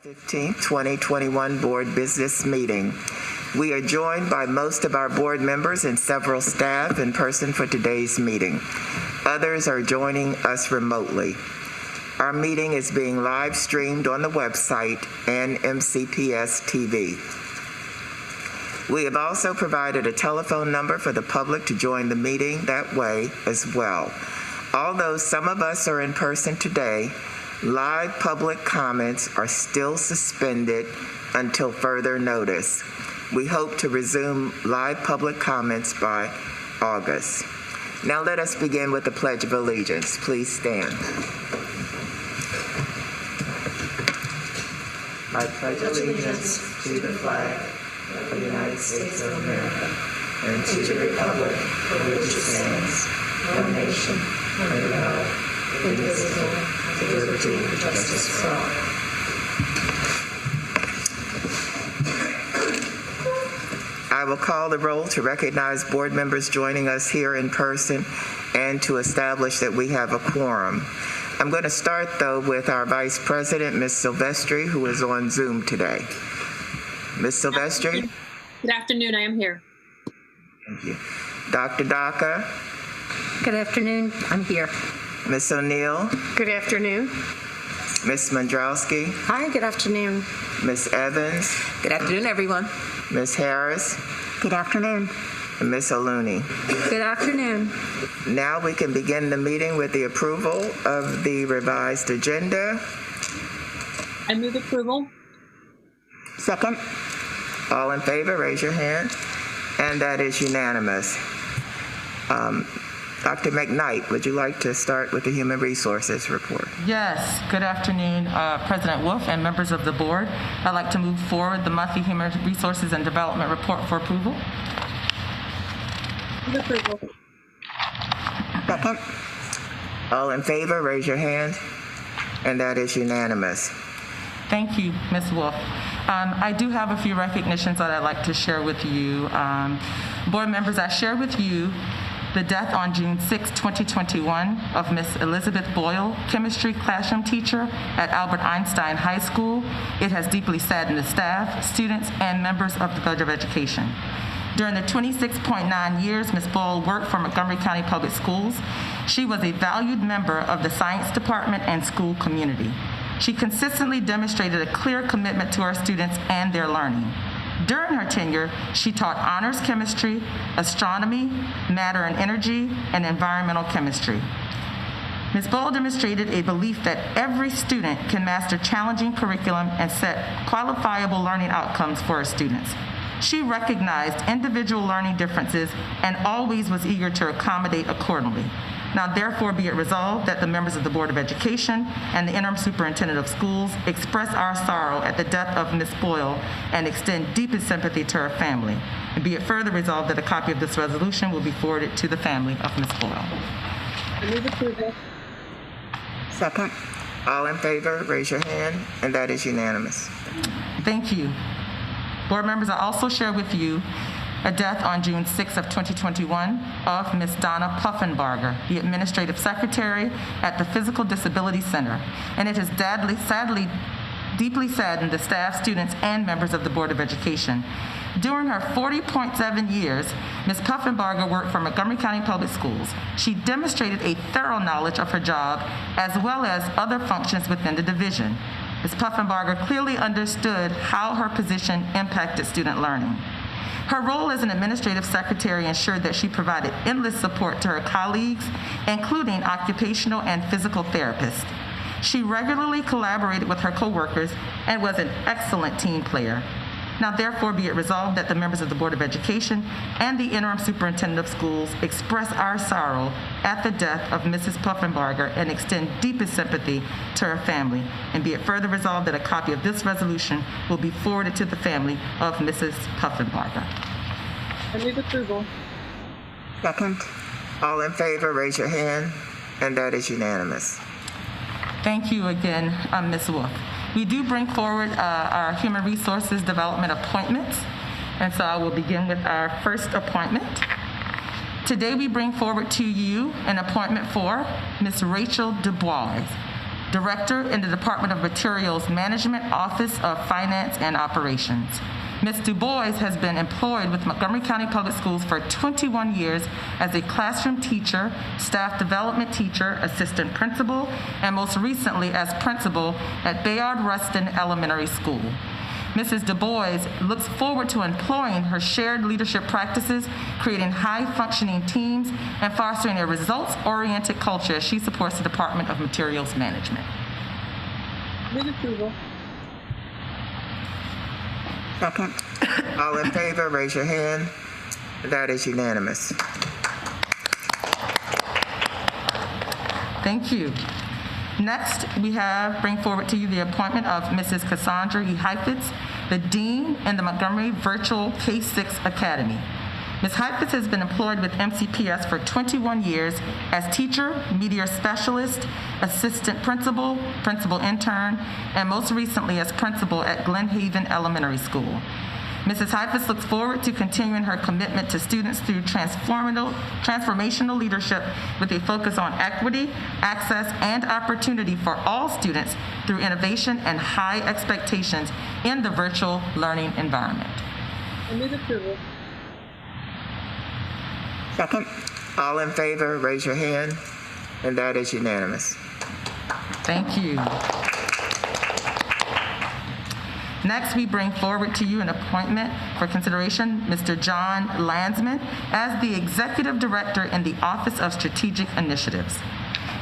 15th, 2021 Board Business Meeting. We are joined by most of our board members and several staff in person for today's meeting. Others are joining us remotely. Our meeting is being live streamed on the website and MCPS TV. We have also provided a telephone number for the public to join the meeting that way as well. Although some of us are in person today, live public comments are still suspended until further notice. We hope to resume live public comments by August. Now let us begin with the Pledge of Allegiance. Please stand. I pledge allegiance to the flag of the United States of America and to the republic for which it stands, one nation, under God, indivisible, with liberty and justice for all. I will call the roll to recognize board members joining us here in person and to establish that we have a quorum. I'm going to start, though, with our Vice President, Ms. Silvestri, who is on Zoom today. Ms. Silvestri? Good afternoon. I am here. Thank you. Dr. Daka? Good afternoon. I'm here. Ms. O'Neill? Good afternoon. Ms. Mandrowski? Hi, good afternoon. Ms. Evans? Good afternoon, everyone. Ms. Harris? Good afternoon. And Ms. O'Looney? Good afternoon. Now we can begin the meeting with the approval of the revised agenda. I move approval. Second. All in favor, raise your hand. And that is unanimous. Dr. McKnight, would you like to start with the Human Resources report? Yes, good afternoon, President Wolf and members of the board. I'd like to move forward the monthly Human Resources and Development report for approval. Move approval. Second. All in favor, raise your hand. And that is unanimous. Thank you, Ms. Wolf. I do have a few recognitions that I'd like to share with you. Board members, I share with you the death on June 6, 2021 of Miss Elizabeth Boyle, chemistry classroom teacher at Albert Einstein High School. It has deeply saddened the staff, students, and members of the Board of Education. During the 26.9 years Ms. Boyle worked for Montgomery County Public Schools, she was a valued member of the science department and school community. She consistently demonstrated a clear commitment to our students and their learning. During her tenure, she taught honors chemistry, astronomy, matter and energy, and environmental chemistry. Ms. Boyle demonstrated a belief that every student can master challenging curriculum and set qualifiable learning outcomes for her students. She recognized individual learning differences and always was eager to accommodate accordingly. Now, therefore, be it resolved that the members of the Board of Education and the Interim Superintendent of Schools express our sorrow at the death of Ms. Boyle and extend deepest sympathy to her family. And be it further resolved that a copy of this resolution will be forwarded to the family of Ms. Boyle. I move approval. Second. All in favor, raise your hand. And that is unanimous. Thank you. Board members, I also share with you a death on June 6 of 2021 of Ms. Donna Puffenbarger, the Administrative Secretary at the Physical Disability Center. And it has deeply saddened the staff, students, and members of the Board of Education. During her 40.7 years, Ms. Puffenbarger worked for Montgomery County Public Schools. She demonstrated a thorough knowledge of her job as well as other functions within the division. Ms. Puffenbarger clearly understood how her position impacted student learning. Her role as an administrative secretary ensured that she provided endless support to her colleagues, including occupational and physical therapists. She regularly collaborated with her coworkers and was an excellent team player. Now, therefore, be it resolved that the members of the Board of Education and the Interim Superintendent of Schools express our sorrow at the death of Mrs. Puffenbarger and extend deepest sympathy to her family. And be it further resolved that a copy of this resolution will be forwarded to the family of Mrs. Puffenbarger. I move approval. Second. All in favor, raise your hand. And that is unanimous. Thank you again, Ms. Wolf. We do bring forward our human resources development appointments, and so I will begin with our first appointment. Today we bring forward to you an appointment for Ms. Rachel DuBois. Director in the Department of Materials Management, Office of Finance and Operations. Ms. Du Bois has been employed with Montgomery County Public Schools for 21 years as a classroom teacher, staff development teacher, assistant principal, and most recently as principal at Bayard Rustin Elementary School. Mrs. Du Bois looks forward to employing her shared leadership practices, creating high-functioning teams, and fostering a results-oriented culture as she supports the Department of Materials Management. Move approval. Second. All in favor, raise your hand. That is unanimous. Thank you. Next, we bring forward to you the appointment of Mrs. Cassandra E. Heifetz, the Dean in the Montgomery Virtual K-6 Academy. Ms. Heifetz has been employed with MCPS for 21 years as teacher, media specialist, assistant principal, principal intern, and most recently as principal at Glen Haven Elementary School. Mrs. Heifetz looks forward to continuing her commitment to students through transformational leadership with a focus on equity, access, and opportunity for all students through innovation and high expectations in the virtual learning environment. I move approval. Second. All in favor, raise your hand. And that is unanimous. Thank you. Next, we bring forward to you an appointment for consideration, Mr. John Landsman as the Executive Director in the Office of Strategic Initiatives.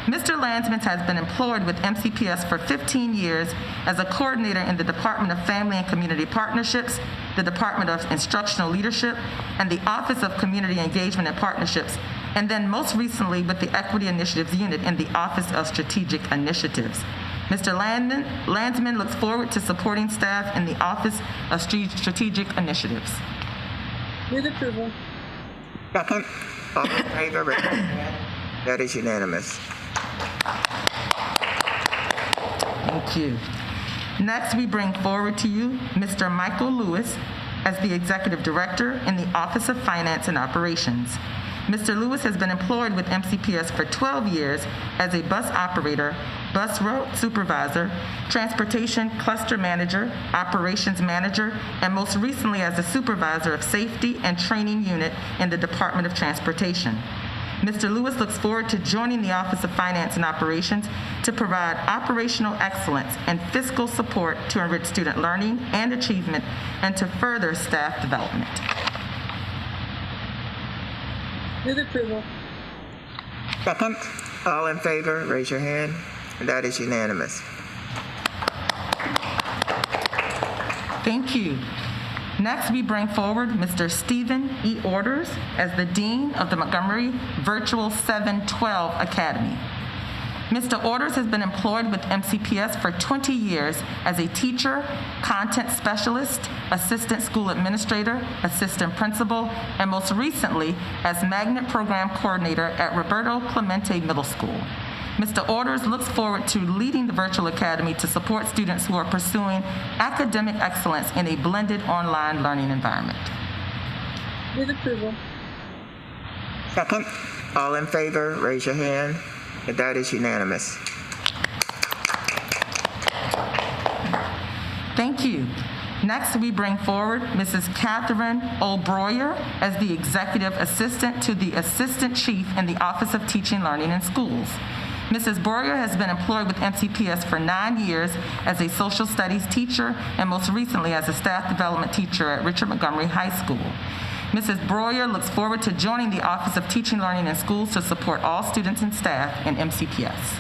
Mr. Landsman has been employed with MCPS for 15 years as a coordinator in the Department of Family and Community Partnerships, the Department of Instructional Leadership, and the Office of Community Engagement and Partnerships, and then most recently with the Equity Initiatives Unit in the Office of Strategic Initiatives. Mr. Landsman looks forward to supporting staff in the Office of Strategic Initiatives. Move approval. Second. All in favor, raise your hand. That is unanimous. Thank you. Next, we bring forward to you Mr. Michael Lewis as the Executive Director in the Office of Finance and Operations. Mr. Lewis has been employed with MCPS for 12 years as a bus operator, bus route supervisor, transportation cluster manager, operations manager, and most recently as a supervisor of safety and training unit in the Department of Transportation. Mr. Lewis looks forward to joining the Office of Finance and Operations to provide operational excellence and fiscal support to enrich student learning and achievement and to further staff development. Move approval. Second. All in favor, raise your hand. And that is unanimous. Thank you. Next, we bring forward Mr. Stephen E. Orders as the Dean of the Montgomery Virtual 712 Academy. Mr. Orders has been employed with MCPS for 20 years as a teacher, content specialist, assistant school administrator, assistant principal, and most recently as magnet program coordinator at Roberto Clemente Middle School. Mr. Orders looks forward to leading the Virtual Academy to support students who are pursuing academic excellence in a blended online learning environment. Move approval. Second. All in favor, raise your hand. And that is unanimous. Thank you. Next, we bring forward Mrs. Catherine O'Broyer as the Executive Assistant to the Assistant Chief in the Office of Teaching, Learning, and Schools. Mrs. Broyer has been employed with MCPS for 9 years as a social studies teacher and most recently as a staff development teacher at Richard Montgomery High School. Mrs. Broyer looks forward to joining the Office of Teaching, Learning, and Schools to support all students and staff in MCPS.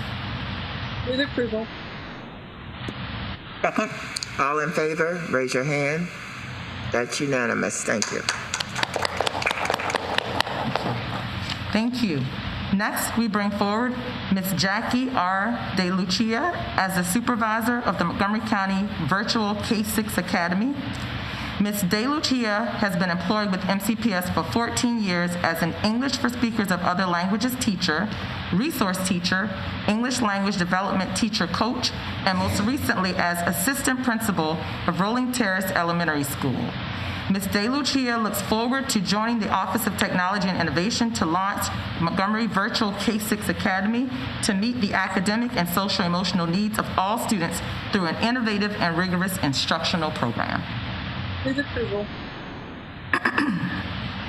Move approval. Second. All in favor, raise your hand. That's unanimous. Thank you. Thank you. Next, we bring forward Ms. Jackie R. De Lucia as the supervisor of the Montgomery County Virtual K-6 Academy. Ms. DeLucia has been employed with MCPS for 14 years as an English for Speakers of Other Languages teacher, resource teacher, English language development teacher coach, and most recently as assistant principal of Rolling Terrace Elementary School. Ms. DeLucia looks forward to joining the Office of Technology and Innovation to launch Montgomery Virtual K-6 Academy to meet the academic and social-emotional needs of all students through an innovative and rigorous instructional program. Move approval.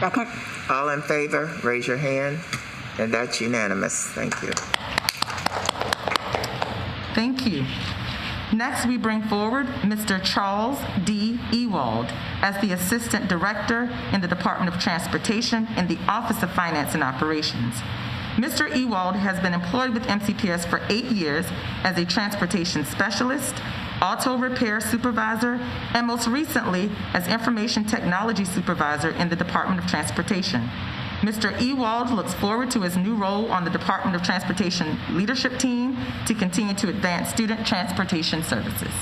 Second. All in favor, raise your hand, and that's unanimous. Thank you. Thank you. Next, we bring forward Mr. Charles D. Ewald as the Assistant Director in the Department of Transportation in the Office of Finance and Operations. Mr. Ewald has been employed with MCPS for 8 years as a transportation specialist, auto repair supervisor, and most recently as information technology supervisor in the Department of Transportation. Mr. Ewald looks forward to his new role on the Department of Transportation leadership team to continue to advance student transportation services.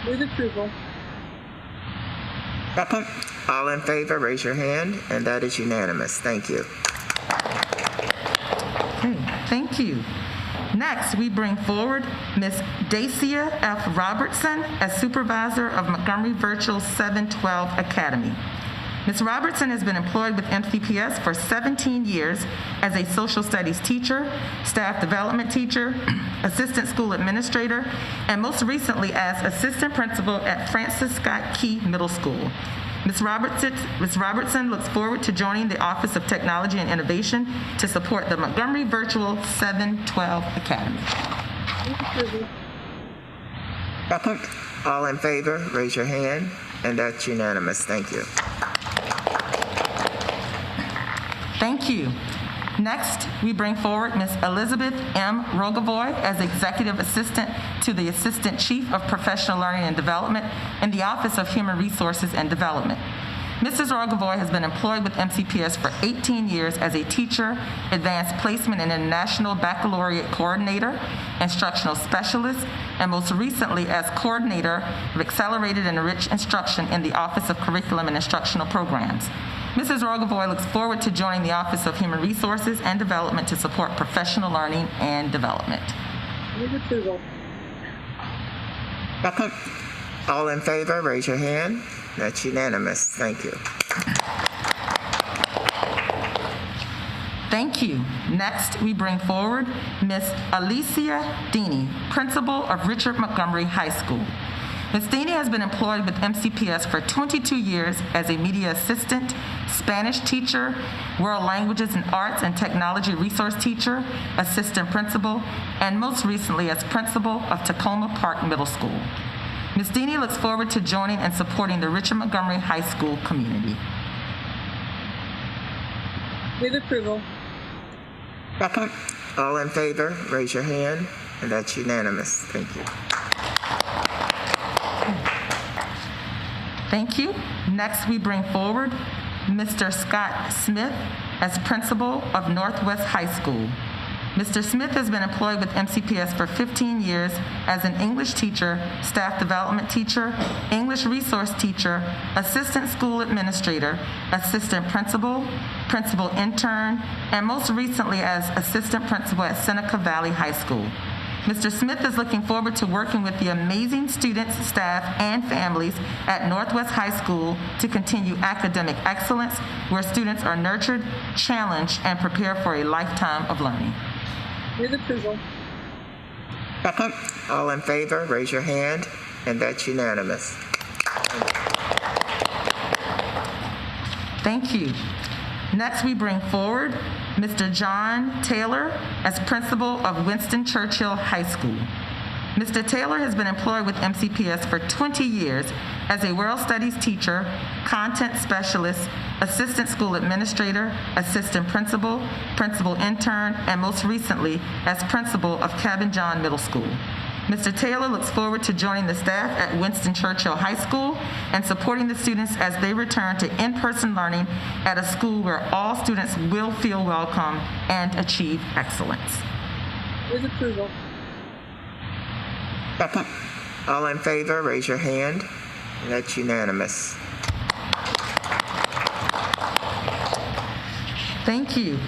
Move approval. Second. All in favor, raise your hand, and that is unanimous. Thank you. Okay, thank you. Next, we bring forward Ms. Dacia F. Robertson as supervisor of Montgomery Virtual 712 Academy. Ms. Robertson has been employed with MCPS for 17 years as a social studies teacher, staff development teacher, assistant school administrator, and most recently as assistant principal at Francis Scott Key Middle School. Ms. Robertson looks forward to joining the Office of Technology and Innovation to support the Montgomery Virtual 712 Academy. Move approval. Second. All in favor, raise your hand, and that's unanimous. Thank you. Thank you. Next, we bring forward Ms. Elizabeth M. Rogovoy as Executive Assistant to the Assistant Chief of Professional Learning and Development in the Office of Human Resources and Development. Mrs. Rogovoy has been employed with MCPS for 18 years as a teacher, advanced placement and international baccalaureate coordinator, instructional specialist, and most recently as coordinator of accelerated and enriched instruction in the Office of Curriculum and Instructional Programs. Mrs. Rogovoy looks forward to joining the Office of Human Resources and Development to support professional learning and development. Move approval. Second. All in favor, raise your hand. That's unanimous. Thank you. Thank you. Next, we bring forward Ms. Alicia Deeney, Principal of Richard Montgomery High School. Ms. Deeney has been employed with MCPS for 22 years as a media assistant, Spanish teacher, world languages and arts and technology resource teacher, assistant principal, and most recently as principal of Tacoma Park Middle School. Ms. Deeney looks forward to joining and supporting the Richard Montgomery High School community. Move approval. Second. All in favor, raise your hand, and that's unanimous. Thank you. Thank you. Next, we bring forward Mr. Scott Smith as principal of Northwest High School. Mr. Smith has been employed with MCPS for 15 years as an English teacher, staff development teacher, English resource teacher, assistant school administrator, assistant principal, principal intern, and most recently as assistant principal at Seneca Valley High School. Mr. Smith is looking forward to working with the amazing students, staff, and families at Northwest High School to continue academic excellence, where students are nurtured, challenged, and prepared for a lifetime of learning. Move approval. Second. All in favor, raise your hand, and that's unanimous. Thank you. Next, we bring forward Mr. John Taylor as principal of Winston Churchill High School. Mr. Taylor has been employed with MCPS for 20 years as a world studies teacher, content specialist, assistant school administrator, assistant principal, principal intern, and most recently as principal of Cabin John Middle School. Mr. Taylor looks forward to joining the staff at Winston Churchill High School and supporting the students as they return to in-person learning at a school where all students will feel welcome and achieve excellence. Move approval. Second. All in favor, raise your hand. That's unanimous. Thank you.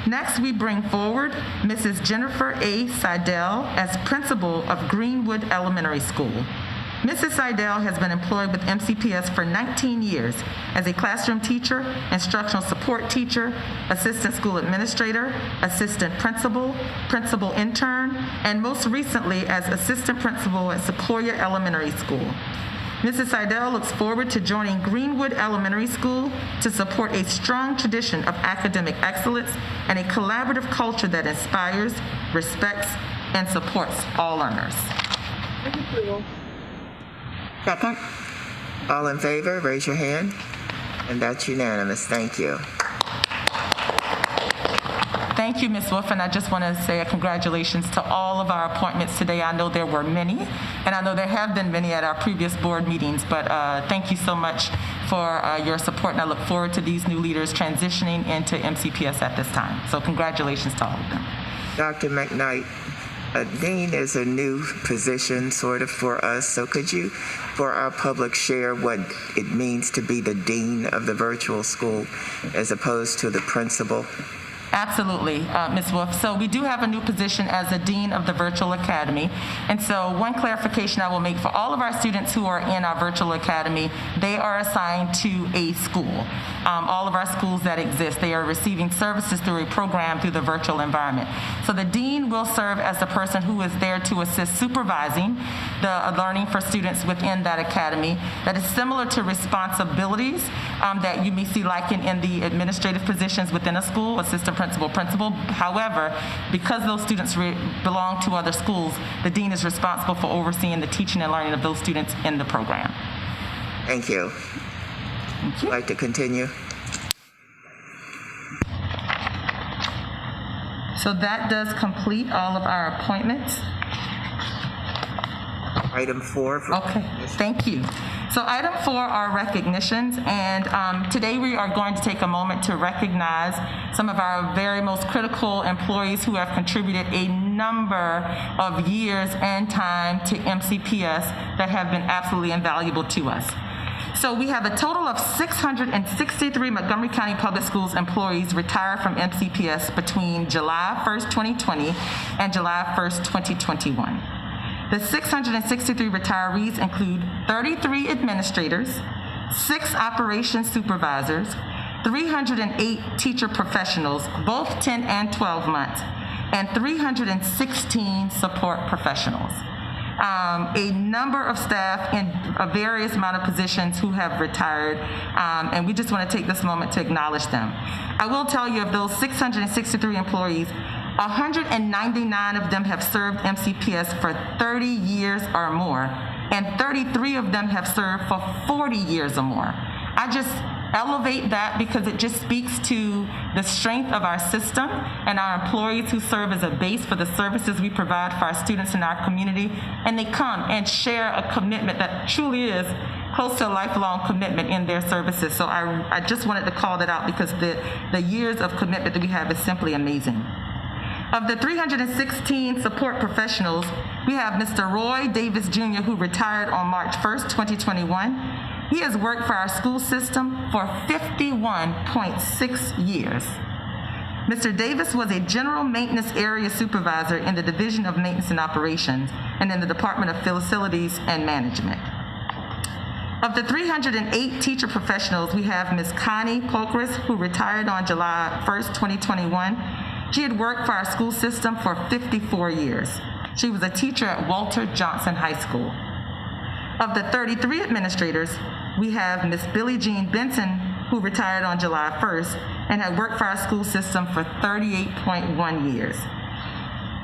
Next, we bring forward Mrs. Jennifer A. Seidel as principal of Greenwood Elementary School. Mrs. Seidel has been employed with MCPS for 19 years as a classroom teacher, instructional support teacher, assistant school administrator, assistant principal, principal intern, and most recently as assistant principal at Sequoia Elementary School. Mrs. Seidel looks forward to joining Greenwood Elementary School to support a strong tradition of academic excellence and a collaborative culture that inspires, respects, and supports all learners. Move approval. Second. All in favor, raise your hand. And that's unanimous. Thank you. Thank you, Ms. Wolf, and I just want to say a congratulations to all of our appointments today. I know there were many, and I know there have been many at our previous board meetings, but thank you so much for your support, and I look forward to these new leaders transitioning into MCPS at this time. So congratulations to all of them. Dr. McKnight, Dean is a new position sort of for us, so could you, for our public, share what it means to be the Dean of the virtual school as opposed to the principal? Absolutely, Ms. Wolf. So we do have a new position as the Dean of the Virtual Academy. And so one clarification I will make for all of our students who are in our Virtual Academy, they are assigned to a school. All of our schools that exist, they are receiving services through a program through the virtual environment. So the Dean will serve as the person who is there to assist supervising the learning for students within that academy. That is similar to responsibilities that you may see likened in the administrative positions within a school, assistant principal. However, because those students belong to other schools, the dean is responsible for overseeing the teaching and learning of those students in the program. Thank you. Thank you. Like to continue? So that does complete all of our appointments. Item 4. Okay, thank you. So item 4 are recognitions, and today we are going to take a moment to recognize some of our very most critical employees who have contributed a number of years and time to MCPS that have been absolutely invaluable to us. So we have a total of 663 Montgomery County Public Schools employees retired from MCPS between July 1st, 2020 and July 1st, 2021. The 663 retirees include 33 administrators, 6 operations supervisors, 308 teacher professionals, both 10 and 12 months, and 316 support professionals. A number of staff in a various amount of positions who have retired, and we just want to take this moment to acknowledge them. I will tell you, of those 663 employees, 199 of them have served MCPS for 30 years or more, and 33 of them have served for 40 years or more. I just elevate that because it just speaks to the strength of our system and our employees who serve as a base for the services we provide for our students in our community, and they come and share a commitment that truly is close to a lifelong commitment in their services. So I just wanted to call that out because the years of commitment that we have is simply amazing. Of the 316 support professionals, we have Mr. Roy Davis Jr., who retired on March 1st, 2021. He has worked for our school system for 51.6 years. Mr. Davis was a general maintenance area supervisor in the Division of Maintenance and Operations and in the Department of Facilities and Management. Of the 308 teacher professionals, we have Ms. Connie Polkris, who retired on July 1st, 2021. She had worked for our school system for 54 years. She was a teacher at Walter Johnson High School. Of the 33 administrators, we have Ms. Billie Jean Benson, who retired on July 1st and had worked for our school system for 38.1 years.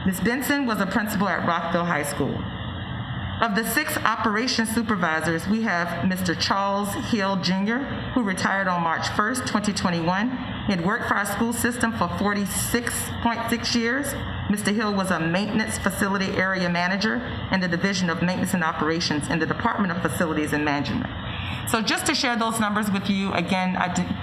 Ms. Benson was a principal at Rockville High School. Of the 6 operations supervisors, we have Mr. Charles Hill Jr., who retired on March 1st, 2021. He had worked for our school system for 46.6 years. Mr. Hill was a maintenance facility area manager in the Division of Maintenance and Operations in the Department of Facilities and Management. So just to share those numbers with you, again,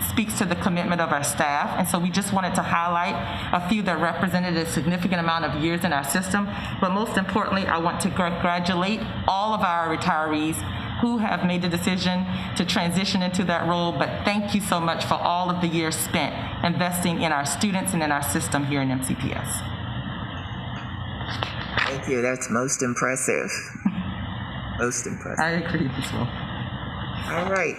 speaks to the commitment of our staff, and so we just wanted to highlight a few that represented a significant amount of years in our system, but most importantly, I want to congratulate all of our retirees who have made the decision to transition into that role, but thank you so much for all of the years spent investing in our students and in our system here in MCPS. Thank you. That's most impressive. Most impressive. I agree as well. All right.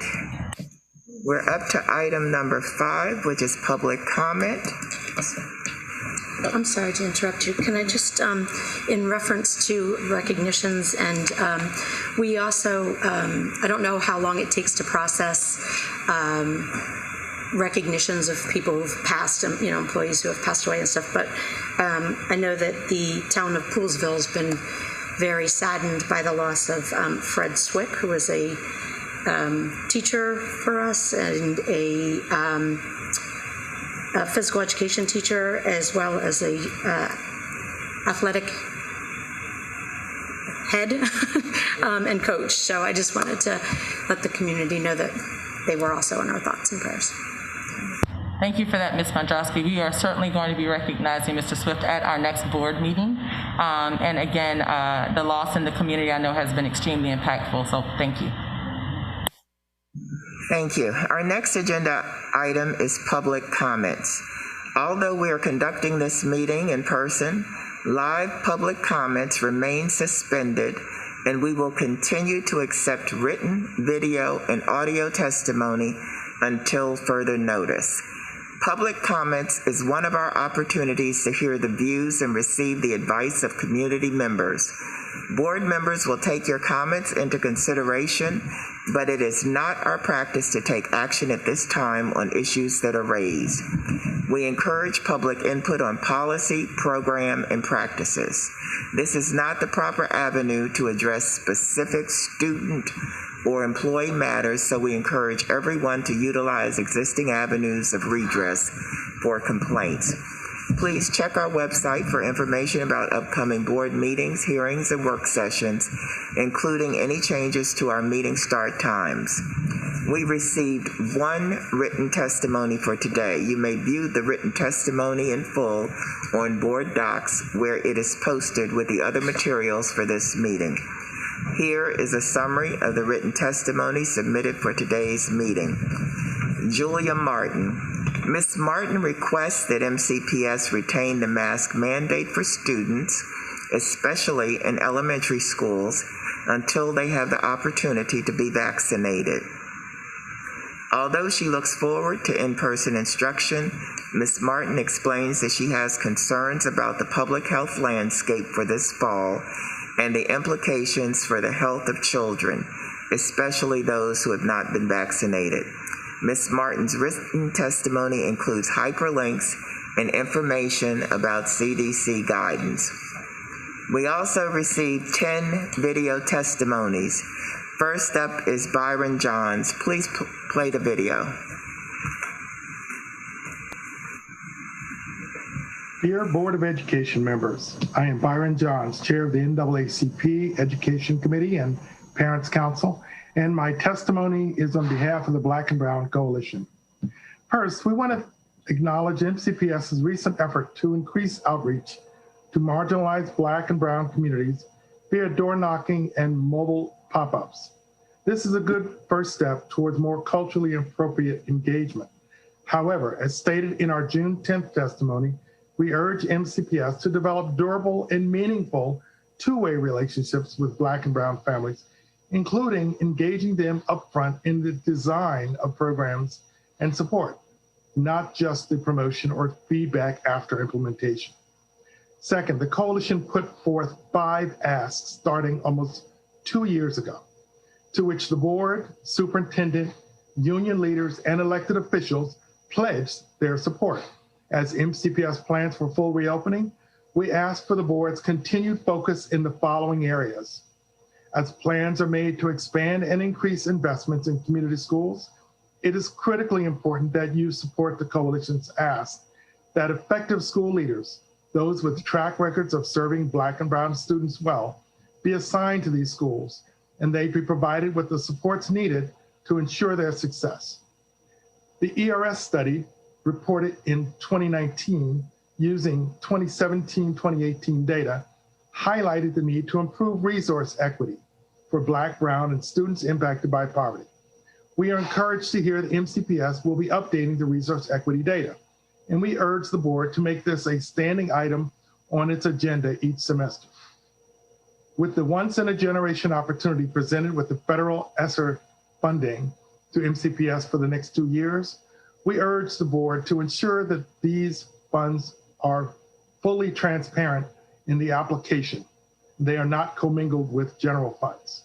We're up to item number 5, which is public comment. I'm sorry to interrupt you. Can I just, in reference to recognitions, and we also, I don't know how long it takes to process recognitions of people who've passed, employees who have passed away and stuff, but I know that the town of Poolesville has been very saddened by the loss of Fred Swick, who was a teacher for us and a physical education teacher, as well as a athletic head and coach. So I just wanted to let the community know that they were also in our thoughts and prayers. Thank you for that, Ms. Mondrowski. We are certainly going to be recognizing Mr. Swift at our next board meeting. And again, the loss in the community I know has been extremely impactful, so thank you. Thank you. Our next agenda item is public comments. Although we are conducting this meeting in person, live public comments remain suspended, and we will continue to accept written, video, and audio testimony until further notice. Public comments is one of our opportunities to hear the views and receive the advice of community members. Board members will take your comments into consideration, but it is not our practice to take action at this time on issues that are raised. We encourage public input on policy, program, and practices. This is not the proper avenue to address specific student or employee matters, so we encourage everyone to utilize existing avenues of redress for complaints. Please check our website for information about upcoming board meetings, hearings, and work sessions, including any changes to our meeting start times. We received 1 written testimony for today. You may view the written testimony in full on board docs, where it is posted with the other materials for this meeting. Here is a summary of the written testimony submitted for today's meeting. Julia Martin. Ms. Martin requests that MCPS retain the mask mandate for students, especially in elementary schools, until they have the opportunity to be vaccinated. Although she looks forward to in-person instruction, Ms. Martin explains that she has concerns about the public health landscape for this fall and the implications for the health of children, especially those who have not been vaccinated. Ms. Martin's written testimony includes hyperlinks and information about CDC guidance. We also received 10 video testimonies. First up is Byron Johns. Please play the video. Dear Board of Education members, I am Byron Johns, Chair of the NAACP Education Committee and Parents Council, and my testimony is on behalf of the Black and Brown Coalition. First, we want to acknowledge MCPS's recent effort to increase outreach to marginalized Black and Brown communities via door knocking and mobile pop-ups. This is a good first step towards more culturally appropriate engagement. However, as stated in our June 10th testimony, we urge MCPS to develop durable and meaningful two-way relationships with Black and Brown families, including engaging them upfront in the design of programs and support, not just the promotion or feedback after implementation. Second, the coalition put forth 5 asks starting almost 2 years ago, to which the board, superintendent, union leaders, and elected officials pledged their support. As MCPS plans for full reopening, we ask for the board's continued focus in the following areas. As plans are made to expand and increase investments in community schools, it is critically important that you support the coalition's ask that effective school leaders, those with track records of serving Black and Brown students well, be assigned to these schools, and they be provided with the supports needed to ensure their success. The ERS study reported in 2019 using 2017-2018 data highlighted the need to improve resource equity for Black, Brown, and students impacted by poverty. We are encouraged to hear that MCPS will be updating the resource equity data, and we urge the board to make this a standing item on its agenda each semester. With the once-in-a-generation opportunity presented with the federal ESSER funding to MCPS for the next 2 years, we urge the board to ensure that these funds are fully transparent in the application. They are not commingled with general funds.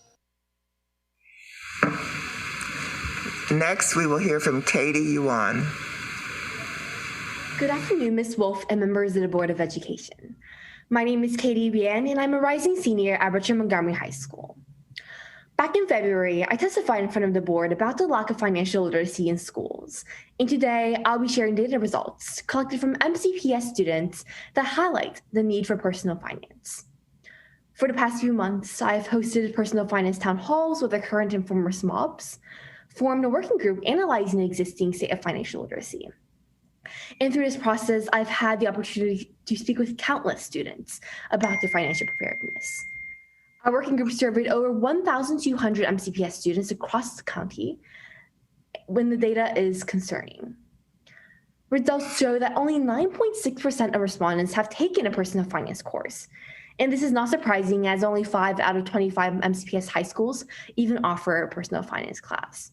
Next, we will hear from Katie Yuan. Good afternoon, Ms. Wolf and members of the Board of Education. My name is Katie Bien, and I'm a rising senior at Richard Montgomery High School. Back in February, I testified in front of the board about the lack of financial literacy in schools. And today, I'll be sharing data results collected from MCPS students that highlight the need for personal finance. For the past few months, I have hosted personal finance town halls with the current and former SMOBs, formed a working group analyzing the existing state of financial literacy. And through this process, I've had the opportunity to speak with countless students about their financial preparedness. Our working group surveyed over 1,200 MCPS students across the county when the data is concerning. Results show that only 9.6% of respondents have taken a personal finance course. And this is not surprising, as only 5 out of 25 MCPS high schools even offer a personal finance class.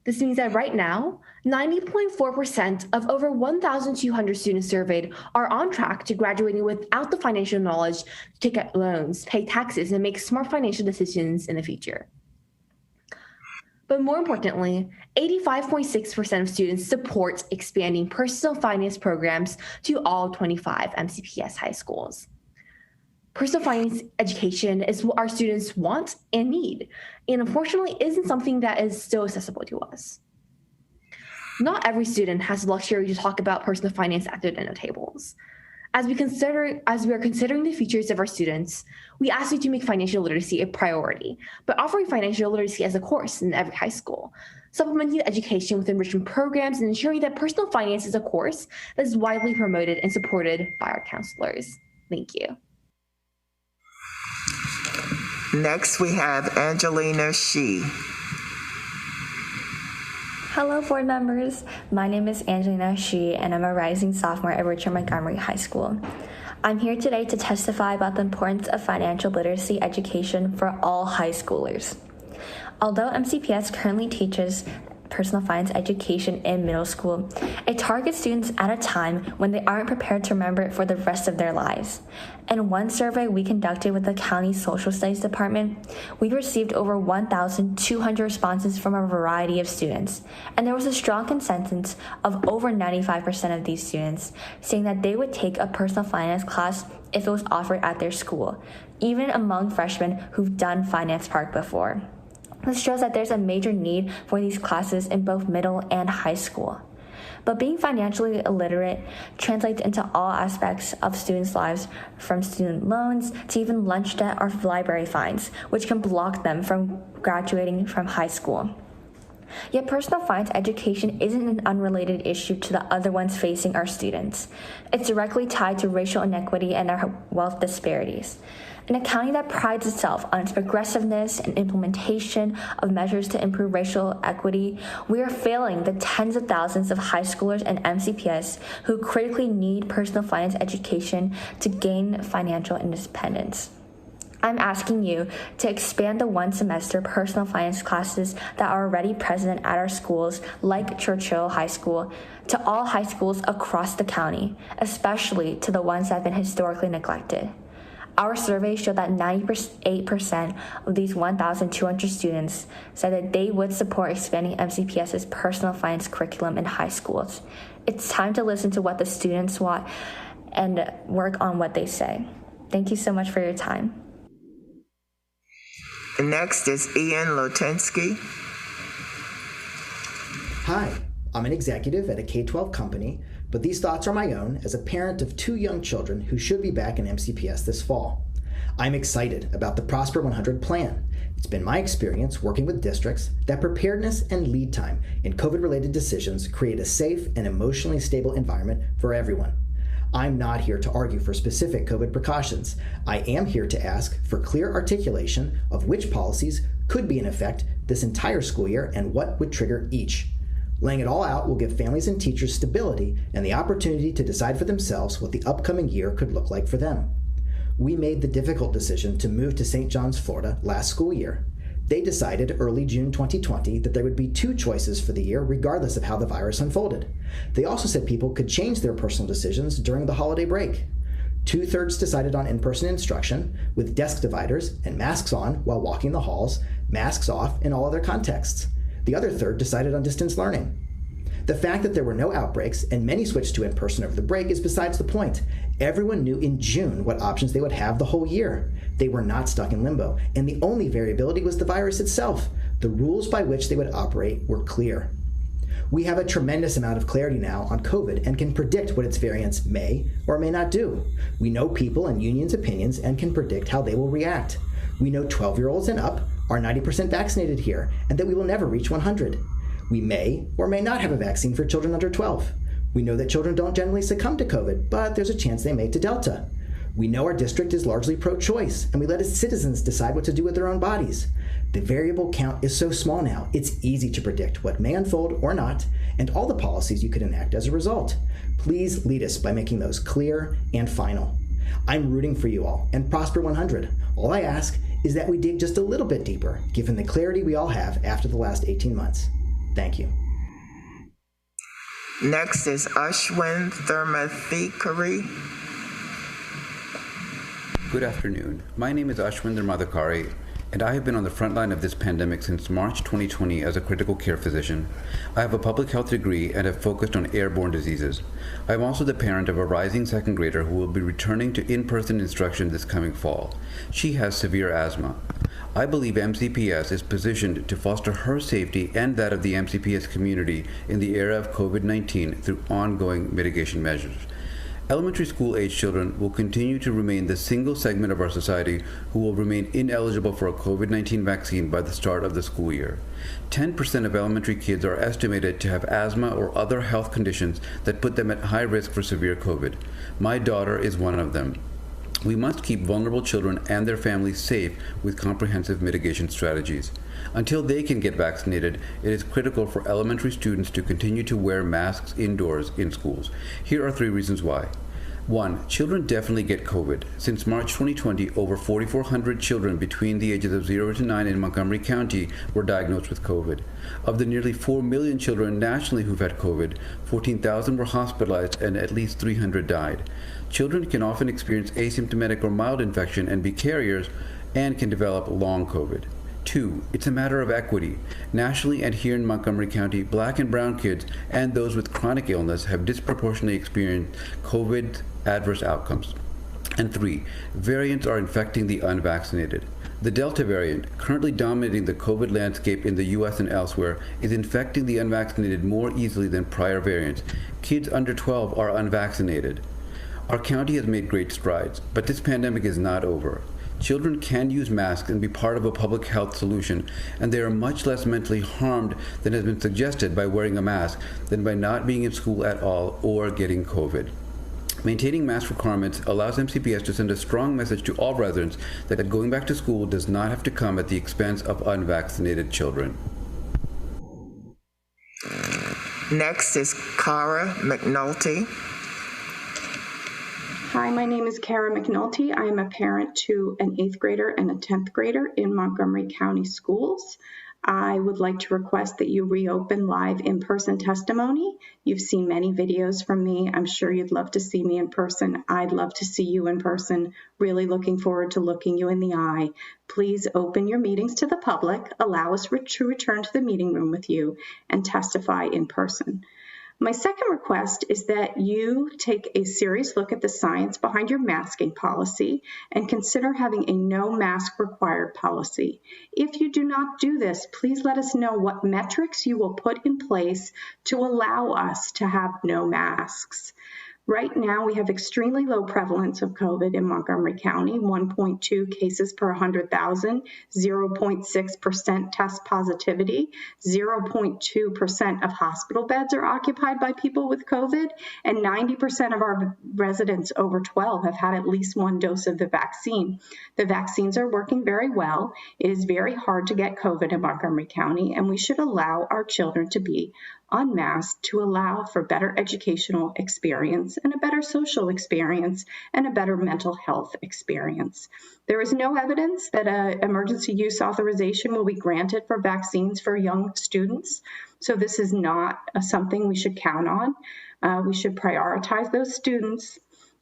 This means that right now, 90.4% of over 1,200 students surveyed are on track to graduating without the financial knowledge to take out loans, pay taxes, and make smart financial decisions in the future. But more importantly, 85.6% of students support expanding personal finance programs to all 25 MCPS high schools. Personal finance education is what our students want and need, and unfortunately isn't something that is still accessible to us. Not every student has the luxury to talk about personal finance at their dinner tables. As we are considering the futures of our students, we ask you to make financial literacy a priority, but offering financial literacy as a course in every high school, supplementing education with enrichment programs, and ensuring that personal finance is a course that is widely promoted and supported by our counselors. Thank you. Next, we have Angelina Shi. Hello, board members. My name is Angelina Shi, and I'm a rising sophomore at Richard Montgomery High School. I'm here today to testify about the importance of financial literacy education for all high schoolers. Although MCPS currently teaches personal finance education in middle school, it targets students at a time when they aren't prepared to remember it for the rest of their lives. In one survey we conducted with the county social studies department, we received over 1,200 responses from a variety of students, and there was a strong consensus of over 95% of these students saying that they would take a personal finance class if it was offered at their school, even among freshmen who've done Finance Park before. This shows that there's a major need for these classes in both middle and high school. But being financially illiterate translates into all aspects of students' lives, from student loans to even lunch debt or library fines, which can block them from graduating from high school. Yet personal finance education isn't an unrelated issue to the other ones facing our students. It's directly tied to racial inequity and our wealth disparities. In a county that prides itself on its progressiveness and implementation of measures to improve racial equity, we are failing the tens of thousands of high schoolers and MCPS who critically need personal finance education to gain financial independence. I'm asking you to expand the one-semester personal finance classes that are already present at our schools, like Churchill High School, to all high schools across the county, especially to the ones that have been historically neglected. Our survey showed that 98% of these 1,200 students said that they would support expanding MCPS's personal finance curriculum in high schools. It's time to listen to what the students want and work on what they say. Thank you so much for your time. Next is Ian Lotensky. Hi, I'm an executive at a K-12 company, but these thoughts are my own as a parent of 2 young children who should be back in MCPS this fall. I'm excited about the Prosper 100 plan. It's been my experience working with districts that preparedness and lead time in COVID-related decisions create a safe and emotionally stable environment for everyone. I'm not here to argue for specific COVID precautions. I am here to ask for clear articulation of which policies could be in effect this entire school year and what would trigger each. Laying it all out will give families and teachers stability and the opportunity to decide for themselves what the upcoming year could look like for them. We made the difficult decision to move to St. John's, Florida last school year. They decided early June 2020 that there would be 2 choices for the year regardless of how the virus unfolded. They also said people could change their personal decisions during the holiday break. 2/3 decided on in-person instruction with desk dividers and masks on while walking the halls, masks off in all other contexts. The other third decided on distance learning. The fact that there were no outbreaks and many switched to in-person over the break is besides the point. Everyone knew in June what options they would have the whole year. They were not stuck in limbo, and the only variability was the virus itself. The rules by which they would operate were clear. We have a tremendous amount of clarity now on COVID and can predict what its variants may or may not do. We know people and unions' opinions and can predict how they will react. We know 12-year-olds and up are 90% vaccinated here and that we will never reach 100. We may or may not have a vaccine for children under 12. We know that children don't generally succumb to COVID, but there's a chance they may to Delta. We know our district is largely pro-choice, and we let its citizens decide what to do with their own bodies. The variable count is so small now, it's easy to predict what may unfold or not, and all the policies you could enact as a result. Please lead us by making those clear and final. I'm rooting for you all, and Prosper 100. All I ask is that we dig just a little bit deeper, given the clarity we all have after the last 18 months. Thank you. Next is Ashwin Thermathikari. Good afternoon. My name is Ashwin Thermathikari, and I have been on the front line of this pandemic since March 2020 as a critical care physician. I have a public health degree and have focused on airborne diseases. I am also the parent of a rising second grader who will be returning to in-person instruction this coming fall. She has severe asthma. I believe MCPS is positioned to foster her safety and that of the MCPS community in the era of COVID-19 through ongoing mitigation measures. Elementary school age children will continue to remain the single segment of our society who will remain ineligible for a COVID-19 vaccine by the start of the school year. 10% of elementary kids are estimated to have asthma or other health conditions that put them at high risk for severe COVID. My daughter is one of them. We must keep vulnerable children and their families safe with comprehensive mitigation strategies. Until they can get vaccinated, it is critical for elementary students to continue to wear masks indoors in schools. Here are 3 reasons why. 1. Children definitely get COVID. Since March 2020, over 4,400 children between the ages of 0 to 9 in Montgomery County were diagnosed with COVID. Of the nearly 4 million children nationally who've had COVID, 14,000 were hospitalized and at least 300 died. Children can often experience asymptomatic or mild infection and be carriers and can develop long COVID. 2. It's a matter of equity. Nationally and here in Montgomery County, Black and brown kids and those with chronic illness have disproportionately experienced COVID adverse outcomes. And 3. Variants are infecting the unvaccinated. The Delta variant, currently dominating the COVID landscape in the US and elsewhere, is infecting the unvaccinated more easily than prior variants. Kids under 12 are unvaccinated. Our county has made great strides, but this pandemic is not over. Children can use masks and be part of a public health solution, and they are much less mentally harmed than has been suggested by wearing a mask than by not being in school at all or getting COVID. Maintaining mask requirements allows MCPS to send a strong message to all residents that going back to school does not have to come at the expense of unvaccinated children. Next is Cara McNulty. Hi, my name is Kara McNulty. I am a parent to an 8th grader and a 10th grader in Montgomery County Schools. I would like to request that you reopen live in-person testimony. You've seen many videos from me. I'm sure you'd love to see me in person. I'd love to see you in person. Really looking forward to looking you in the eye. Please open your meetings to the public. Allow us to return to the meeting room with you and testify in person. My second request is that you take a serious look at the science behind your masking policy and consider having a no mask required policy. If you do not do this, please let us know what metrics you will put in place to allow us to have no masks. Right now, we have extremely low prevalence of COVID in Montgomery County, 1.2 cases per 100,000, 0.6% test positivity, 0.2% of hospital beds are occupied by people with COVID, and 90% of our residents over 12 have had at least one dose of the vaccine. The vaccines are working very well. It is very hard to get COVID in Montgomery County, and we should allow our children to be unmasked to allow for better educational experience and a better social experience and a better mental health experience. There is no evidence that an emergency use authorization will be granted for vaccines for young students, so this is not something we should count on. We should prioritize those students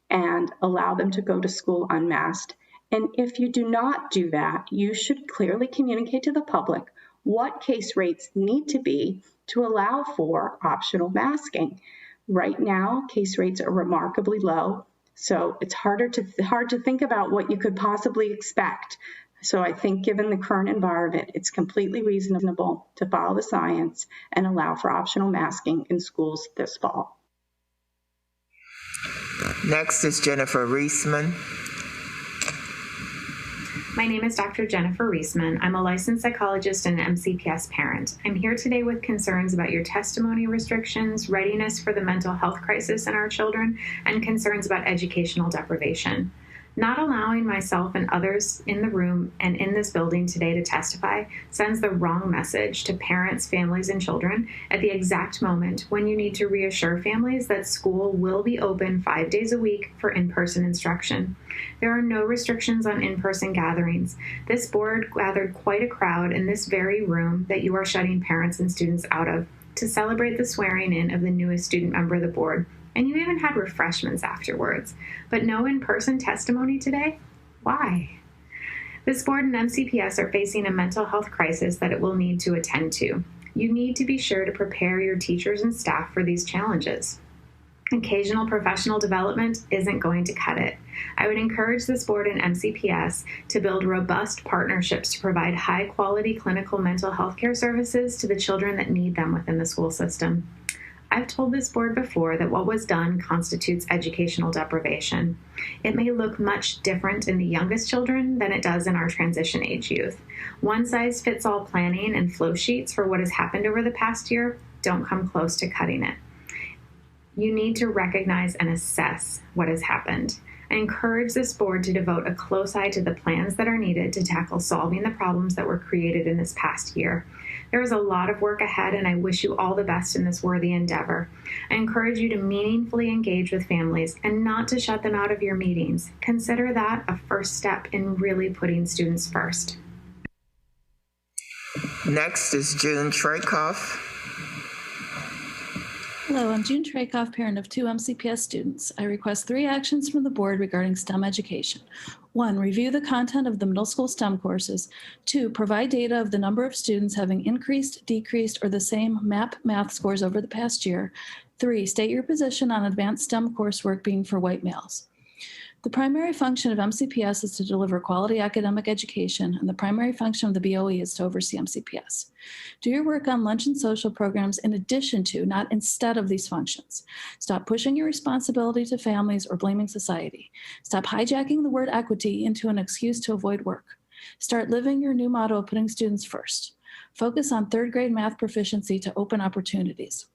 and allow them to go to school unmasked. And if you do not do that, you should clearly communicate to the public what case rates need to be to allow for optional masking. Right now, case rates are remarkably low, so it's hard to think about what you could possibly expect. So I think given the current environment, it's completely reasonable to follow the science and allow for optional masking in schools this fall. Next is Jennifer Reisman. My name is Dr. Jennifer Reisman. I'm a licensed psychologist and an MCPS parent. I'm here today with concerns about your testimony restrictions, readiness for the mental health crisis in our children, and concerns about educational deprivation. Not allowing myself and others in the room and in this building today to testify sends the wrong message to parents, families, and children at the exact moment when you need to reassure families that school will be open 5 days a week for in-person instruction. There are no restrictions on in-person gatherings. This board gathered quite a crowd in this very room that you are shutting parents and students out of to celebrate the swearing in of the newest student member of the board. And you even had refreshments afterwards. But no in-person testimony today? Why? This board and MCPS are facing a mental health crisis that it will need to attend to. You need to be sure to prepare your teachers and staff for these challenges. Occasional professional development isn't going to cut it. I would encourage this board and MCPS to build robust partnerships to provide high-quality clinical mental health care services to the children that need them within the school system. I've told this board before that what was done constitutes educational deprivation. It may look much different in the youngest children than it does in our transition age youth. One-size-fits-all planning and flow sheets for what has happened over the past year don't come close to cutting it. You need to recognize and assess what has happened. I encourage this board to devote a close eye to the plans that are needed to tackle solving the problems that were created in this past year. There is a lot of work ahead, and I wish you all the best in this worthy endeavor. I encourage you to meaningfully engage with families and not to shut them out of your meetings. Consider that a first step in really putting students first. Next is June Trakoff. Hello, I'm June Trakoff, parent of 2 MCPS students. I request 3 actions from the board regarding STEM education. 1, review the content of the middle school STEM courses. 2, provide data of the number of students having increased, decreased, or the same MAP math scores over the past year. 3, state your position on advanced STEM coursework being for white males. The primary function of MCPS is to deliver quality academic education, and the primary function of the BOE is to oversee MCPS. Do your work on lunch and social programs in addition to, not instead of, these functions. Stop pushing your responsibility to families or blaming society. Stop hijacking the word equity into an excuse to avoid work. Start living your new motto of putting students first. Focus on 3rd grade math proficiency to open opportunities.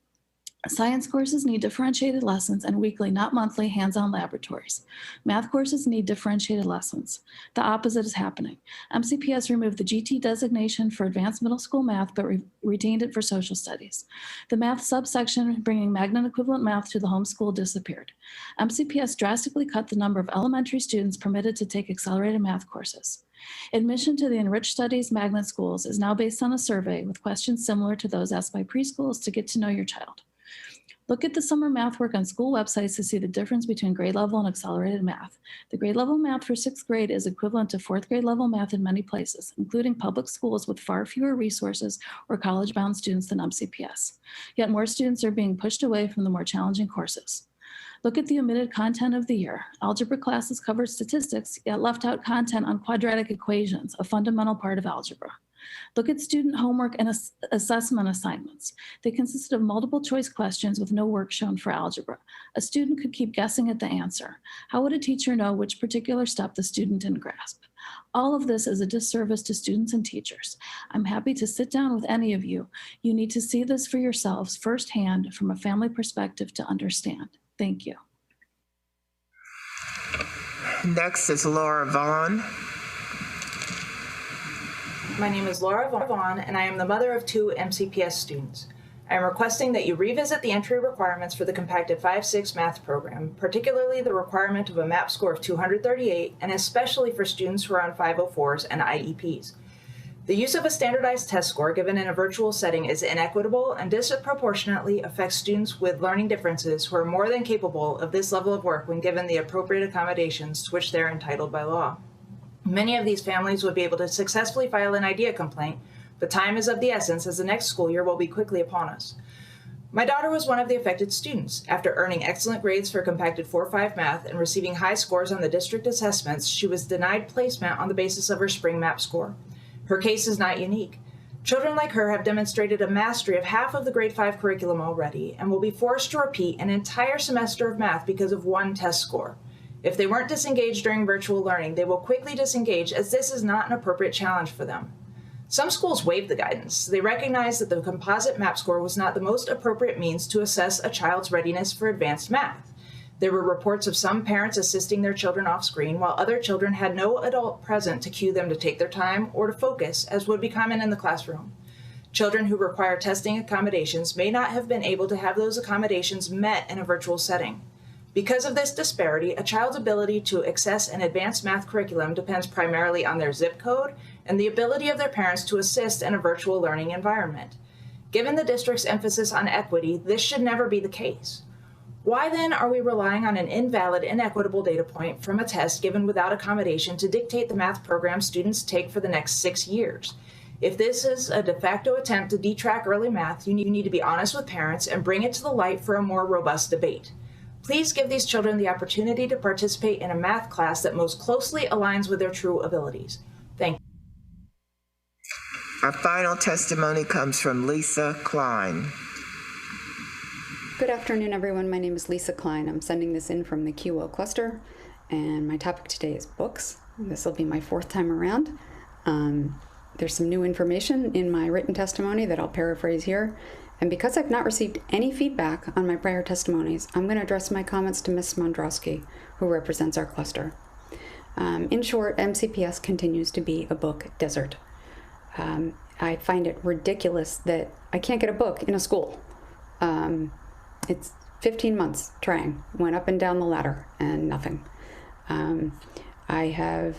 Science courses need differentiated lessons and weekly, not monthly, hands-on laboratories. Math courses need differentiated lessons. The opposite is happening. MCPS removed the GT designation for advanced middle school math, but retained it for social studies. The math subsection bringing magnet equivalent math to the homeschool disappeared. MCPS drastically cut the number of elementary students permitted to take accelerated math courses. Admission to the enriched studies magnet schools is now based on a survey with questions similar to those asked by preschools to get to know your child. Look at the summer math work on school websites to see the difference between grade level and accelerated math. The grade level math for 6th grade is equivalent to 4th grade level math in many places, including public schools with far fewer resources or college-bound students than MCPS. Yet more students are being pushed away from the more challenging courses. Look at the omitted content of the year. Algebra classes covered statistics, yet left out content on quadratic equations, a fundamental part of algebra. Look at student homework and assessment assignments. They consisted of multiple choice questions with no work shown for algebra. A student could keep guessing at the answer. How would a teacher know which particular step the student didn't grasp? All of this is a disservice to students and teachers. I'm happy to sit down with any of you. You need to see this for yourselves firsthand from a family perspective to understand. Thank you. Next is Laura Vaughn. My name is Laura Vaughn, and I am the mother of 2 MCPS students. I am requesting that you revisit the entry requirements for the compacted 5-6 math program, particularly the requirement of a MAP score of 238, and especially for students who are on 504s and IEPs. The use of a standardized test score given in a virtual setting is inequitable and disproportionately affects students with learning differences who are more than capable of this level of work when given the appropriate accommodations to which they are entitled by law. Many of these families would be able to successfully file an IDEA complaint, but time is of the essence as the next school year will be quickly upon us. My daughter was one of the affected students. After earning excellent grades for compacted 4-5 math and receiving high scores on the district assessments, she was denied placement on the basis of her spring MAP score. Her case is not unique. Children like her have demonstrated a mastery of half of the grade 5 curriculum already and will be forced to repeat an entire semester of math because of one test score. If they weren't disengaged during virtual learning, they will quickly disengage as this is not an appropriate challenge for them. Some schools waive the guidance. They recognize that the composite MAP score was not the most appropriate means to assess a child's readiness for advanced math. There were reports of some parents assisting their children off screen while other children had no adult present to cue them to take their time or to focus, as would be common in the classroom. Children who require testing accommodations may not have been able to have those accommodations met in a virtual setting. Because of this disparity, a child's ability to access an advanced math curriculum depends primarily on their zip code and the ability of their parents to assist in a virtual learning environment. Given the district's emphasis on equity, this should never be the case. Why then are we relying on an invalid, inequitable data point from a test given without accommodation to dictate the math program students take for the next 6 years? If this is a de facto attempt to detrack early math, you need to be honest with parents and bring it to the light for a more robust debate. Please give these children the opportunity to participate in a math class that most closely aligns with their true abilities. Thank you. Our final testimony comes from Lisa Klein. Good afternoon, everyone. My name is Lisa Klein. I'm sending this in from the QO cluster, and my topic today is books. This will be my 4th time around. There's some new information in my written testimony that I'll paraphrase here. And because I've not received any feedback on my prior testimonies, I'm going to address my comments to Ms. Mondrowski, who represents our cluster. In short, MCPS continues to be a book desert. I find it ridiculous that I can't get a book in a school. It's 15 months trying, went up and down the ladder, and nothing. I have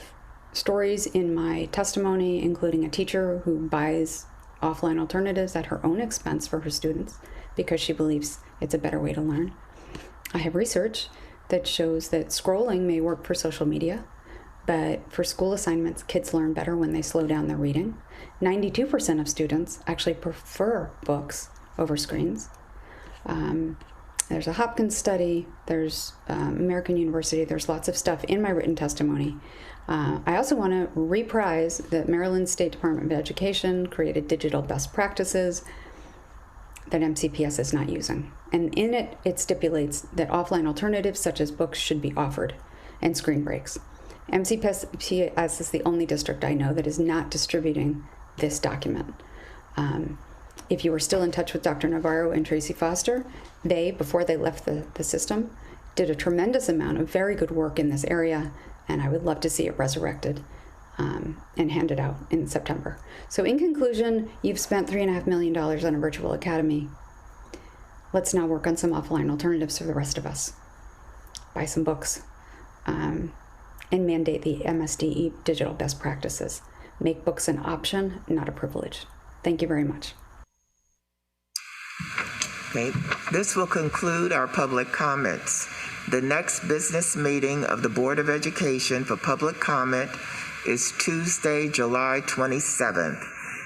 stories in my testimony, including a teacher who buys offline alternatives at her own expense for her students because she believes it's a better way to learn. I have research that shows that scrolling may work for social media, but for school assignments, kids learn better when they slow down their reading. 92% of students actually prefer books over screens. There's a Hopkins study, there's American University, there's lots of stuff in my written testimony. I also want to reprise that Maryland State Department of Education created digital best practices that MCPS is not using. And in it, it stipulates that offline alternatives such as books should be offered and screen breaks. MCPS is the only district I know that is not distributing this document. If you were still in touch with Dr. Navarro and Tracy Foster, they, before they left the system, did a tremendous amount of very good work in this area, and I would love to see it resurrected and handed out in September. So in conclusion, you've spent $3.5 million on a virtual academy. Let's now work on some offline alternatives for the rest of us. Buy some books and mandate the MSDE digital best practices. Make books an option, not a privilege. Thank you very much. Okay. This will conclude our public comments. The next business meeting of the Board of Education for public comment is Tuesday, July 27th.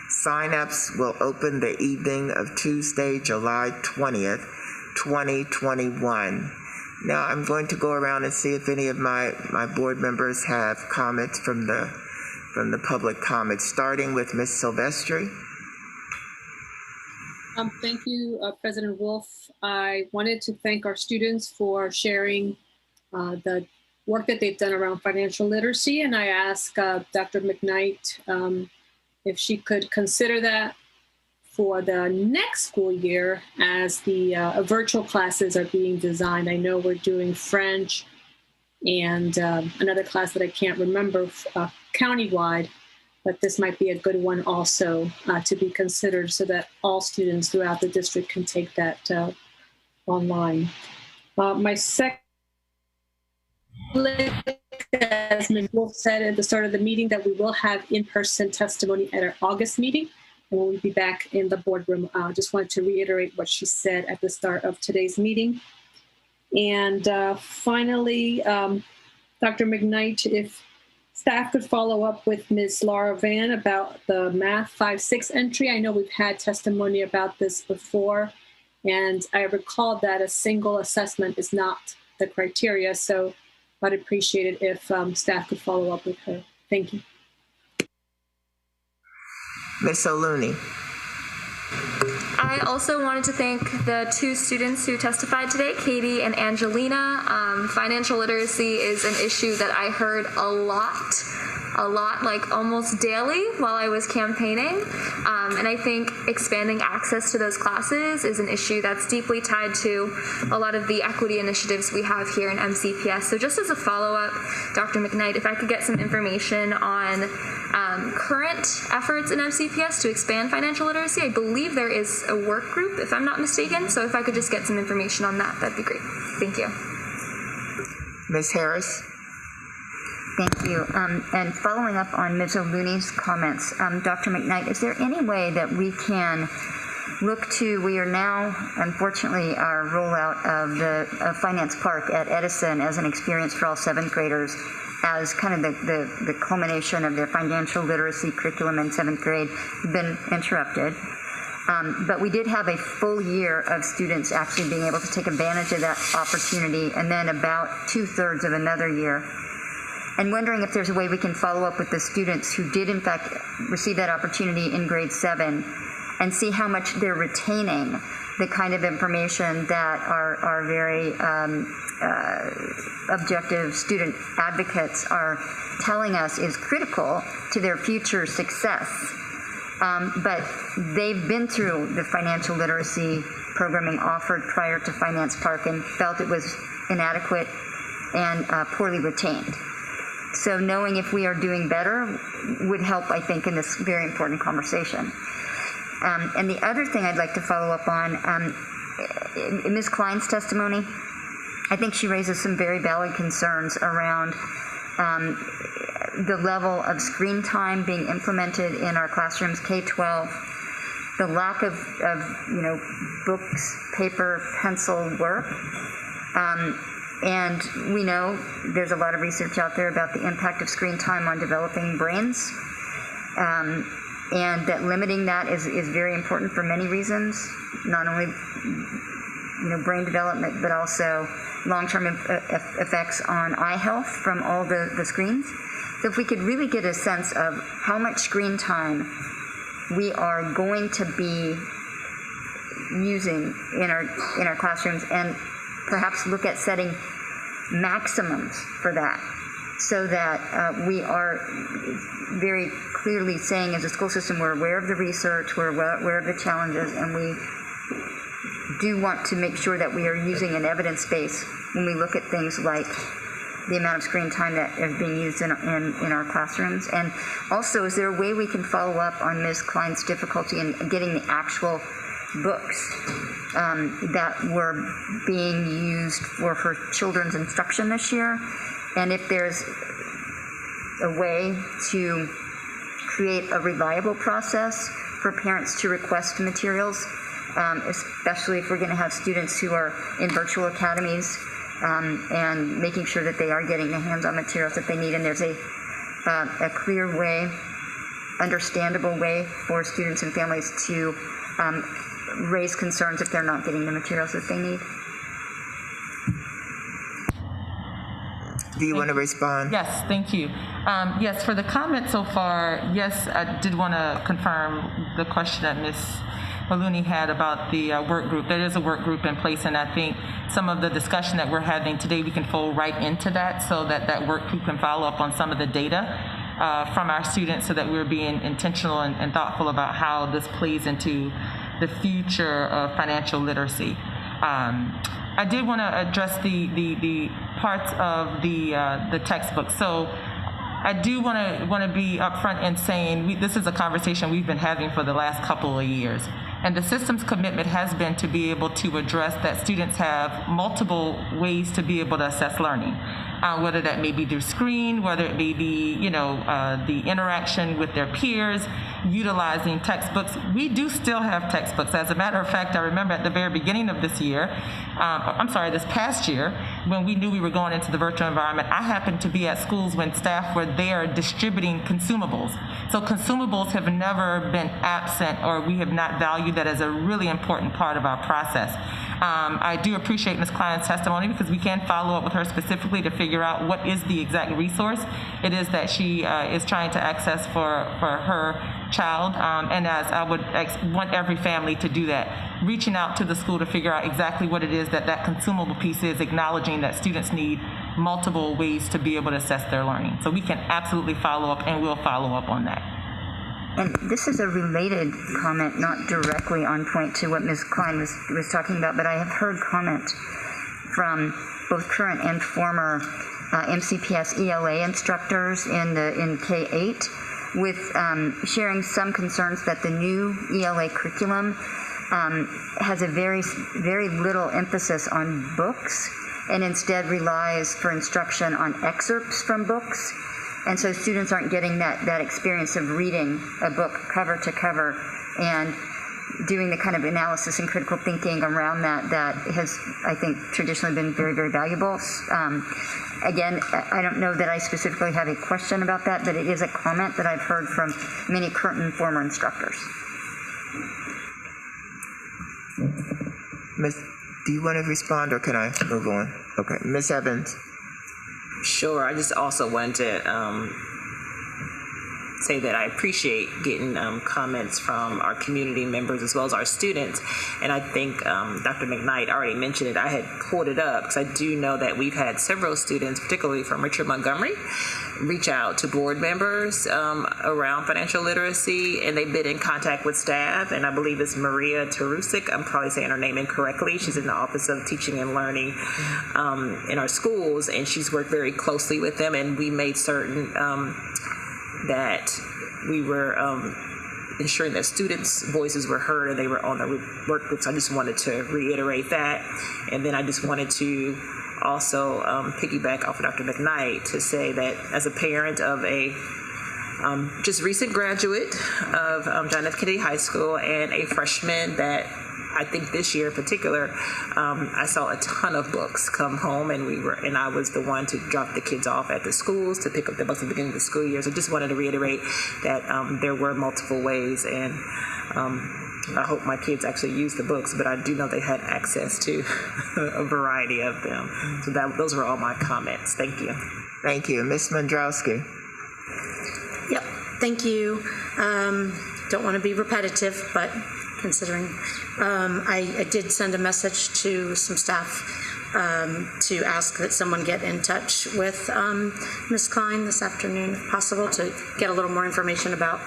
Sign-ups will open the evening of Tuesday, July 20th, 2021. Now I'm going to go around and see if any of my board members have comments from the from the public comment, starting with Ms. Silvestri. Thank you, President Wolf. I wanted to thank our students for sharing the work that they've done around financial literacy, and I asked Dr. McKnight if she could consider that for the next school year as the virtual classes are being designed. I know we're doing French and another class that I can't remember countywide, but this might be a good one also to be considered so that all students throughout the district can take that online. My second, as Ms. Wolf said at the start of the meeting, that we will have in-person testimony at our August meeting, and we'll be back in the boardroom. Just wanted to reiterate what she said at the start of today's meeting. And finally, Dr. McKnight, if staff could follow up with Ms. Laura Van about the Math 5-6 entry. I know we've had testimony about this before, and I recall that a single assessment is not the criteria, so I'd appreciate it if staff could follow up with her. Thank you. Ms. O'Looney. I also wanted to thank the two students who testified today, Katie and Angelina. Financial literacy is an issue that I heard a lot, like almost daily while I was campaigning. And I think expanding access to those classes is an issue that's deeply tied to a lot of the equity initiatives we have here in MCPS. So just as a follow-up, Dr. McKnight, if I could get some information on current efforts in MCPS to expand financial literacy. I believe there is a work group, if I'm not mistaken. So if I could just get some information on that, that'd be great. Thank you. Ms. Harris. Thank you. And following up on Ms. O'Looney's comments, Dr. McKnight, is there any way that we can look to, we are now, unfortunately, our rollout of the Finance Park at Edison as an experience for all seventh graders as kind of the culmination of their financial literacy curriculum in seventh grade been interrupted. But we did have a full year of students actually being able to take advantage of that opportunity, and then about 2/3 of another year. And wondering if there's a way we can follow up with the students who did in fact receive that opportunity in grade 7 and see how much they're retaining the kind of information that our very objective student advocates are telling us is critical to their future success. But they've been through the financial literacy programming offered prior to Finance Park and felt it was inadequate and poorly retained. So knowing if we are doing better would help, I think, in this very important conversation. And the other thing I'd like to follow up on, in Ms. Klein's testimony, I think she raises some very valid concerns around the level of screen time being implemented in our classrooms, K-12, the lack of books, paper, pencil work. And we know there's a lot of research out there about the impact of screen time on developing brains, and that limiting that is very important for many reasons, not only brain development, but also long-term effects on eye health from all the screens. So if we could really get a sense of how much screen time we are going to be using in our classrooms, and perhaps look at setting maximums for that, so that we are very clearly saying as a school system we're aware of the research, we're aware of the challenges, and we do want to make sure that we are using an evidence base when we look at things like the amount of screen time that is being used in our classrooms. And also, is there a way we can follow up on Ms. Klein's difficulty in getting the actual books that were being used for her children's instruction this year, and if there's a way to create a reliable process for parents to request materials, especially if we're going to have students who are in virtual academies, and making sure that they are getting the hands-on materials that they need, and there's a clear way, understandable way for students and families to raise concerns if they're not getting the materials that they need. Do you want to respond? Yes, thank you. Yes, for the comment so far, yes, I did want to confirm the question that Ms. Maloney had about the work group. There is a work group in place, and I think some of the discussion that we're having today, we can fold right into that so that that work group can follow up on some of the data from our students so that we're being intentional and thoughtful about how this plays into the future of financial literacy. I did want to address the parts of the textbook. So I do want to be upfront in saying this is a conversation we've been having for the last couple of years. And the system's commitment has been to be able to address that students have multiple ways to be able to assess learning, whether that may be through screen, whether it may be, the interaction with their peers, utilizing textbooks. We do still have textbooks. As a matter of fact, I remember at the very beginning of this past year, when we knew we were going into the virtual environment, I happened to be at schools when staff were there distributing consumables. So consumables have never been absent, or we have not valued that as a really important part of our process. I do appreciate Ms. Klein's testimony because we can follow up with her specifically to figure out what is the exact resource it is that she is trying to access for her child. And as I would want every family to do that, reaching out to the school to figure out exactly what it is that consumable piece is, acknowledging that students need multiple ways to be able to assess their learning. So we can absolutely follow up, and we'll follow up on that. And this is a related comment, not directly on point to what Ms. Klein was talking about, but I have heard comment from both current and former MCPS ELA instructors in K-8 with sharing some concerns that the new ELA curriculum has a very, very little emphasis on books and instead relies for instruction on excerpts from books. And so students aren't getting that experience of reading a book cover to cover and doing the kind of analysis and critical thinking around that has, I think, traditionally been very, very valuable. Again, I don't know that I specifically have a question about that, but it is a comment that I've heard from many current and former instructors. Ms., do you want to respond, or can I move on? Okay, Ms. Evans. Sure. I just also wanted to say that I appreciate getting comments from our community members as well as our students. And I think Dr. McKnight already mentioned it. I had pulled it up because I do know that we've had several students, particularly from Richard Montgomery, reach out to board members around financial literacy, and they've been in contact with staff. And I believe it's Maria Tarusik. I'm probably saying her name incorrectly. She's in the Office of Teaching and Learning in our schools, and she's worked very closely with them, and we made certain that we were ensuring that students' voices were heard and they were on the work groups. I just wanted to reiterate that. And then I just wanted to also piggyback off of Dr. McKnight to say that as a parent of a just recent graduate of John F. Kennedy High School and a freshman that I think this year in particular, I saw a ton of books come home, and I was the one to drop the kids off at the schools to pick up the books at the beginning of the school year. So just wanted to reiterate that there were multiple ways, and I hope my kids actually used the books, but I do know they had access to a variety of them. So those were all my comments. Thank you. Thank you. Ms. Mandrowski. Yep, thank you. Don't want to be repetitive, but considering I did send a message to some staff to ask that someone get in touch with Ms. Klein this afternoon, if possible, to get a little more information about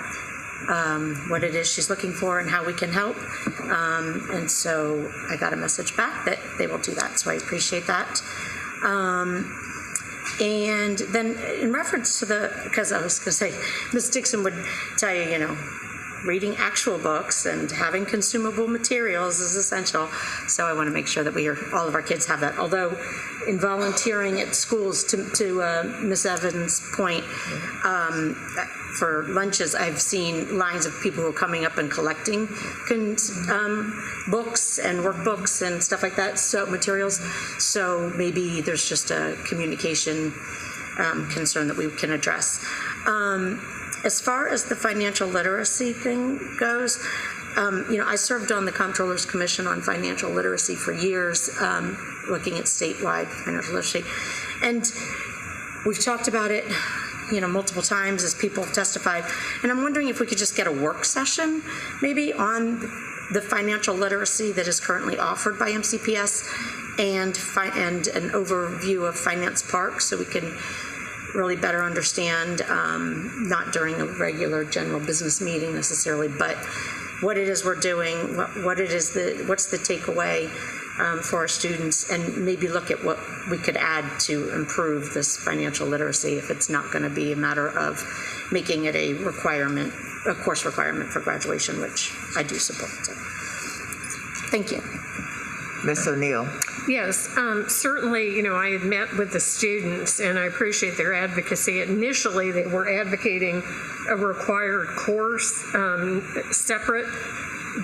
what it is she's looking for and how we can help. And so I got a message back that they will do that, so I appreciate that. And then in reference to because I was going to say, Ms. Dixon would tell you, reading actual books and having consumable materials is essential. So I want to make sure that all of our kids have that. Although in volunteering at schools, to Ms. Evans' point, for lunches, I've seen lines of people who are coming up and collecting books and workbooks and stuff like that, so materials. So maybe there's just a communication concern that we can address. As far as the financial literacy thing goes, I served on the Comptroller's Commission on Financial Literacy for years, looking at statewide financial literacy. And we've talked about it, multiple times as people have testified, and I'm wondering if we could just get a work session maybe on the financial literacy that is currently offered by MCPS and an overview of Finance Park, so we can really better understand, not during a regular general business meeting necessarily, but what it is we're doing, what's the takeaway for our students, and maybe look at what we could add to improve this financial literacy if it's not going to be a matter of making it a course requirement for graduation, which I do support. So, thank you. Ms. O'Neill. Yes, certainly, I had met with the students and I appreciate their advocacy. Initially, they were advocating a required course separate,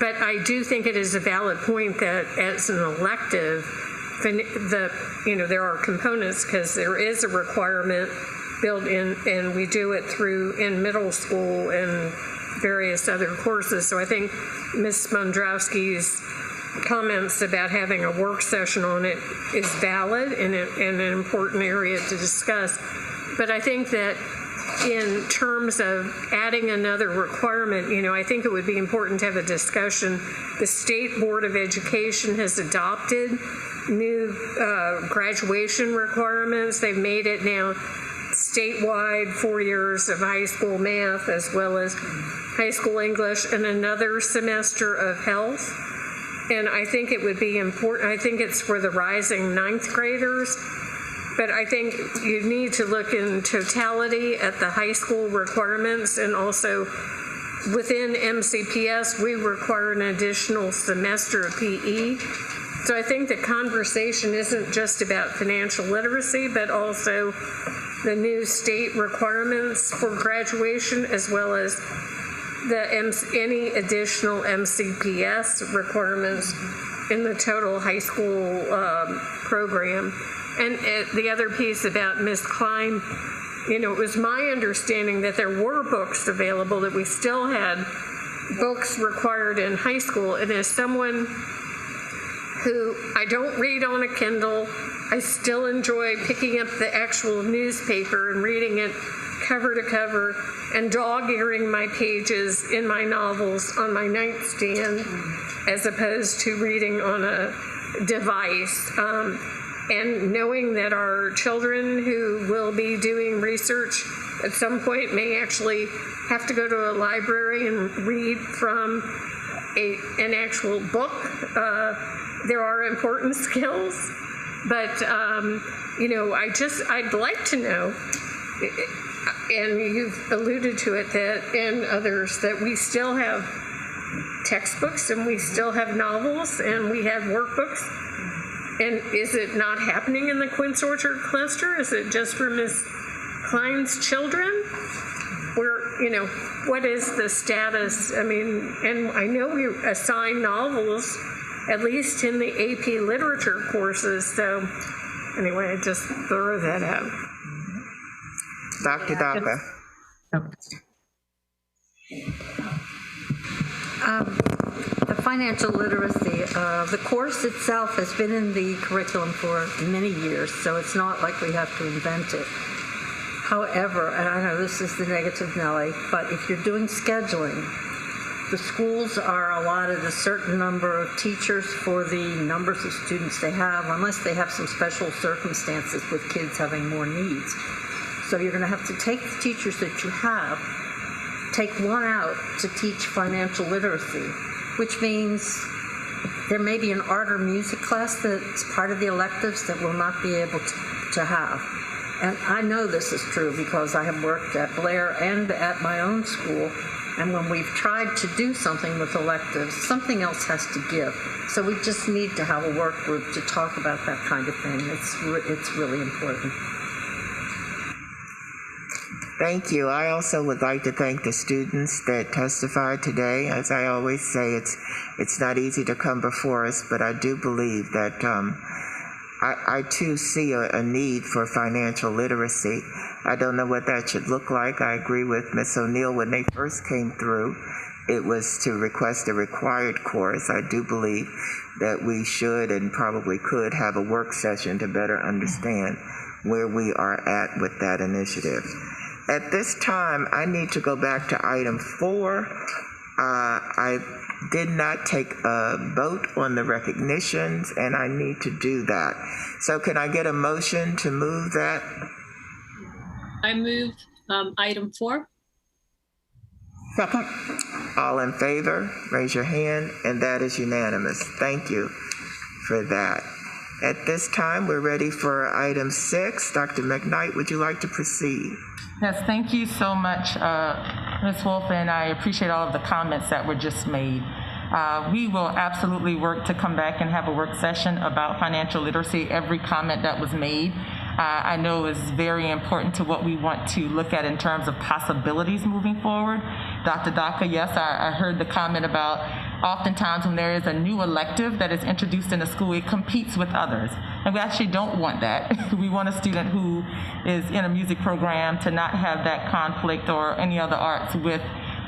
but I do think it is a valid point that as an elective, there are components because there is a requirement built in, and we do it in middle school and various other courses. So I think Ms. Mondrowski's comments about having a work session on it is valid and an important area to discuss. But I think that in terms of adding another requirement, I think it would be important to have a discussion. The State Board of Education has adopted new graduation requirements. They've made it now statewide 4 years of high school math as well as high school English and another semester of health. And I think it would be important. I think it's for the rising ninth graders, but I think you need to look in totality at the high school requirements, and also within MCPS, we require an additional semester of PE. So I think the conversation isn't just about financial literacy, but also the new state requirements for graduation, as well as any additional MCPS requirements in the total high school program. And the other piece about Ms. Klein, it was my understanding that there were books available, that we still had books required in high school. And as someone who I don't read on a Kindle, I still enjoy picking up the actual newspaper and reading it cover to cover and dog-earing my pages in my novels on my nightstand as opposed to reading on a device. And knowing that our children who will be doing research at some point may actually have to go to a library and read from an actual book. There are important skills, but I'd like to know, and you've alluded to it, that and others, that we still have textbooks and we still have novels and we have workbooks. And is it not happening in the Quince Orchard cluster? Is it just for Ms. Klein's children? What is the status? I mean, and I know we assign novels, at least in the AP literature courses. So anyway, I just throw that out. Dr. Daka. The financial literacy, the course itself has been in the curriculum for many years, so it's not like we have to invent it. However, and I know this is the negative Nelly, but if you're doing scheduling, the schools are allotted a certain number of teachers for the numbers of students they have, unless they have some special circumstances with kids having more needs. So you're going to have to take the teachers that you have, take one out to teach financial literacy, which means there may be an art or music class that's part of the electives that we'll not be able to have. And I know this is true because I have worked at Blair and at my own school, and when we've tried to do something with electives, something else has to give. So we just need to have a work group to talk about that kind of thing. It's really important. Thank you. I also would like to thank the students that testified today. As I always say, it's not easy to come before us, but I do believe that I too see a need for financial literacy. I don't know what that should look like. I agree with Ms. O'Neill when they first came through. it was to request a required course. I do believe that we should and probably could have a work session to better understand where we are at with that initiative. At this time, I need to go back to item 4. I did not take a vote on the recognitions, and I need to do that. So can I get a motion to move that? I move item 4. Second. All in favor, raise your hand, and that is unanimous. Thank you for that. At this time, we're ready for item 6. Dr. McKnight, would you like to proceed? Yes, thank you so much, Ms. Wolf, and I appreciate all of the comments that were just made. We will absolutely work to come back and have a work session about financial literacy. Every comment that was made, I know is very important to what we want to look at in terms of possibilities moving forward. Dr. Daka, yes, I heard the comment about oftentimes when there is a new elective that is introduced in a school, it competes with others. And we actually don't want that. We want a student who is in a music program to not have that conflict or any other arts with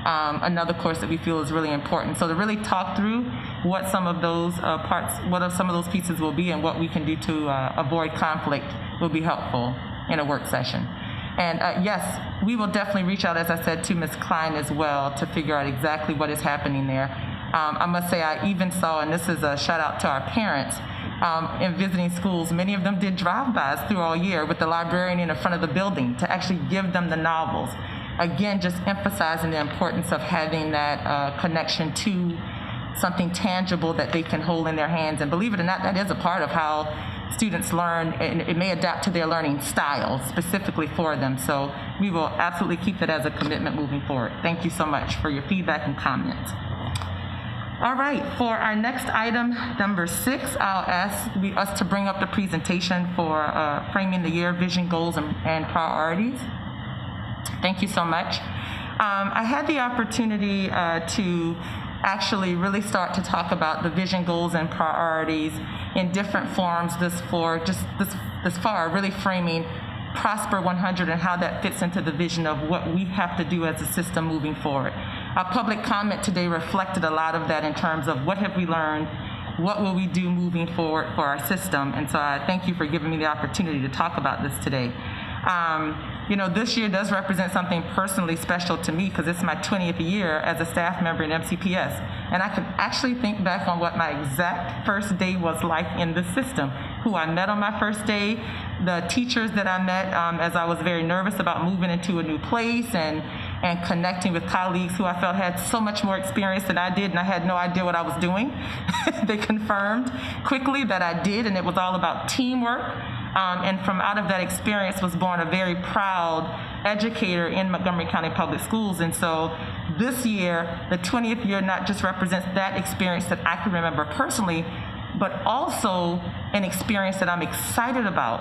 another course that we feel is really important. So to really talk through what some of those some of those pieces will be and what we can do to avoid conflict will be helpful in a work session. And yes, we will definitely reach out, as I said, to Ms. Klein as well to figure out exactly what is happening there. I must say I even saw, and this is a shout out to our parents, in visiting schools, many of them did drive-bys through all year with the librarian in the front of the building to actually give them the novels. Again, just emphasizing the importance of having that connection to something tangible that they can hold in their hands. And believe it or not, that is a part of how students learn, and it may adapt to their learning style specifically for them. So we will absolutely keep that as a commitment moving forward. Thank you so much for your feedback and comments. All right, for our next item, number 6, I'll ask us to bring up the presentation for framing the year vision goals and priorities. Thank you so much. I had the opportunity to actually really start to talk about the vision goals and priorities in different forms this far, really framing Prosper 100 and how that fits into the vision of what we have to do as a system moving forward. Our public comment today reflected a lot of that in terms of what have we learned, what will we do moving forward for our system, and so I thank you for giving me the opportunity to talk about this today. This year does represent something personally special to me because it's my 20th year as a staff member in MCPS. And I can actually think back on what my exact first day was like in the system, who I met on my first day, the teachers that I met as I was very nervous about moving into a new place and connecting with colleagues who I felt had so much more experience than I did, and I had no idea what I was doing. They confirmed quickly that I did, and it was all about teamwork. And from out of that experience was born a very proud educator in Montgomery County Public Schools. And so this year, the 20th year, not just represents that experience that I can remember personally, but also an experience that I'm excited about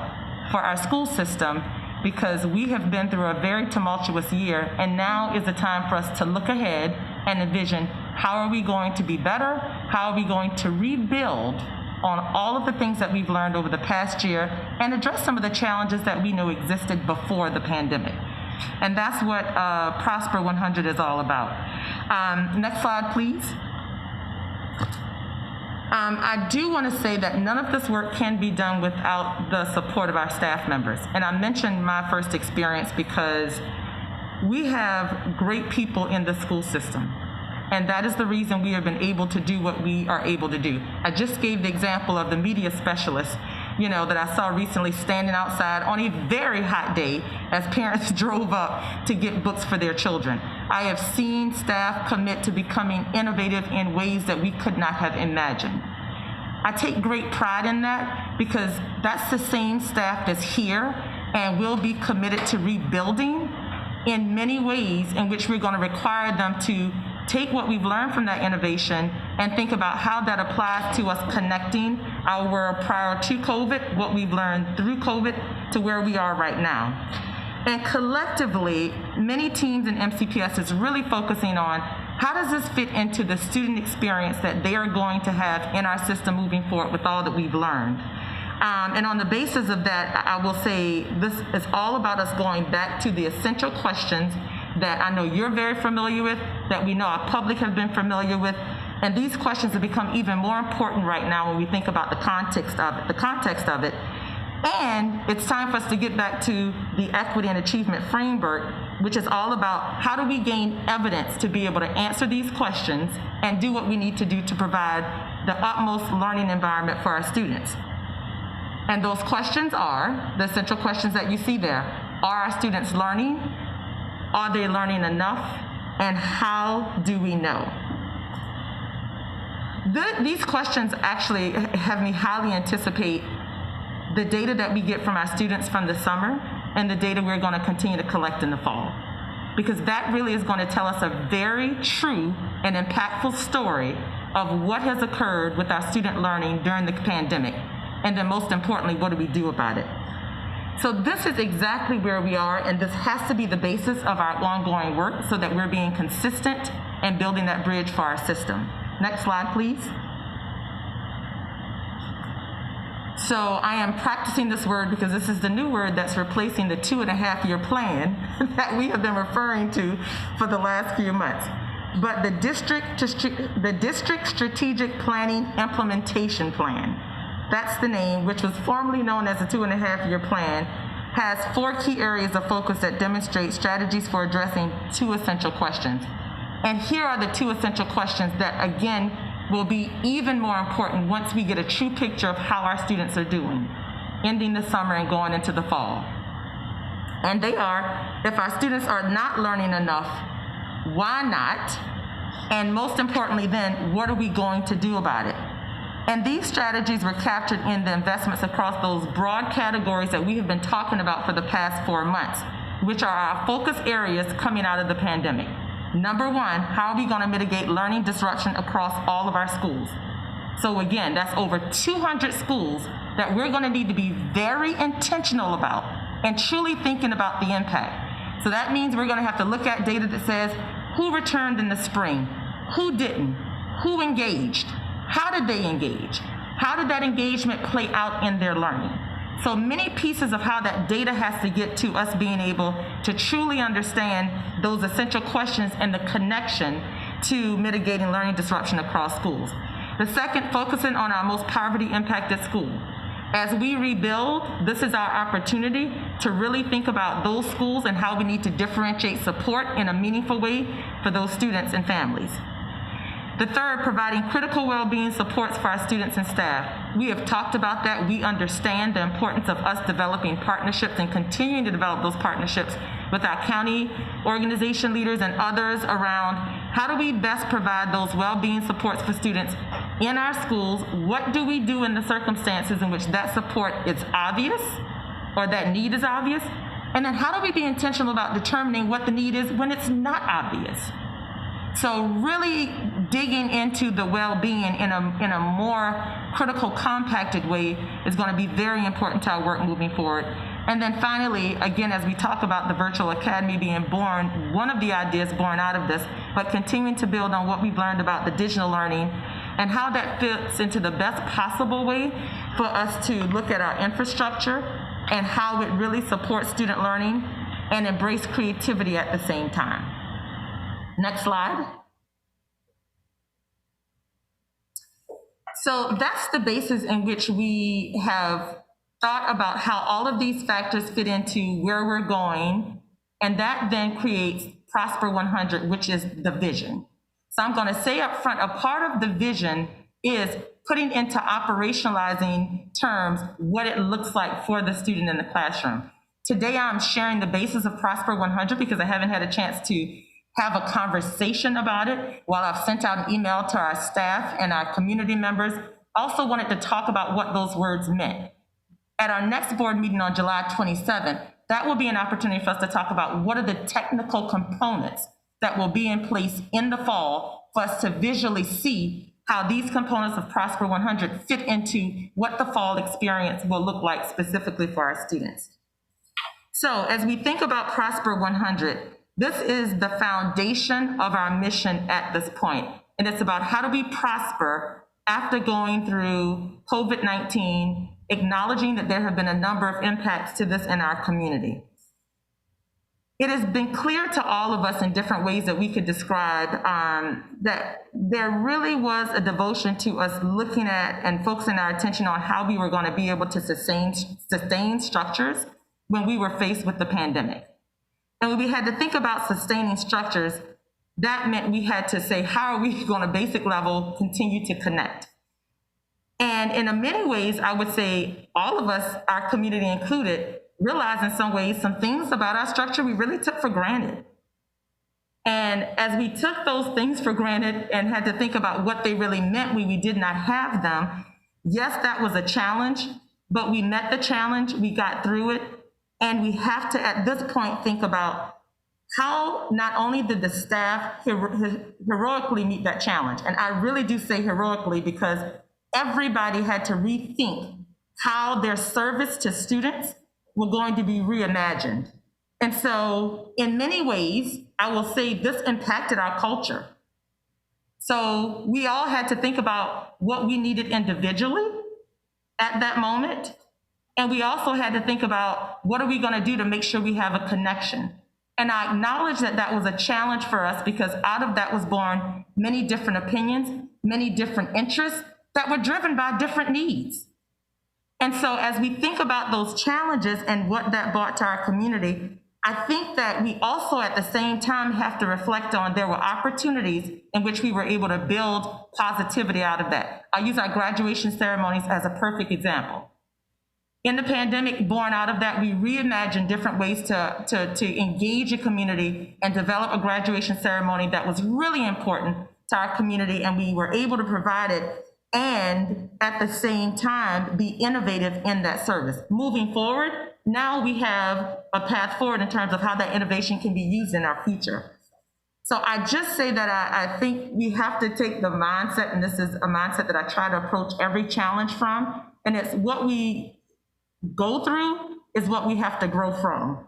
for our school system, because we have been through a very tumultuous year, and now is the time for us to look ahead and envision how are we going to be better, how are we going to rebuild on all of the things that we've learned over the past year and address some of the challenges that we know existed before the pandemic. And that's what Prosper 100 is all about. Next slide, please. I do want to say that none of this work can be done without the support of our staff members. And I mentioned my first experience because we have great people in the school system. And that is the reason we have been able to do what we are able to do. I just gave the example of the media specialist, that I saw recently standing outside on a very hot day as parents drove up to get books for their children. I have seen staff commit to becoming innovative in ways that we could not have imagined. I take great pride in that because that's the same staff that's here and will be committed to rebuilding in many ways in which we're going to require them to take what we've learned from that innovation and think about how that applies to us connecting our world prior to COVID, what we've learned through COVID, to where we are right now. And collectively, many teams in MCPS is really focusing on how does this fit into the student experience that they are going to have in our system moving forward with all that we've learned. And on the basis of that, I will say this is all about us going back to the essential questions that I know you're very familiar with, that we know our public have been familiar with. And these questions have become even more important right now when we think about the context of it. And it's time for us to get back to the equity and achievement framework, which is all about how do we gain evidence to be able to answer these questions and do what we need to do to provide the utmost learning environment for our students. And those questions are the essential questions that you see there. Are our students learning? Are they learning enough? And how do we know? These questions actually have me highly anticipate the data that we get from our students from the summer and the data we're going to continue to collect in the fall. Because that really is going to tell us a very true and impactful story of what has occurred with our student learning during the pandemic. And then most importantly, what do we do about it? So this is exactly where we are, and this has to be the basis of our ongoing work so that we're being consistent and building that bridge for our system. Next slide, please. So I am practicing this word because this is the new word that's replacing the 2.5-year plan that we have been referring to for the last few months. But the district strategic planning implementation plan, that's the name, which was formerly known as the 2.5-year plan, has 4 key areas of focus that demonstrate strategies for addressing 2 essential questions. And here are the 2 essential questions that, again, will be even more important once we get a true picture of how our students are doing, ending the summer and going into the fall. And they are, if our students are not learning enough, why not? And most importantly then, what are we going to do about it? And these strategies were captured in the investments across those broad categories that we have been talking about for the past 4 months, which are our focus areas coming out of the pandemic. Number 1, how are we going to mitigate learning disruption across all of our schools? So again, that's over 200 schools that we're going to need to be very intentional about and truly thinking about the impact. So that means we're going to have to look at data that says who returned in the spring, who didn't, who engaged, how did they engage, how did that engagement play out in their learning. So many pieces of how that data has to get to us being able to truly understand those essential questions and the connection to mitigating learning disruption across schools. The second, focusing on our most poverty impacted schools. As we rebuild, this is our opportunity to really think about those schools and how we need to differentiate support in a meaningful way for those students and families. The third, providing critical well-being supports for our students and staff. We have talked about that. We understand the importance of us developing partnerships and continuing to develop those partnerships with our county organization leaders and others around how do we best provide those well-being supports for students in our schools. What do we do in the circumstances in which that support is obvious or that need is obvious? And then how do we be intentional about determining what the need is when it's not obvious? So really digging into the well-being in a more critical, compacted way is going to be very important to our work moving forward. And then finally, again, as we talk about the virtual academy being born, one of the ideas born out of this, but continuing to build on what we've learned about the digital learning and how that fits into the best possible way for us to look at our infrastructure and how it really supports student learning and embrace creativity at the same time. Next slide. So that's the basis in which we have thought about how all of these factors fit into where we're going, and that then creates Prosper 100, which is the vision. So I'm going to say up front, a part of the vision is putting into operationalizing terms what it looks like for the student in the classroom. Today I'm sharing the basis of Prosper 100 because I haven't had a chance to have a conversation about it while I've sent out an email to our staff and our community members. Also wanted to talk about what those words meant. At our next board meeting on July 27th, that will be an opportunity for us to talk about what are the technical components that will be in place in the fall for us to visually see how these components of Prosper 100 fit into what the fall experience will look like specifically for our students. So as we think about Prosper 100, this is the foundation of our mission at this point. And it's about how do we prosper after going through COVID-19, acknowledging that there have been a number of impacts to this in our community. it has been clear to all of us in different ways that we could describe that there really was a devotion to us looking at and focusing our attention on how we were going to be able to sustain structures when we were faced with the pandemic. And when we had to think about sustaining structures, that meant we had to say, how are we going to basic level continue to connect? And in many ways, I would say all of us, our community included, realized in some ways some things about our structure we really took for granted. And as we took those things for granted and had to think about what they really meant when we did not have them, yes, that was a challenge, but we met the challenge, we got through it, and we have to, at this point, think about how not only did the staff heroically meet that challenge, and I really do say heroically because everybody had to rethink how their service to students were going to be reimagined. And so in many ways, I will say this impacted our culture. So we all had to think about what we needed individually at that moment. And we also had to think about what are we going to do to make sure we have a connection. And I acknowledge that that was a challenge for us because out of that was born many different opinions, many different interests that were driven by different needs. And so as we think about those challenges and what that brought to our community, I think that we also at the same time have to reflect on there were opportunities in which we were able to build positivity out of that. I use our graduation ceremonies as a perfect example. In the pandemic, born out of that, we reimagined different ways to engage a community and develop a graduation ceremony that was really important to our community, and we were able to provide it and at the same time be innovative in that service. Moving forward, now we have a path forward in terms of how that innovation can be used in our future. So I just say that I think we have to take the mindset, and this is a mindset that I try to approach every challenge from, and it's what we go through is what we have to grow from.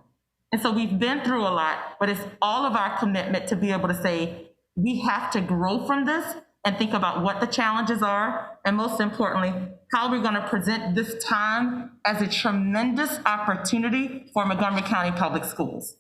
And so we've been through a lot, but it's all of our commitment to be able to say, we have to grow from this and think about what the challenges are, and most importantly, how we're going to present this time as a tremendous opportunity for Montgomery County Public Schools.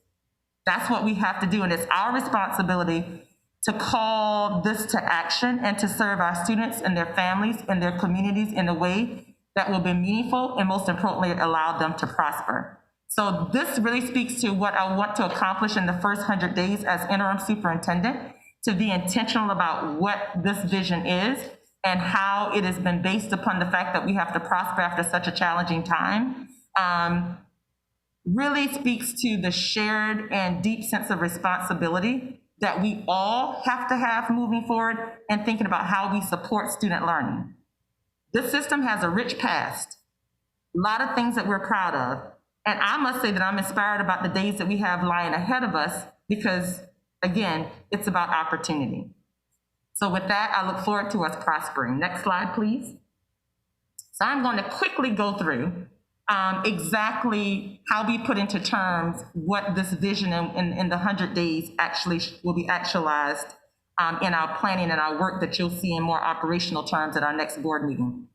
That's what we have to do, and it's our responsibility to call this to action and to serve our students and their families and their communities in a way that will be meaningful and most importantly, allow them to prosper. So this really speaks to what I want to accomplish in the first 100 days as interim superintendent, to be intentional about what this vision is and how it has been based upon the fact that we have to prosper after such a challenging time, really speaks to the shared and deep sense of responsibility that we all have to have moving forward and thinking about how we support student learning. This system has a rich past, a lot of things that we're proud of. And I must say that I'm inspired about the days that we have lying ahead of us because, again, it's about opportunity. So with that, I look forward to us prospering. Next slide, please. So I'm going to quickly go through exactly how we put into terms what this vision in the 100 days actually will be actualized in our planning and our work that you'll see in more operational terms at our next board meeting.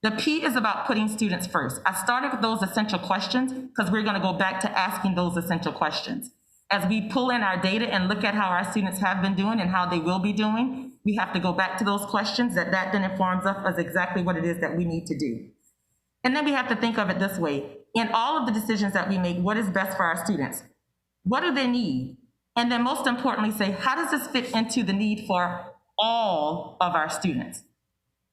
The P is about putting students first. I started with those essential questions because we're going to go back to asking those essential questions. As we pull in our data and look at how our students have been doing and how they will be doing, we have to go back to those questions that then informs us as exactly what it is that we need to do. And then we have to think of it this way. In all of the decisions that we make, what is best for our students? What do they need? And then most importantly, say, how does this fit into the need for all of our students?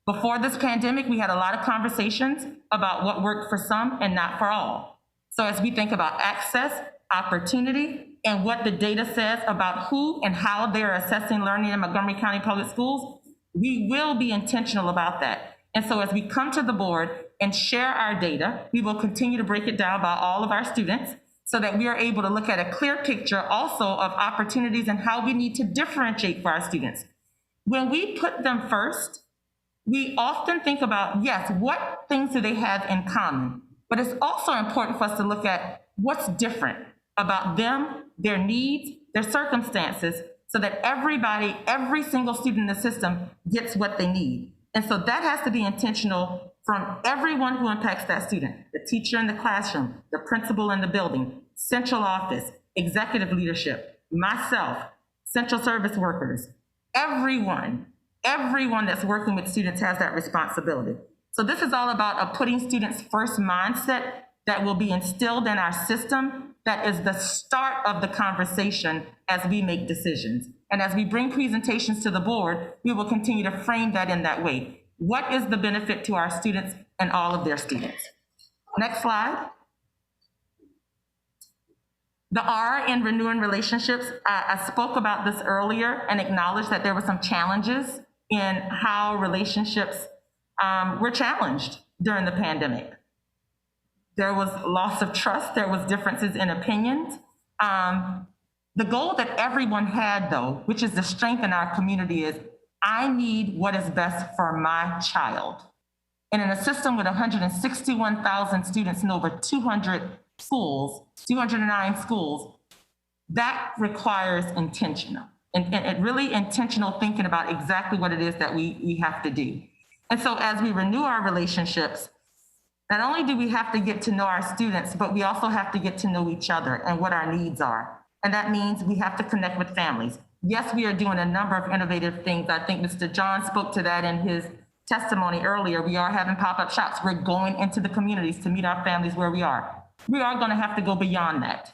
Before this pandemic, we had a lot of conversations about what worked for some and not for all. So as we think about access, opportunity, and what the data says about who and how they're assessing learning in Montgomery County Public Schools, we will be intentional about that. And so as we come to the board and share our data, we will continue to break it down by all of our students so that we are able to look at a clear picture also of opportunities and how we need to differentiate for our students. When we put them first, we often think about, yes, what things do they have in common? But it's also important for us to look at what's different about them, their needs, their circumstances, so that everybody, every single student in the system gets what they need. And so that has to be intentional from everyone who impacts that student, the teacher in the classroom, the principal in the building, central office, executive leadership, myself, central service workers, everyone that's working with students has that responsibility. So this is all about putting students first mindset that will be instilled in our system. That is the start of the conversation as we make decisions. And as we bring presentations to the board, we will continue to frame that in that way. What is the benefit to our students and all of their students? Next slide. The R in renewing relationships, I spoke about this earlier and acknowledged that there were some challenges in how relationships were challenged during the pandemic. There was loss of trust, there was differences in opinions. The goal that everyone had, though, which is the strength in our community, is I need what is best for my child. And in a system with 161,000 students in over 200 schools, 209 schools, that requires intentional and really intentional thinking about exactly what it is that we have to do. And so as we renew our relationships, not only do we have to get to know our students, but we also have to get to know each other and what our needs are. And that means we have to connect with families. Yes, we are doing a number of innovative things. I think Mr. John spoke to that in his testimony earlier. We are having pop-up shops. We're going into the communities to meet our families where we are. We are going to have to go beyond that.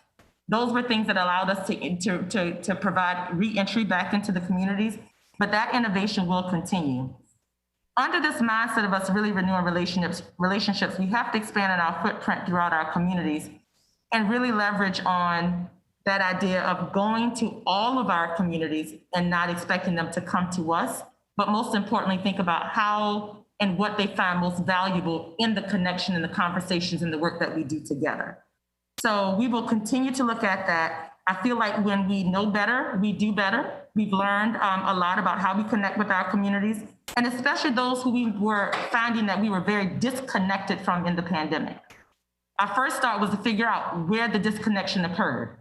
Those were things that allowed us to provide re-entry back into the communities, but that innovation will continue. Under this mindset of us really renewing relationships, we have to expand on our footprint throughout our communities and really leverage on that idea of going to all of our communities and not expecting them to come to us, but most importantly, think about how and what they find most valuable in the connection and the conversations and the work that we do together. So we will continue to look at that. I feel like when we know better, we do better. We've learned a lot about how we connect with our communities, and especially those who we were finding that we were very disconnected from in the pandemic. Our first thought was to figure out where the disconnection occurred.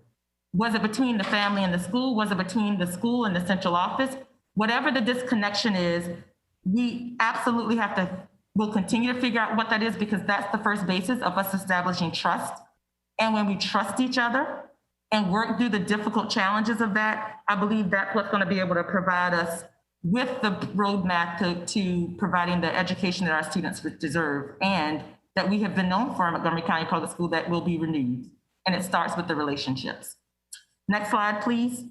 Was it between the family and the school? Was it between the school and the central office? Whatever the disconnection is, we absolutely we'll continue to figure out what that is, because that's the first basis of us establishing trust. And when we trust each other and work through the difficult challenges of that, I believe that's what's going to be able to provide us with the roadmap to providing the education that our students deserve and that we have been known for in Montgomery County Public School that will be renewed. And it starts with the relationships. Next slide, please.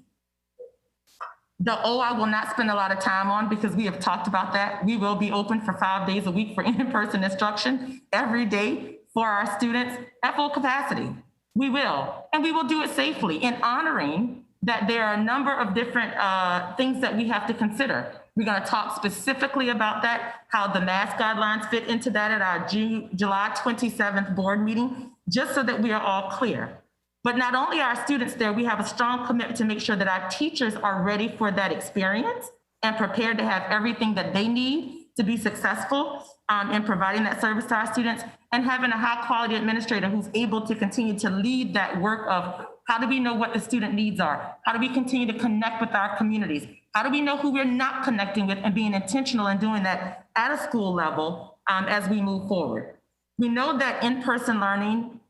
The O I will not spend a lot of time on because we have talked about that. We will be open for 5 days a week for in-person instruction every day for our students at full capacity. We will, and we will do it safely in honoring that there are a number of different things that we have to consider. We're going to talk specifically about that, how the mask guidelines fit into that at our July 27th board meeting, just so that we are all clear. But not only are our students there, we have a strong commitment to make sure that our teachers are ready for that experience and prepared to have everything that they need to be successful in providing that service to our students, and having a high quality administrator who's able to continue to lead that work of how do we know what the student needs are? How do we continue to connect with our communities? How do we know who we're not connecting with, and being intentional in doing that at a school level as we move forward? We know that in-person learning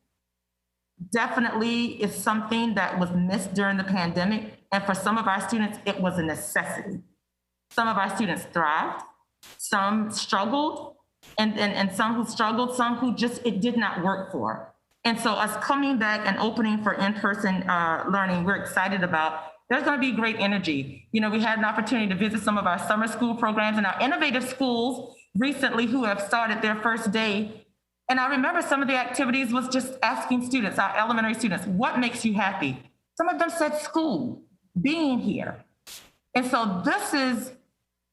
definitely is something that was missed during the pandemic. And for some of our students, it was a necessity. Some of our students thrived, some struggled, and some who struggled, some who just, it did not work for. And so us coming back and opening for in-person learning, we're excited about. There's going to be great energy. You know, we had an opportunity to visit some of our summer school programs and our innovative schools recently who have started their first day. And I remember some of the activities was just asking students, our elementary students, what makes you happy? Some of them said school, being here. And so this is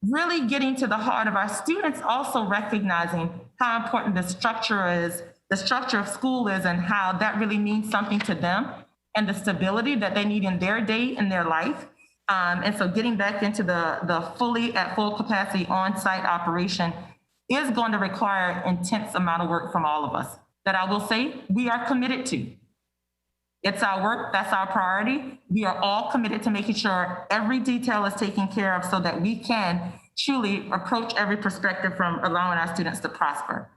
really getting to the heart of our students, also recognizing how important the structure is, the structure of school is, and how that really means something to them and the stability that they need in their day, in their life. And so getting back into the fully at full capacity on-site operation is going to require intense amount of work from all of us that I will say we are committed to. It's our work, that's our priority. We are all committed to making sure every detail is taken care of so that we can truly approach every perspective from allowing our students to prosper.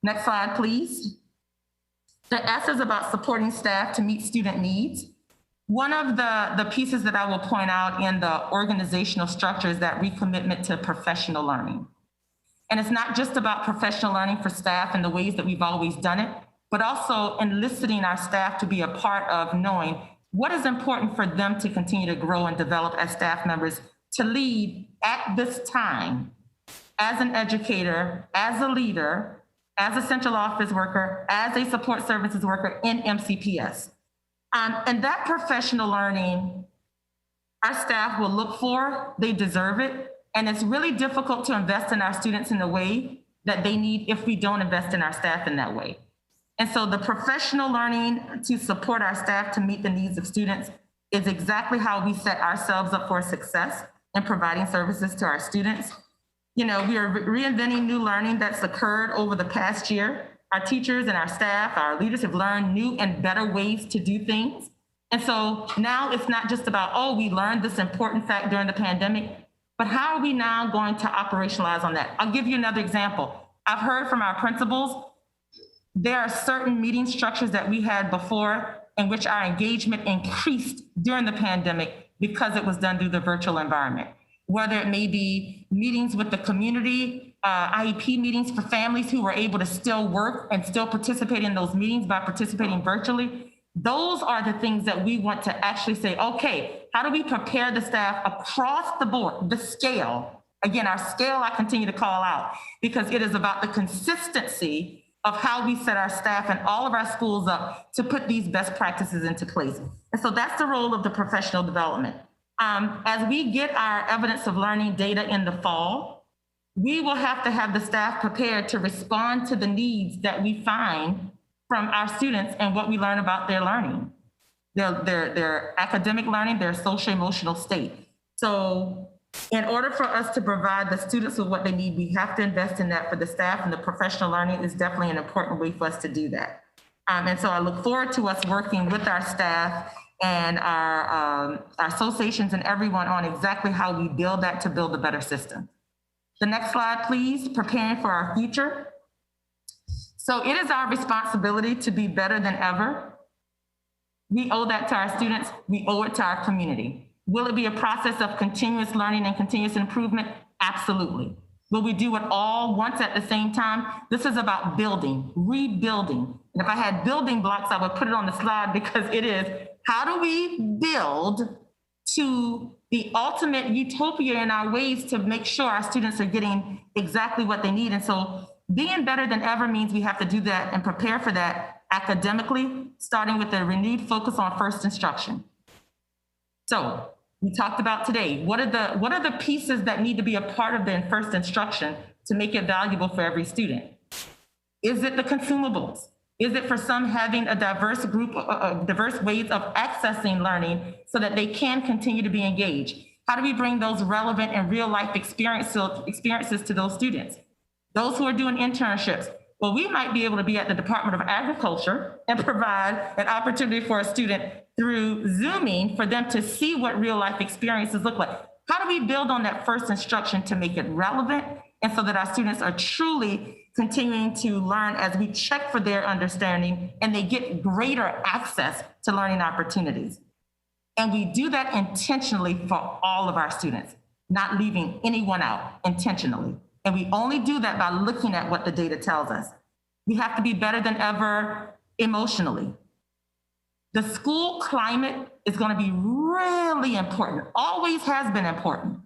Next slide, please. The S is about supporting staff to meet student needs. One of the pieces that I will point out in the organizational structure is that recommitment to professional learning. And it's not just about professional learning for staff and the ways that we've always done it, but also enlisting our staff to be a part of knowing what is important for them to continue to grow and develop as staff members to lead at this time as an educator, as a leader, as a central office worker, as a support services worker in MCPS. And that professional learning, our staff will look for, they deserve it. And it's really difficult to invest in our students in the way that they need if we don't invest in our staff in that way. And so the professional learning to support our staff to meet the needs of students is exactly how we set ourselves up for success in providing services to our students. You know, we are reinventing new learning that's occurred over the past year. Our teachers and our staff, our leaders have learned new and better ways to do things. And so now it's not just about, oh, we learned this important fact during the pandemic, but how are we now going to operationalize on that? I'll give you another example. I've heard from our principals, there are certain meeting structures that we had before in which our engagement increased during the pandemic because it was done through the virtual environment. Whether it may be meetings with the community, IEP meetings for families who were able to still work and still participate in those meetings by participating virtually. Those are the things that we want to actually say, okay, how do we prepare the staff across the board, the scale? Again, our scale I continue to call out because it is about the consistency of how we set our staff and all of our schools up to put these best practices into place. And so that's the role of the professional development. As we get our evidence of learning data in the fall, we will have to have the staff prepared to respond to the needs that we find from our students and what we learn about their learning, their academic learning, their social emotional state. So in order for us to provide the students with what they need, we have to invest in that for the staff, and the professional learning is definitely an important way for us to do that. And so I look forward to us working with our staff and our associations and everyone on exactly how we build that to build a better system. The next slide, please. Preparing for our future. So it is our responsibility to be better than ever. We owe that to our students. We owe it to our community. Will it be a process of continuous learning and continuous improvement? Absolutely. Will we do it all once at the same time? This is about building, rebuilding. And if I had building blocks, I would put it on the slide because it is, how do we build to the ultimate utopia in our ways to make sure our students are getting exactly what they need? And so being better than ever means we have to do that and prepare for that academically, starting with a renewed focus on first instruction. So we talked about today, what are the pieces that need to be a part of the first instruction to make it valuable for every student? Is it the consumables? Is it for some having a diverse group of diverse ways of accessing learning so that they can continue to be engaged? How do we bring those relevant and real life experiences to those students? Those who are doing internships, well, we might be able to be at the Department of Agriculture and provide an opportunity for a student through Zooming for them to see what real life experiences look like. How do we build on that first instruction to make it relevant and so that our students are truly continuing to learn as we check for their understanding and they get greater access to learning opportunities? And we do that intentionally for all of our students, not leaving anyone out intentionally. And we only do that by looking at what the data tells us. We have to be better than ever emotionally. The school climate is going to be really important, always has been important.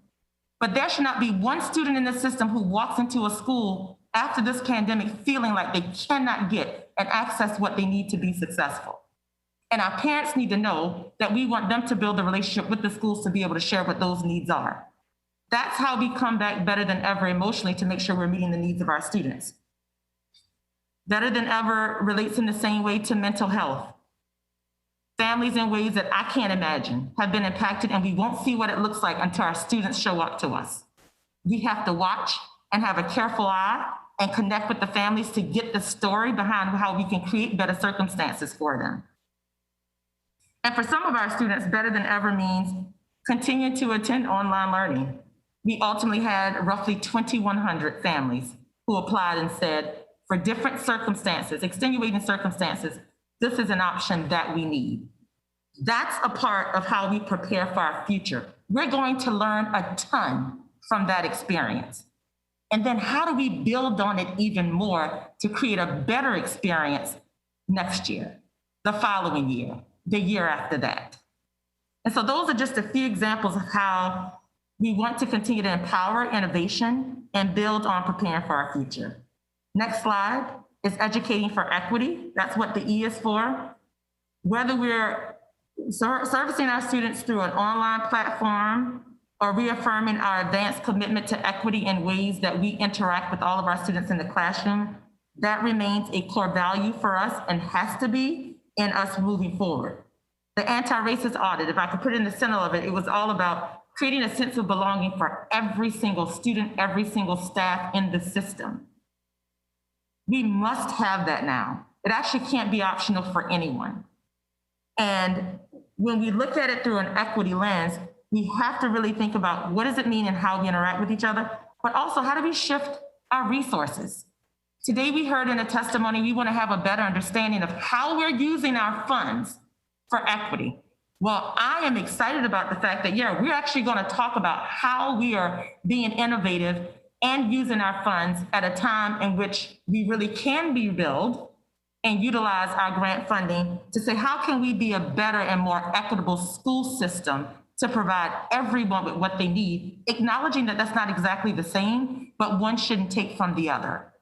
But there should not be one student in the system who walks into a school after this pandemic feeling like they cannot get and access what they need to be successful. And our parents need to know that we want them to build a relationship with the schools to be able to share what those needs are. That's how we come back better than ever emotionally to make sure we're meeting the needs of our students. Better than ever relates in the same way to mental health. Families in ways that I can't imagine have been impacted, and we won't see what it looks like until our students show up to us. We have to watch and have a careful eye and connect with the families to get the story behind how we can create better circumstances for them. And for some of our students, better than ever means continue to attend online learning. We ultimately had roughly 2,100 families who applied and said, for different circumstances, extenuating circumstances, this is an option that we need. That's a part of how we prepare for our future. We're going to learn a ton from that experience. And then how do we build on it even more to create a better experience next year, the following year, the year after that? And so those are just a few examples of how we want to continue to empower innovation and build on preparing for our future. Next slide is educating for equity. That's what the E is for. Whether we're servicing our students through an online platform or reaffirming our advanced commitment to equity in ways that we interact with all of our students in the classroom, that remains a core value for us and has to be in us moving forward. The anti-racist audit, if I could put it in the center of it, it was all about creating a sense of belonging for every single student, every single staff in the system. We must have that now. It actually can't be optional for anyone. And when we look at it through an equity lens, we have to really think about what does it mean and how we interact with each other, but also how do we shift our resources? Today we heard in a testimony, we want to have a better understanding of how we're using our funds for equity. Well, I am excited about the fact that, yeah, we're actually going to talk about how we are being innovative and using our funds at a time in which we really can rebuild and utilize our grant funding to say, how can we be a better and more equitable school system to provide everyone with what they need, acknowledging that that's not exactly the same, but one shouldn't take from the other.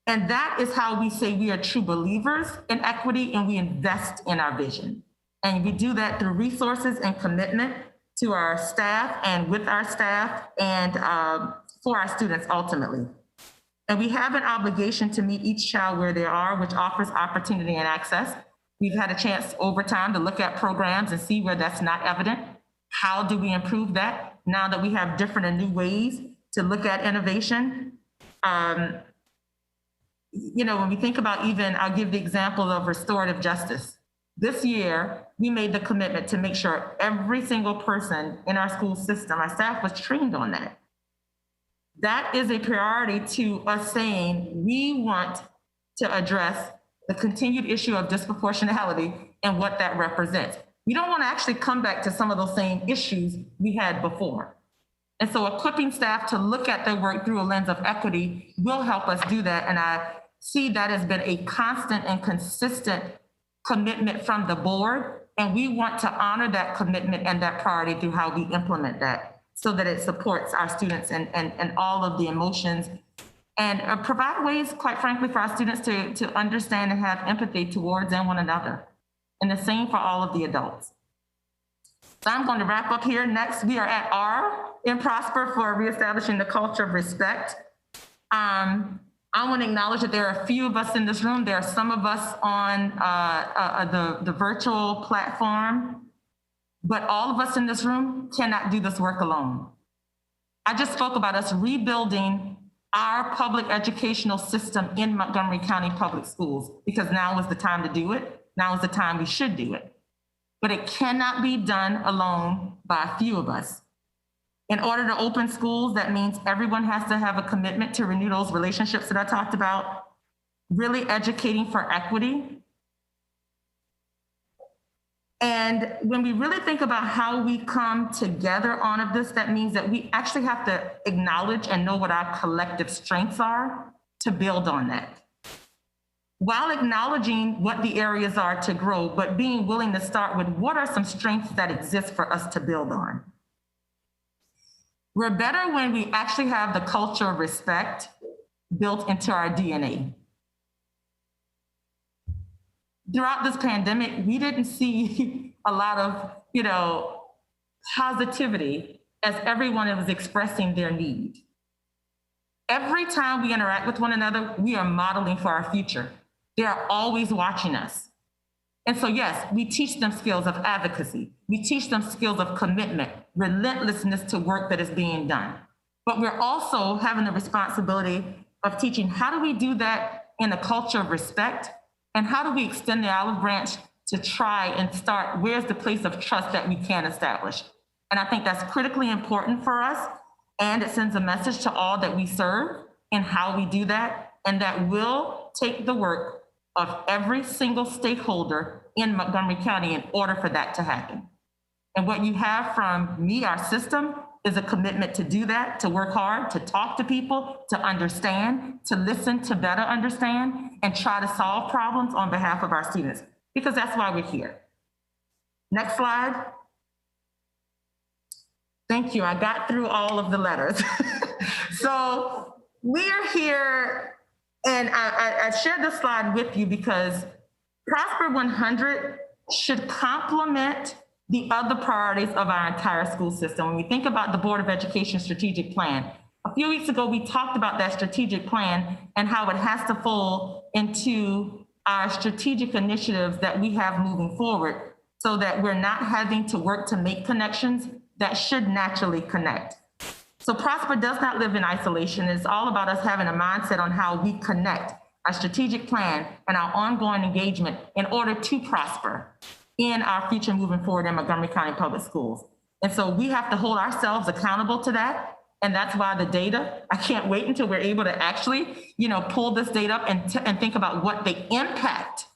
And that is how we say we are true believers in equity and we invest in our vision. And we do that through resources and commitment to our staff and with our staff and for our students ultimately. And we have an obligation to meet each child where they are, which offers opportunity and access. We've had a chance over time to look at programs and see where that's not evident. How do we improve that now that we have different and new ways to look at innovation? When we think about even, I'll give the example of restorative justice. This year, we made the commitment to make sure every single person in our school system, our staff was trained on that. That is a priority to us saying we want to address the continued issue of disproportionality and what that represents. We don't want to actually come back to some of those same issues we had before. And so equipping staff to look at their work through a lens of equity will help us do that. And I see that has been a constant and consistent commitment from the board. And we want to honor that commitment and that priority through how we implement that so that it supports our students and all of the emotions and provide ways, quite frankly, for our students to understand and have empathy towards one another. And the same for all of the adults. So I'm going to wrap up here. Next, we are at R in Prosper for reestablishing the culture of respect. I want to acknowledge that there are a few of us in this room. There are some of us on the virtual platform, but all of us in this room cannot do this work alone. I just spoke about us rebuilding our public educational system in Montgomery County Public Schools because now is the time to do it. Now is the time we should do it. But it cannot be done alone by a few of us. In order to open schools, that means everyone has to have a commitment to renew those relationships that I talked about, really educating for equity. And when we really think about how we come together on this, that means that we actually have to acknowledge and know what our collective strengths are to build on that. While acknowledging what the areas are to grow, but being willing to start with what are some strengths that exist for us to build on. We're better when we actually have the culture of respect built into our DNA. Throughout this pandemic, we didn't see a lot of, positivity as everyone was expressing their need. Every time we interact with one another, we are modeling for our future. They are always watching us. And so, yes, we teach them skills of advocacy. We teach them skills of commitment, relentlessness to work that is being done. But we're also having the responsibility of teaching how do we do that in a culture of respect, and how do we extend the olive branch to try and start where's the place of trust that we can establish. And I think that's critically important for us, and it sends a message to all that we serve in how we do that, and that will take the work of every single stakeholder in Montgomery County in order for that to happen. And what you have from me, our system, is a commitment to do that, to work hard, to talk to people, to understand, to listen, to better understand, and try to solve problems on behalf of our students, because that's why we're here. Next slide. Thank you. I got through all of the letters. So we are here, and I shared this slide with you because Prosper 100 should complement the other priorities of our entire school system. When we think about the Board of Education strategic plan, a few weeks ago, we talked about that strategic plan and how it has to fold into our strategic initiatives that we have moving forward so that we're not having to work to make connections that should naturally connect. So Prosper does not live in isolation. It's all about us having a mindset on how we connect our strategic plan and our ongoing engagement in order to prosper in our future moving forward in Montgomery County Public Schools. And so we have to hold ourselves accountable to that. And that's why the data, I can't wait until we're able to actually, pull this data up and think about what the impact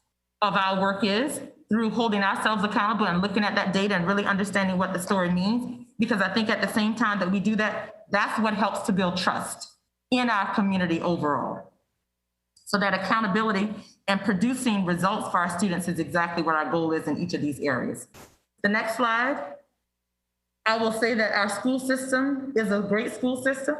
of our work is through holding ourselves accountable and looking at that data and really understanding what the story means. Because I think at the same time that we do that, that's what helps to build trust in our community overall. So that accountability and producing results for our students is exactly what our goal is in each of these areas. The next slide. I will say that our school system is a great school system.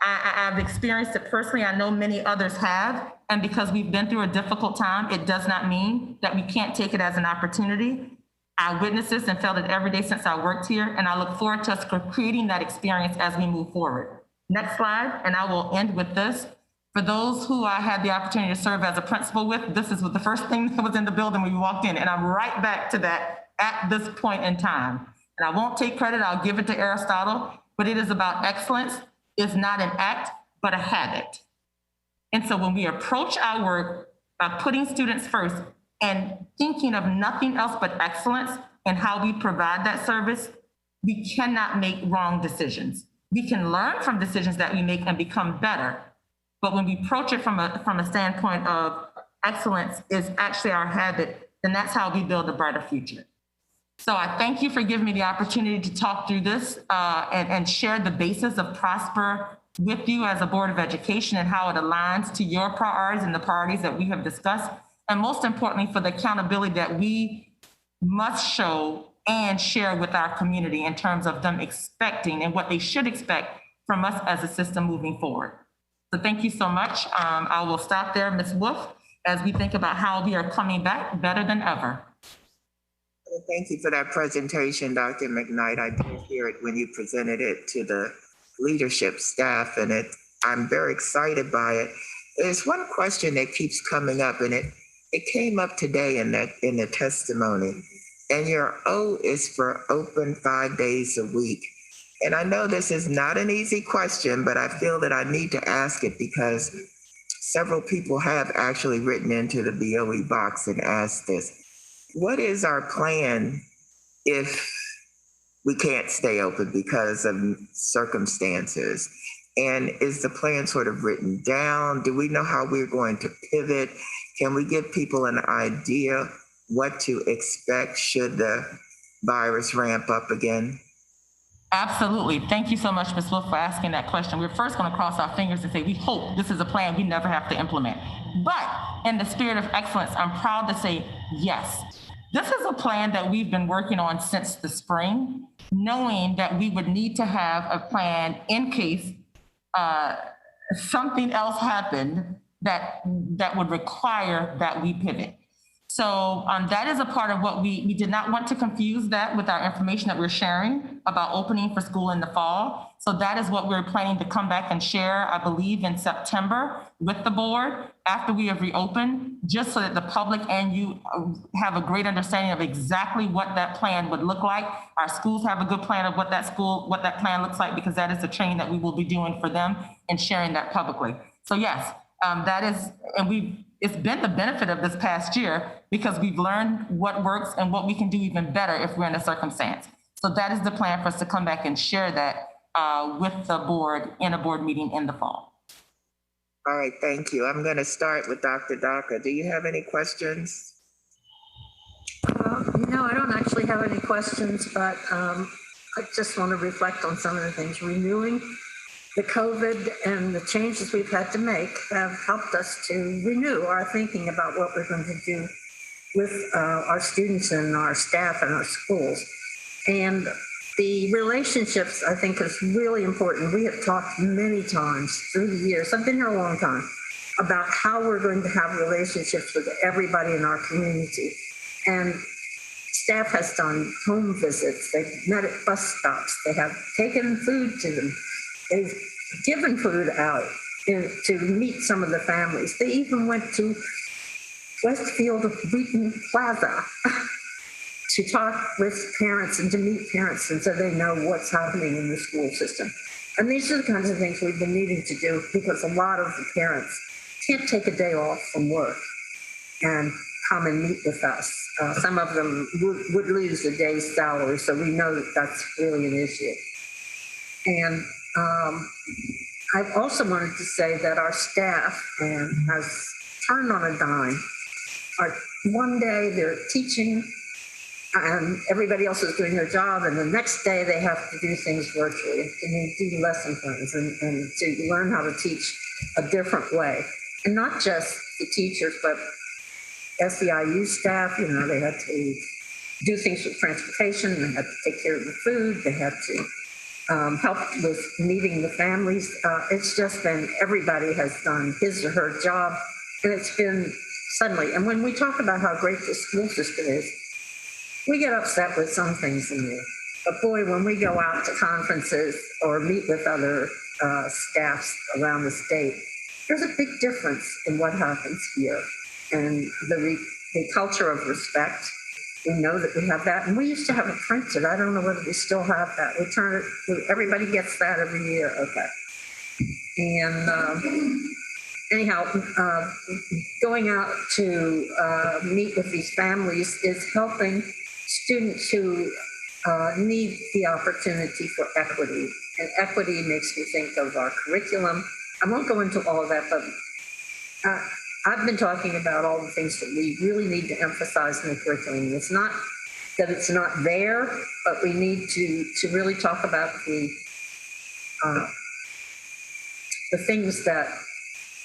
I've experienced it personally. I know many others have. And because we've been through a difficult time, it does not mean that we can't take it as an opportunity. I witnessed this and felt it every day since I worked here. And I look forward to us creating that experience as we move forward. Next slide, and I will end with this. For those who I had the opportunity to serve as a principal with, this is the first thing that was in the building when we walked in. And I'm right back to that at this point in time. And I won't take credit, I'll give it to Aristotle, but it is about excellence. It's not an act, but a habit. And so when we approach our work by putting students first and thinking of nothing else but excellence and how we provide that service, we cannot make wrong decisions. We can learn from decisions that we make and become better. But when we approach it from a standpoint of excellence is actually our habit, then that's how we build a brighter future. So I thank you for giving me the opportunity to talk through this and share the basis of Prosper with you as a Board of Education and how it aligns to your priorities and the priorities that we have discussed. And most importantly, for the accountability that we must show and share with our community in terms of them expecting and what they should expect from us as a system moving forward. So thank you so much. I will stop there, Ms. Wolf, as we think about how we are coming back better than ever. Thank you for that presentation, Dr. McKnight. I did hear it when you presented it to the leadership staff, and I'm very excited by it. There's one question that keeps coming up, and it came up today in the testimony. And your O is for open 5 days a week. And I know this is not an easy question, but I feel that I need to ask it because several people have actually written into the BOE box and asked this. What is our plan if we can't stay open because of circumstances? And is the plan sort of written down? Do we know how we're going to pivot? Can we give people an idea what to expect should the virus ramp up again? Absolutely. Thank you so much, Ms. Wolf, for asking that question. We're first going to cross our fingers and say, we hope this is a plan we never have to implement. But in the spirit of excellence, I'm proud to say, yes. This is a plan that we've been working on since the spring, knowing that we would need to have a plan in case something else happened that would require that we pivot. So that is a part of what we did not want to confuse that with our information that we're sharing about opening for school in the fall. So that is what we're planning to come back and share, I believe, in September with the board after we have reopened, just so that the public and you have a great understanding of exactly what that plan would look like. Our schools have a good plan of what that plan looks like, because that is the training that we will be doing for them and sharing that publicly. So yes, that is, and it's been the benefit of this past year because we've learned what works and what we can do even better if we're in a circumstance. So that is the plan for us to come back and share that with the board in a board meeting in the fall. All right, thank you. I'm going to start with Dr. Daka. Do you have any questions? No, I don't actually have any questions, but I just want to reflect on some of the things. Renewing the COVID and the changes we've had to make have helped us to renew our thinking about what we're going to do with our students and our staff and our schools. And the relationships, I think, is really important. We have talked many times through the years, I've been here a long time, about how we're going to have relationships with everybody in our community. And staff has done home visits, they've met at bus stops, they have taken food to them, they've given food out to meet some of the families. They even went to Westfield Wheaton Plaza to talk with parents and to meet parents, and so they know what's happening in the school system. And these are the kinds of things we've been needing to do because a lot of the parents can't take a day off from work and come and meet with us. Some of them would lose a day's salary, so we know that that's really an issue. And I've also wanted to say that our staff has turned on a dime. One day they're teaching and everybody else is doing their job, and the next day they have to do things virtually and do lesson plans and to learn how to teach a different way. And not just the teachers, but SEIU staff, they had to do things with transportation, they had to take care of the food, they had to help with meeting the families. It's just been, everybody has done his or her job, and it's been suddenly. And when we talk about how great the school system is, we get upset with some things in there. But boy, when we go out to conferences or meet with other staffs around the state, there's a big difference in what happens here. And the culture of respect, we know that we have that. And we used to have it printed. I don't know whether we still have that. We turn it, everybody gets that every year. Okay. And anyhow, going out to meet with these families is helping students who need the opportunity for equity. And equity makes me think of our curriculum. I won't go into all of that, but I've been talking about all the things that we really need to emphasize in the curriculum. It's not that it's not there, but we need to really talk about the things that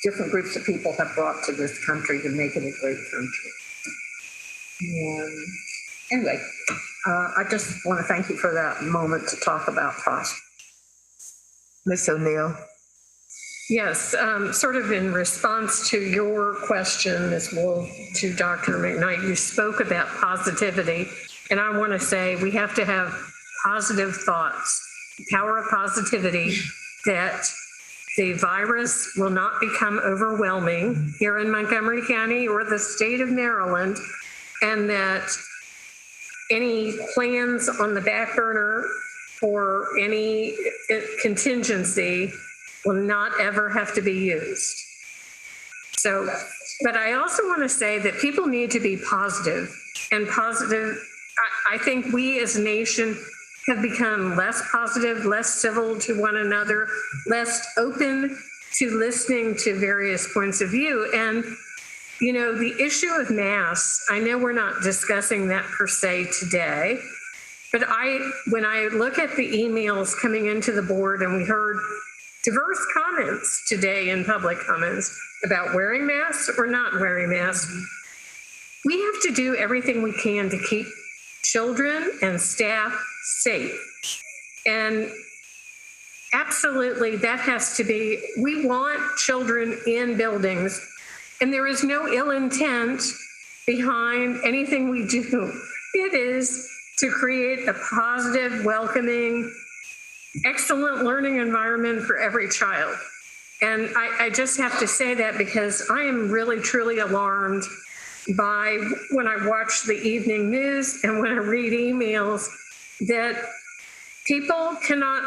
different groups of people have brought to this country to make it a great country. And anyway, I just want to thank you for that moment to talk about PROSPER. Ms. O'Neill. Yes, sort of in response to your question, Ms. Wolf, to Dr. McKnight, you spoke about positivity, and I want to say we have to have positive thoughts, the power of positivity, that the virus will not become overwhelming here in Montgomery County or the state of Maryland, and that any plans on the back burner for any contingency will not ever have to be used. So, but I also want to say that people need to be positive, and positive. I think we as a nation have become less positive, less civil to one another, less open to listening to various points of view. And, the issue of masks, I know we're not discussing that per se today, but when I look at the emails coming into the board, and we heard diverse comments today in public comments about wearing masks or not wearing masks, we have to do everything we can to keep children and staff safe. And absolutely, that has to be, we want children in buildings, and there is no ill intent behind anything we do. It is to create a positive, welcoming, excellent learning environment for every child. And I just have to say that because I am really, truly alarmed by when I watch the evening news and when I read emails that people cannot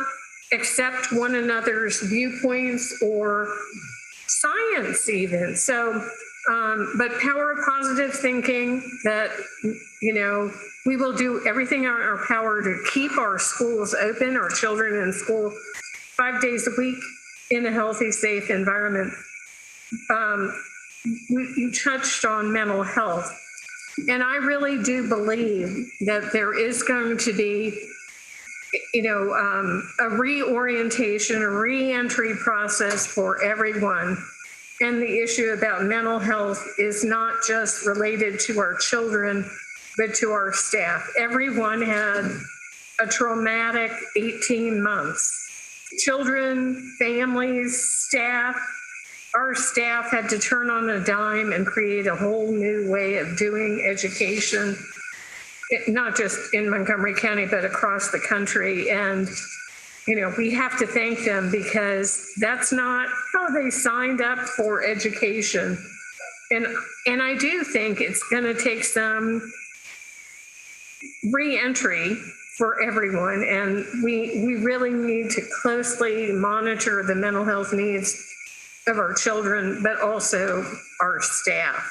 accept one another's viewpoints or science even. So, but power of positive thinking that, we will do everything in our power to keep our schools open, our children in school 5 days a week in a healthy, safe environment. you touched on mental health. And I really do believe that there is going to be, a reorientation, a reentry process for everyone. And the issue about mental health is not just related to our children, but to our staff. Everyone had a traumatic 18 months. Children, families, staff. Our staff had to turn on a dime and create a whole new way of doing education, not just in Montgomery County, but across the country. And, we have to thank them because that's not how they signed up for education. And I do think it's going to take some re-entry for everyone. And we really need to closely monitor the mental health needs of our children, but also our staff,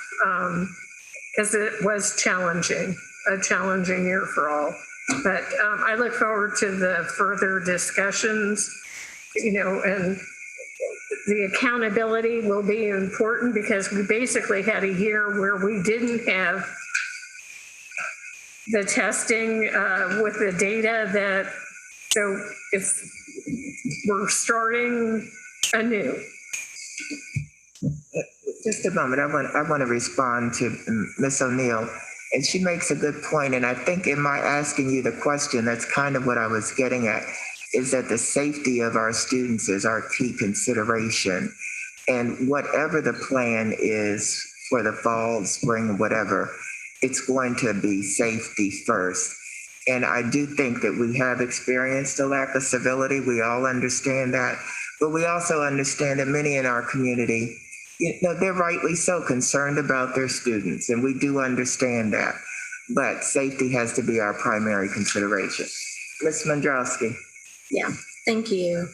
because it was a challenging year for all. But I look forward to the further discussions, and the accountability will be important because we basically had a year where we didn't have the testing with the data so we're starting anew. Just a moment. I want to respond to Ms. O'Neill, and she makes a good point. And I think in my asking you the question, that's kind of what I was getting at, is that the safety of our students is our key consideration. And whatever the plan is for the fall, spring, whatever, it's going to be safety first. And I do think that we have experienced a lack of civility. We all understand that. But we also understand that many in our community, they're rightly so concerned about their students, and we do understand that. But safety has to be our primary consideration. Ms. Mandrowski. Yeah, thank you.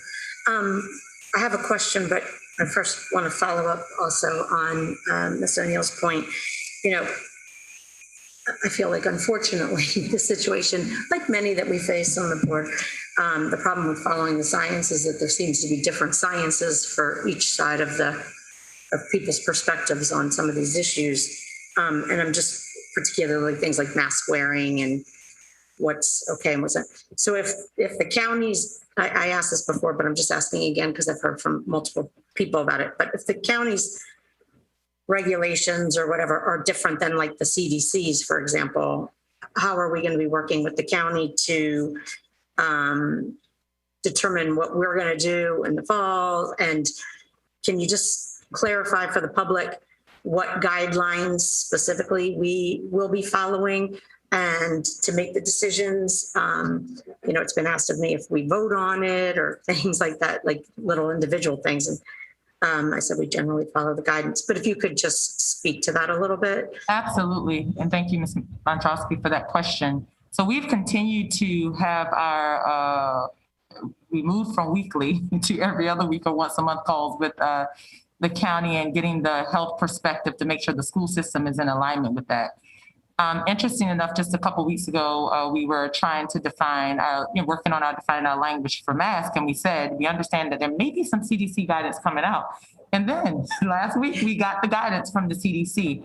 I have a question, but I first want to follow up also on Ms. O'Neill's point. I feel like, unfortunately, the situation, like many that we face on the board, the problem with following the science is that there seems to be different sciences for each side of people's perspectives on some of these issues. And I'm just particularly things like mask wearing and what's okay and what's not. So if the counties, I asked this before, but I'm just asking again because I've heard from multiple people about it, but if the counties regulations or whatever are different than like the CDC's, for example, how are we going to be working with the county to determine what we're going to do in the fall? And can you just clarify for the public what guidelines specifically we will be following and to make the decisions? It's been asked of me if we vote on it or things like that, like little individual things. And I said we generally follow the guidance, but if you could just speak to that a little bit. Absolutely. And thank you, Ms. Mandrowski, for that question. So we've continued to have our, we moved from weekly to every other week or once a month calls with the county and getting the health perspective to make sure the school system is in alignment with that. Interesting enough, just a couple of weeks ago, we were trying to working on defining our language for mask, and we said, we understand that there may be some CDC guidance coming out. And then last week, we got the guidance from the CDC.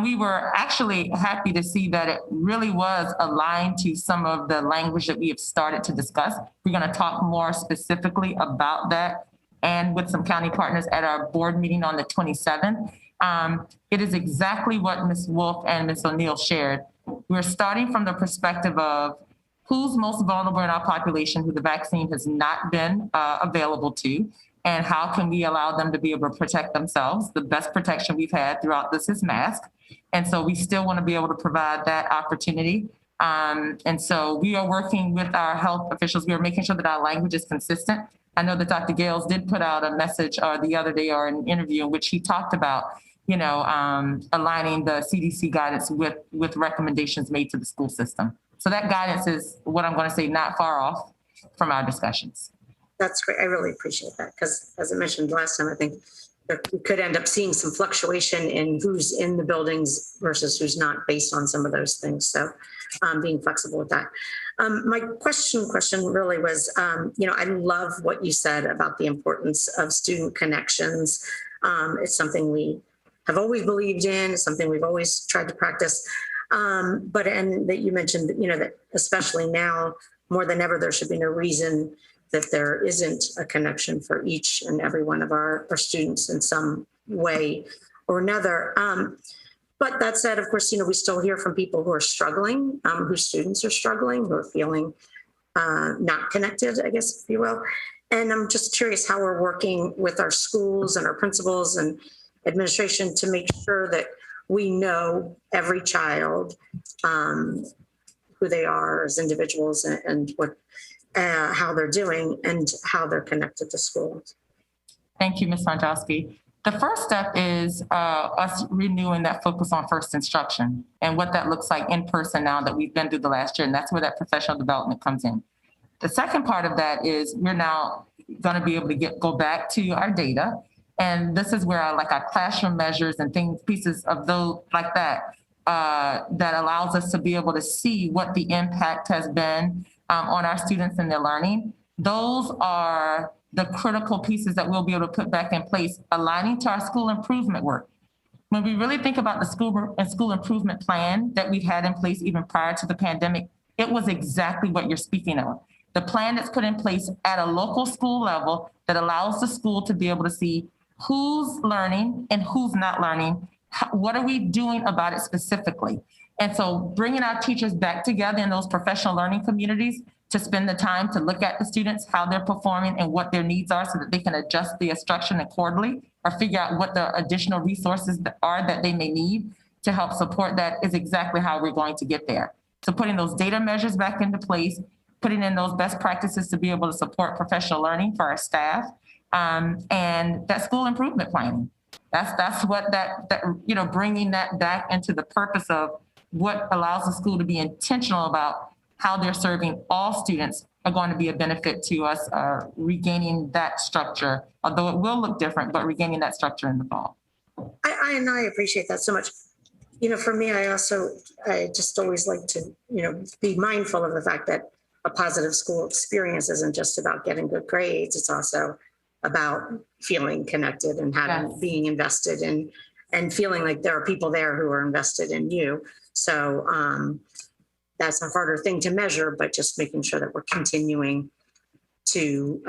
We were actually happy to see that it really was aligned to some of the language that we have started to discuss. We're going to talk more specifically about that and with some county partners at our board meeting on the 27th. It is exactly what Ms. Wolf and Ms. O'Neill shared. We're starting from the perspective of who's most vulnerable in our population, who the vaccine has not been available to, and how can we allow them to be able to protect themselves. The best protection we've had throughout this is mask. And so we still want to be able to provide that opportunity. And so we are working with our health officials. We are making sure that our language is consistent. I know that Dr. Gales did put out a message the other day or an interview in which he talked about, aligning the CDC guidance with recommendations made to the school system. So that guidance is what I'm going to say, not far off from our discussions. That's great. I really appreciate that because, as I mentioned last time, I think we could end up seeing some fluctuation in who's in the buildings versus who's not based on some of those things. So being flexible with that. My question really was, I love what you said about the importance of student connections It's something we have always believed in. It's something we've always tried to practice. And that you mentioned, that especially now more than ever, there should be no reason that there isn't a connection for each and every one of our students in some way or another. But that said, of course, we still hear from people who are struggling, whose students are struggling, who are feeling not connected, I guess, if you will. And I'm just curious how we're working with our schools and our principals and administration to make sure that we know every child, who they are as individuals and what, how they're doing and how they're connected to schools. Thank you, Ms. Sandrowski. The first step is us renewing that focus on first instruction and what that looks like in person now that we've been through the last year, and that's where that professional development comes in. The second part of that is we're now going to be able to go back to our data, and this is where our classroom measures and pieces of those like that, that allows us to be able to see what the impact has been on our students and their learning. Those are the critical pieces that we'll be able to put back in place, aligning to our school improvement work. When we really think about the school improvement plan that we've had in place even prior to the pandemic, it was exactly what you're speaking of. The plan that's put in place at a local school level that allows the school to be able to see who's learning and who's not learning. What are we doing about it specifically? And so bringing our teachers back together in those professional learning communities to spend the time to look at the students, how they're performing and what their needs are so that they can adjust the instruction accordingly or figure out what the additional resources are that they may need to help support that is exactly how we're going to get there. So putting those data measures back into place, putting in those best practices to be able to support professional learning for our staff, and that school improvement planning. That's what bringing that back into the purpose of what allows the school to be intentional about how they're serving all students are going to be a benefit to us regaining that structure, although it will look different, but regaining that structure in the fall. I appreciate that so much. For me, I just always like to, be mindful of the fact that a positive school experience isn't just about getting good grades. It's also about feeling connected and being invested in and feeling like there are people there who are invested in you. So that's a harder thing to measure, but just making sure that we're continuing to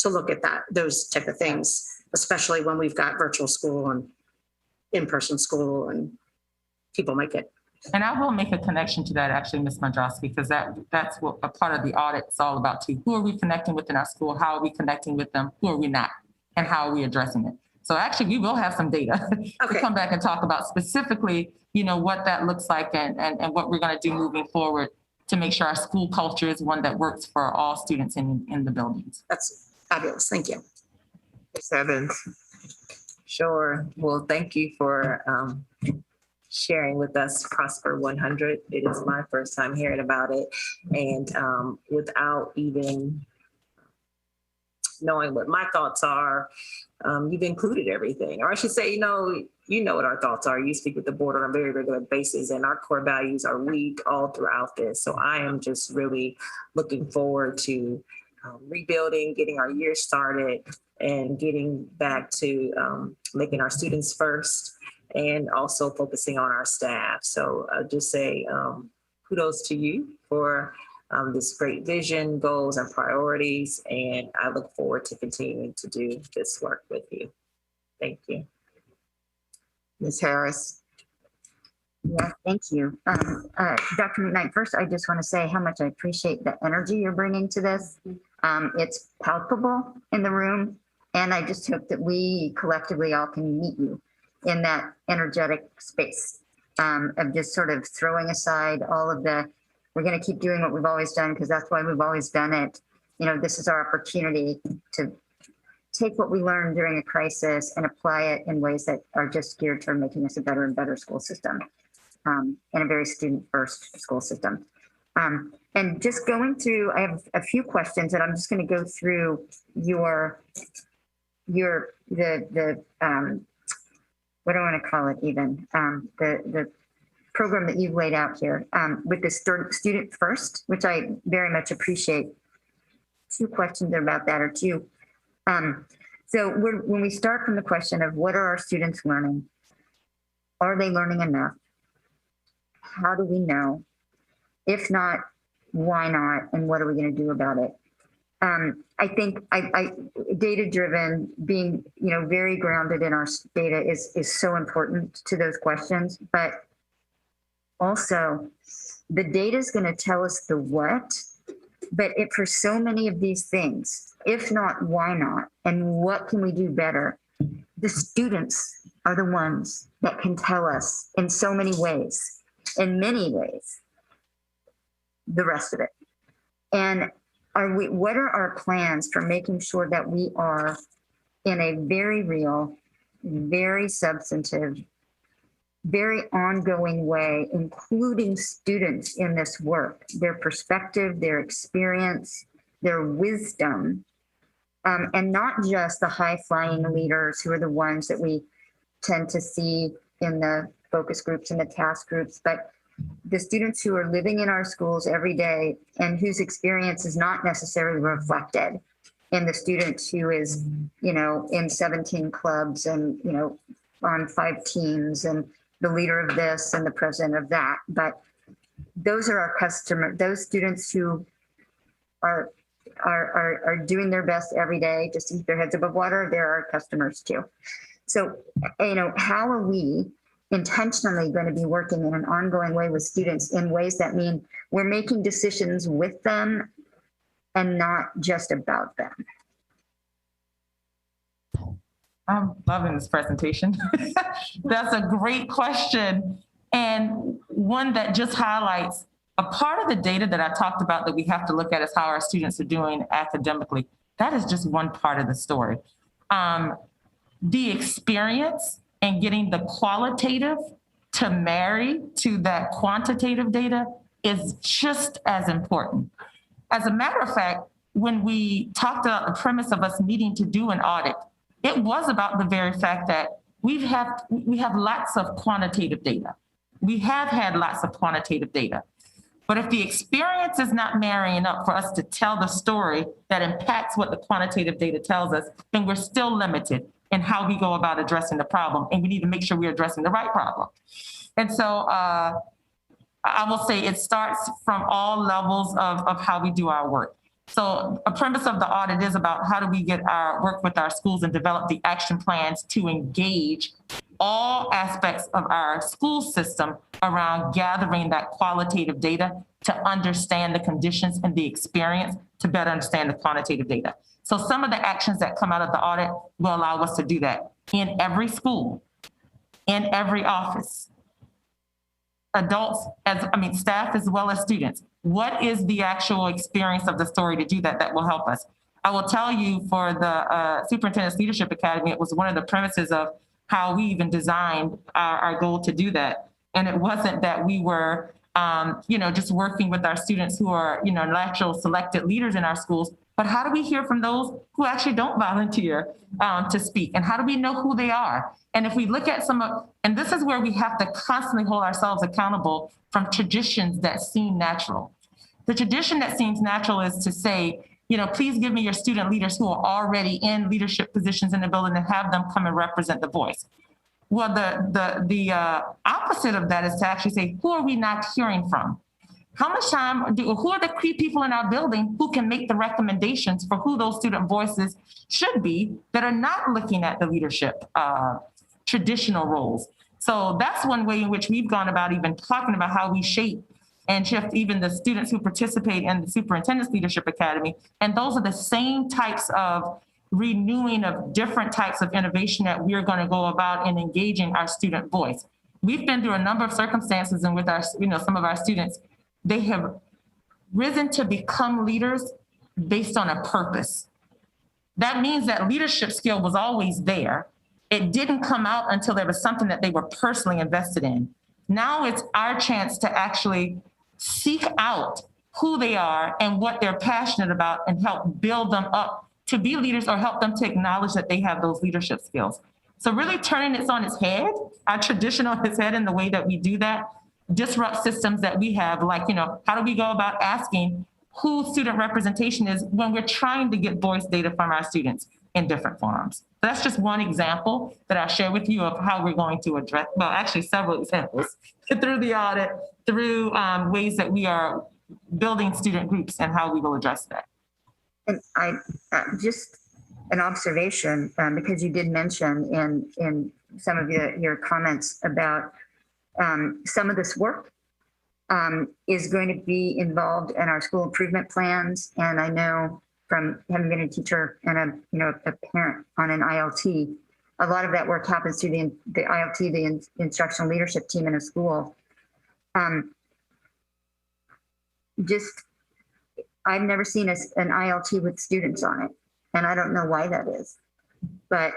look at those type of things, especially when we've got virtual school and in-person school and people might get. And I will make a connection to that actually, Ms. Sandrowski, because that's what a part of the audit is all about too. Who are we connecting with in our school? How are we connecting with them? Who are we not? And how are we addressing it? So actually we will have some data to come back and talk about specifically, what that looks like and what we're going to do moving forward to make sure our school culture is one that works for all students in the buildings. That's fabulous. Thank you. Ms. Evans. Sure. Well, thank you for sharing with us Prosper 100. It is my first time hearing about it. And without even knowing what my thoughts are, you've included everything. Or I should say, you know what our thoughts are. You speak with the board on a very regular basis, and our core values are weak all throughout this. So I am just really looking forward to rebuilding, getting our year started, and getting back to making our students first and also focusing on our staff. So I'll just say kudos to you for this great vision, goals, and priorities. And I look forward to continuing to do this work with you. Thank you. Ms. Harris. Yeah, thank you. Dr. McKnight, first, I just want to say how much I appreciate the energy you're bringing to this. It's palpable in the room, and I just hope that we collectively all can meet you in that energetic space of just sort of throwing aside all of we're going to keep doing what we've always done because that's why we've always done it. This is our opportunity to take what we learned during a crisis and apply it in ways that are just geared toward making us a better and better school system and a very student-first school system. And just going through, I have a few questions, and I'm just going to go through what do I want to call it even, the program that you've laid out here with the student first, which I very much appreciate. Two questions about that, or two. So when we start from the question of what are our students learning? Are they learning enough? How do we know? If not, why not? And what are we going to do about it? I think data-driven, being very grounded in our data is so important to those questions. But also, the data is going to tell us the what. But for so many of these things, if not, why not? And what can we do better? The students are the ones that can tell us in so many ways, the rest of it. And what are our plans for making sure that we are in a very real, very substantive, very ongoing way, including students in this work, their perspective, their experience, their wisdom, and not just the high-flying leaders who are the ones that we tend to see in the focus groups and the task groups, but the students who are living in our schools every day and whose experience is not necessarily reflected in the students who is, in 17 clubs and, on 5 teams and the leader of this and the president of that. But those are our customers, those students who are doing their best every day just to keep their heads above water. They're our customers too. So, how are we intentionally going to be working in an ongoing way with students in ways that mean we're making decisions with them and not just about them? I'm loving this presentation. That's a great question. And one that just highlights a part of the data that I talked about that we have to look at is how our students are doing academically. That is just one part of the story. The experience and getting the qualitative to marry to that quantitative data is just as important. As a matter of fact, when we talked about the premise of us needing to do an audit, it was about the very fact that we have lots of quantitative data. We have had lots of quantitative data. But if the experience is not marrying up for us to tell the story that impacts what the quantitative data tells us, then we're still limited in how we go about addressing the problem. And we need to make sure we're addressing the right problem. And so I will say it starts from all levels of how we do our work. So a premise of the audit is about how do we get our work with our schools and develop the action plans to engage all aspects of our school system around gathering that qualitative data to understand the conditions and the experience to better understand the quantitative data. So some of the actions that come out of the audit will allow us to do that in every school, in every office, staff as well as students. What is the actual experience of the story to do that will help us? I will tell you for the Superintendent's Leadership Academy, it was one of the premises of how we even designed our goal to do that. And it wasn't that we were, just working with our students who are, natural selected leaders in our schools, but how do we hear from those who actually don't volunteer to speak? And how do we know who they are? And if we look at and this is where we have to constantly hold ourselves accountable from traditions that seem natural. The tradition that seems natural is to say, please give me your student leaders who are already in leadership positions in the building and have them come and represent the voice. Well, the opposite of that is to actually say, who are we not hearing from? How much time who are the key people in our building who can make the recommendations for who those student voices should be that are not looking at the leadership traditional roles? So that's one way in which we've gone about even talking about how we shape and shift even the students who participate in the Superintendent's Leadership Academy. And those are the same types of renewing of different types of innovation that we're going to go about in engaging our student voice. We've been through a number of circumstances, and with our, some of our students, they have risen to become leaders based on a purpose. That means that leadership skill was always there. It didn't come out until there was something that they were personally invested in. Now it's our chance to actually seek out who they are and what they're passionate about and help build them up to be leaders or help them to acknowledge that they have those leadership skills. So really turning this on its head, our tradition on its head in the way that we do that, disrupt systems that we have, like, how do we go about asking who student representation is when we're trying to get voice data from our students? in different forums. That's just one example that I'll share with you of how we're going to address, well, actually several examples through the audit, through ways that we are building student groups and how we will address that. And I just an observation, because you did mention in some of your comments about some of this work is going to be involved in our school improvement plans. And I know from having been a teacher and a parent on an ILT, a lot of that work happens through the ILT, the instructional leadership team in a school. I've never seen an ILT with students on it, and I don't know why that is. But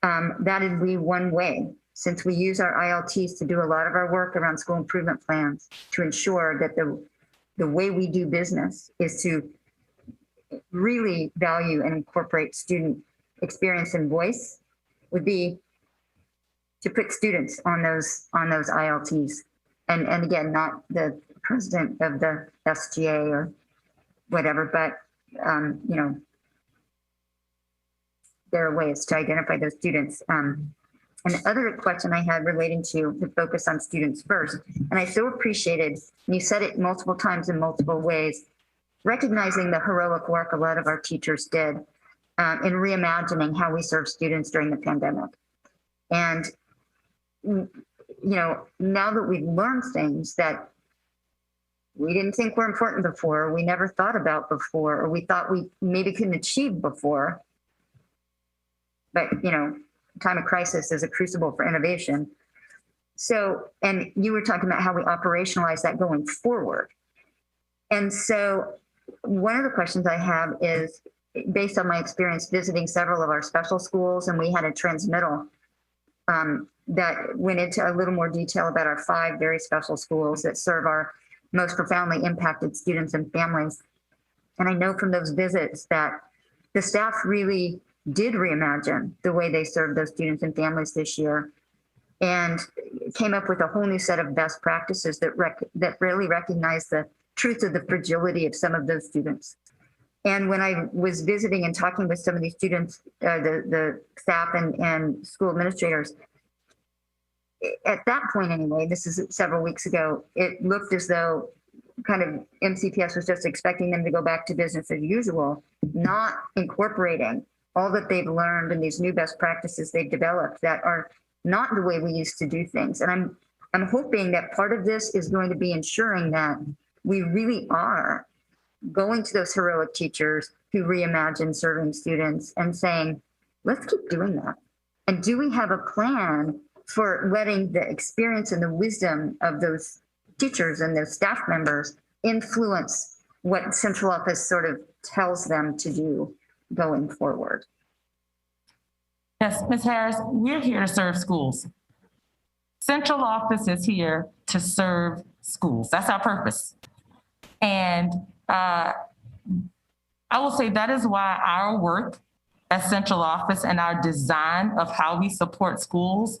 that would be one way, since we use our ILTs to do a lot of our work around school improvement plans to ensure that the way we do business is to really value and incorporate student experience and voice, would be to put students on those ILTs. And again, not the president of the SGA or whatever, but there are ways to identify those students. And the other question I had relating to the focus on students first, and I so appreciated, and you said it multiple times in multiple ways, recognizing the heroic work a lot of our teachers did in reimagining how we serve students during the pandemic. And, now that we've learned things that we didn't think were important before, we never thought about before, or we thought we maybe couldn't achieve before. But, time of crisis is a crucible for innovation. So, and you were talking about how we operationalize that going forward. And so one of the questions I have is, based on my experience visiting several of our special schools, and we had a transmittal that went into a little more detail about our 5 very special schools that serve our most profoundly impacted students and families. And I know from those visits that the staff really did reimagine the way they served those students and families this year, and came up with a whole new set of best practices that really recognize the truth of the fragility of some of those students. And when I was visiting and talking with some of these students, the staff and school administrators, at that point anyway, this is several weeks ago, it looked as though kind of MCPS was just expecting them to go back to business as usual, not incorporating all that they've learned and these new best practices they've developed that are not the way we used to do things. And I'm hoping that part of this is going to be ensuring that we really are going to those heroic teachers who reimagine serving students and saying, let's keep doing that. And do we have a plan for letting the experience and the wisdom of those teachers and those staff members influence what central office sort of tells them to do going forward? Yes, Ms. Harris, we're here to serve schools. Central office is here to serve schools. That's our purpose. And I will say that is why our work as central office and our design of how we support schools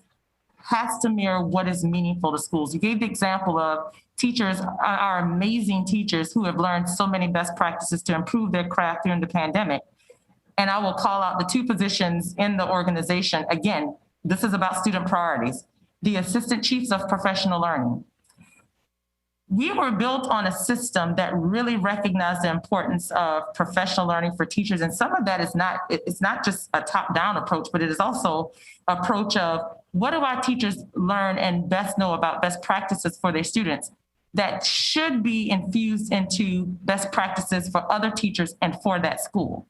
has to mirror what is meaningful to schools. You gave the example of teachers, our amazing teachers who have learned so many best practices to improve their craft during the pandemic. And I will call out the 2 positions in the organization. Again, this is about student priorities. The assistant chiefs of professional learning. We were built on a system that really recognized the importance of professional learning for teachers. And some of that is it's not just a top-down approach, but it is also an approach of what do our teachers learn and best know about best practices for their students that should be infused into best practices for other teachers and for that school.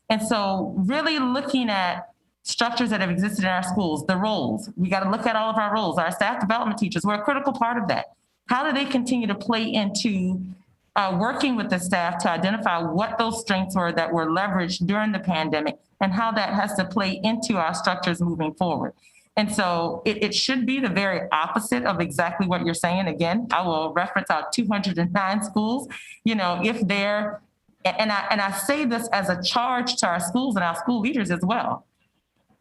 And so really looking at structures that have existed in our schools, the roles, we got to look at all of our roles. Our staff development teachers, we're a critical part of that. How do they continue to play into working with the staff to identify what those strengths were that were leveraged during the pandemic and how that has to play into our structures moving forward? And so it should be the very opposite of exactly what you're saying. Again, I will reference our 209 schools, if they're, and I say this as a charge to our schools and our school leaders as well.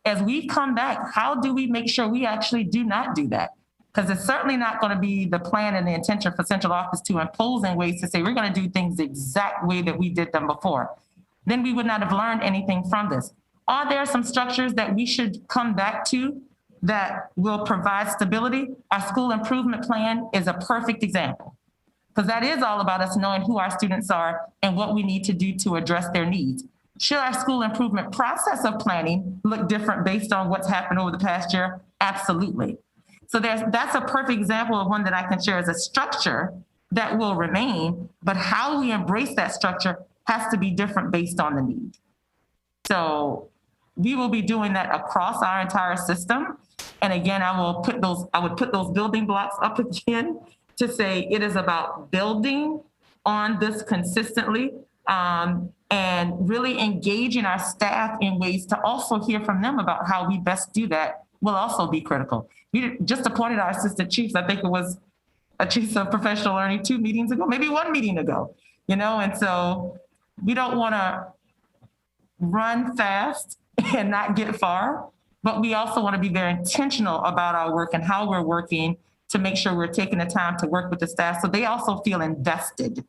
As we come back, how do we make sure we actually do not do that? Because it's certainly not going to be the plan and the intention for central office to impose in ways to say we're going to do things the exact way that we did them before. Then we would not have learned anything from this. Are there some structures that we should come back to that will provide stability? Our school improvement plan is a perfect example, because that is all about us knowing who our students are and what we need to do to address their needs. Should our school improvement process of planning look different based on what's happened over the past year? Absolutely. So that's a perfect example of one that I can share as a structure that will remain, but how we embrace that structure has to be different based on the need. So we will be doing that across our entire system. And again, I would put those building blocks up again to say it is about building on this consistently, and really engaging our staff in ways to also hear from them about how we best do that will also be critical. We just appointed our assistant chiefs. I think it was a chief of professional learning 2 meetings ago, maybe 1 meeting ago, and so we don't want to run fast and not get far, but we also want to be very intentional about our work and how we're working to make sure we're taking the time to work with the staff so they also feel invested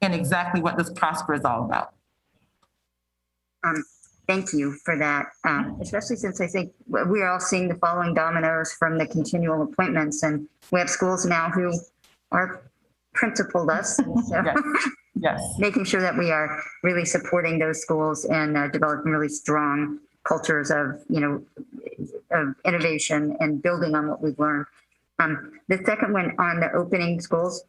in exactly what this Prosper is all about. Thank you for that, especially since I think we are all seeing the following dominoes from the continual appointments, and we have schools now who are principled us. And so yes. Making sure that we are really supporting those schools and developing really strong cultures of, of innovation and building on what we've learned. The second one on the opening schools,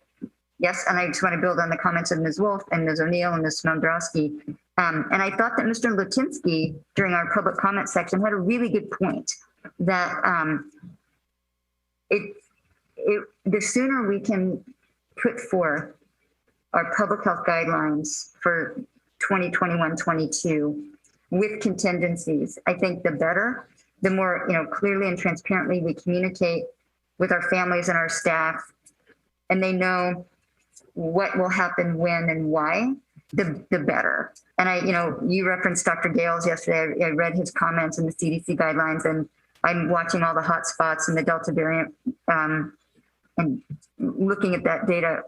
yes, and I just want to build on the comments of Ms. Wolf and Ms. O'Neill and Ms. Snodrowski. And I thought that Mr. Latinsky, during our public comment section, had a really good point that the sooner we can put forth our public health guidelines for 2021-22 with contingencies, I think the better. The more clearly and transparently we communicate with our families and our staff, and they know what will happen when and why, the better. And you referenced Dr. Gales yesterday. I read his comments in the CDC guidelines, and I'm watching all the hot spots in the Delta variant and looking at that data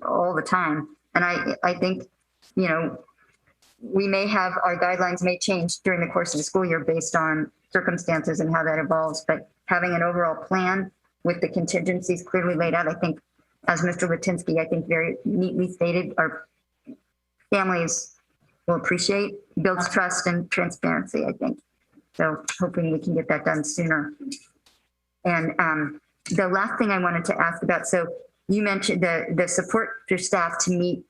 all the time. And I think, we may have, our guidelines may change during the course of the school year based on circumstances and how that evolves, but having an overall plan with the contingencies clearly laid out, I think, as Mr. Latinsky, I think very neatly stated, our families will appreciate, builds trust and transparency, I think. So hoping we can get that done sooner. And the last thing I wanted to ask about, so you mentioned the support for staff to meet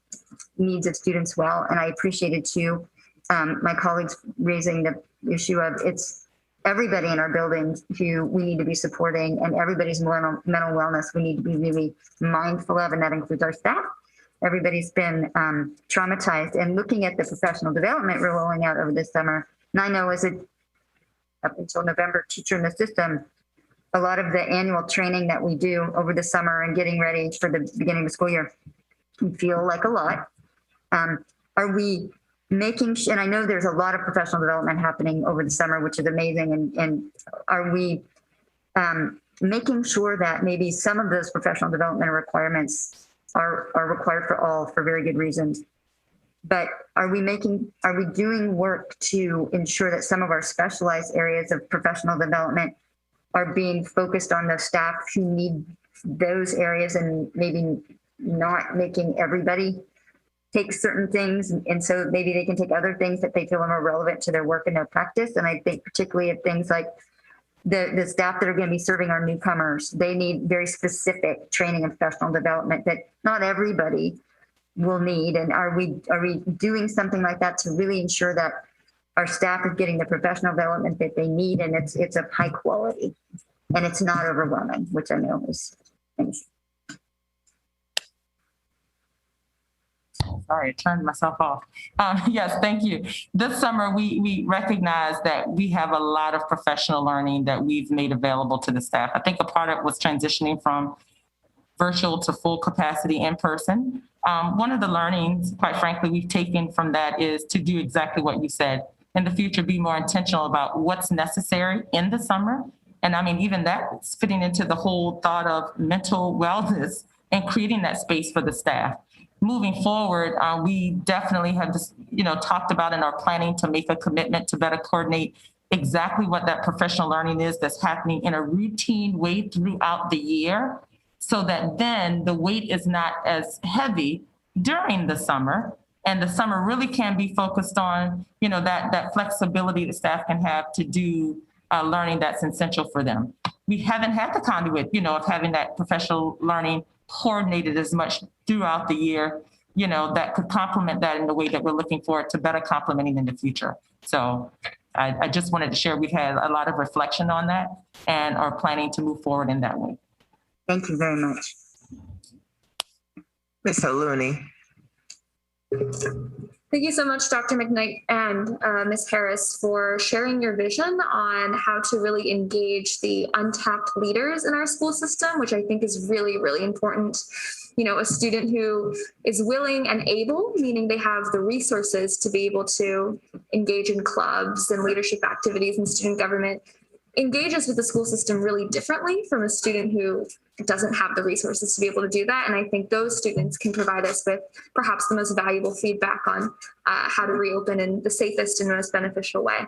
needs of students well, and I appreciated too my colleagues raising the issue of it's everybody in our buildings who we need to be supporting, and everybody's mental wellness we need to be really mindful of, and that includes our staff. Everybody's been traumatized, and looking at the professional development we're rolling out over this summer, and I know as a up until November teacher in the system, a lot of the annual training that we do over the summer and getting ready for the beginning of the school year can feel like a lot. Are we making, and I know there's a lot of professional development happening over the summer, which is amazing, and are we making sure that maybe some of those professional development requirements are required for all for very good reasons, but are we doing work to ensure that some of our specialized areas of professional development are being focused on the staff who need those areas, and maybe not making everybody take certain things, and so maybe they can take other things that they feel are more relevant to their work and their practice. And I think particularly of things like the staff that are going to be serving our newcomers, they need very specific training and professional development that not everybody will need. And are we doing something like that to really ensure that our staff is getting the professional development that they need, and it's of high quality and it's not overwhelming, which I know is things. Sorry, I turned myself off. Yes, thank you. This summer, we recognize that we have a lot of professional learning that we've made available to the staff. I think a part of it was transitioning from virtual to full capacity in person. One of the learnings, quite frankly, we've taken from that is to do exactly what you said. In the future, be more intentional about what's necessary in the summer. And I mean, even that's fitting into the whole thought of mental wellness and creating that space for the staff. Moving forward, we definitely have just, talked about and are planning to make a commitment to better coordinate exactly what that professional learning is that's happening in a routine way throughout the year, so that then the weight is not as heavy during the summer, and the summer really can be focused on, that flexibility that staff can have to do learning that's essential for them. We haven't had the conduit, of having that professional learning coordinated as much throughout the year, that could complement that in the way that we're looking forward to better complementing in the future. So I just wanted to share, we've had a lot of reflection on that and are planning to move forward in that way. Thank you very much. Ms. Haluni. Thank you so much, Dr. McKnight and Ms. Harris, for sharing your vision on how to really engage the untapped leaders in our school system, which I think is really, really important. A student who is willing and able, meaning they have the resources to be able to engage in clubs and leadership activities and student government, engages with the school system really differently from a student who doesn't have the resources to be able to do that. And I think those students can provide us with perhaps the most valuable feedback on how to reopen in the safest and most beneficial way.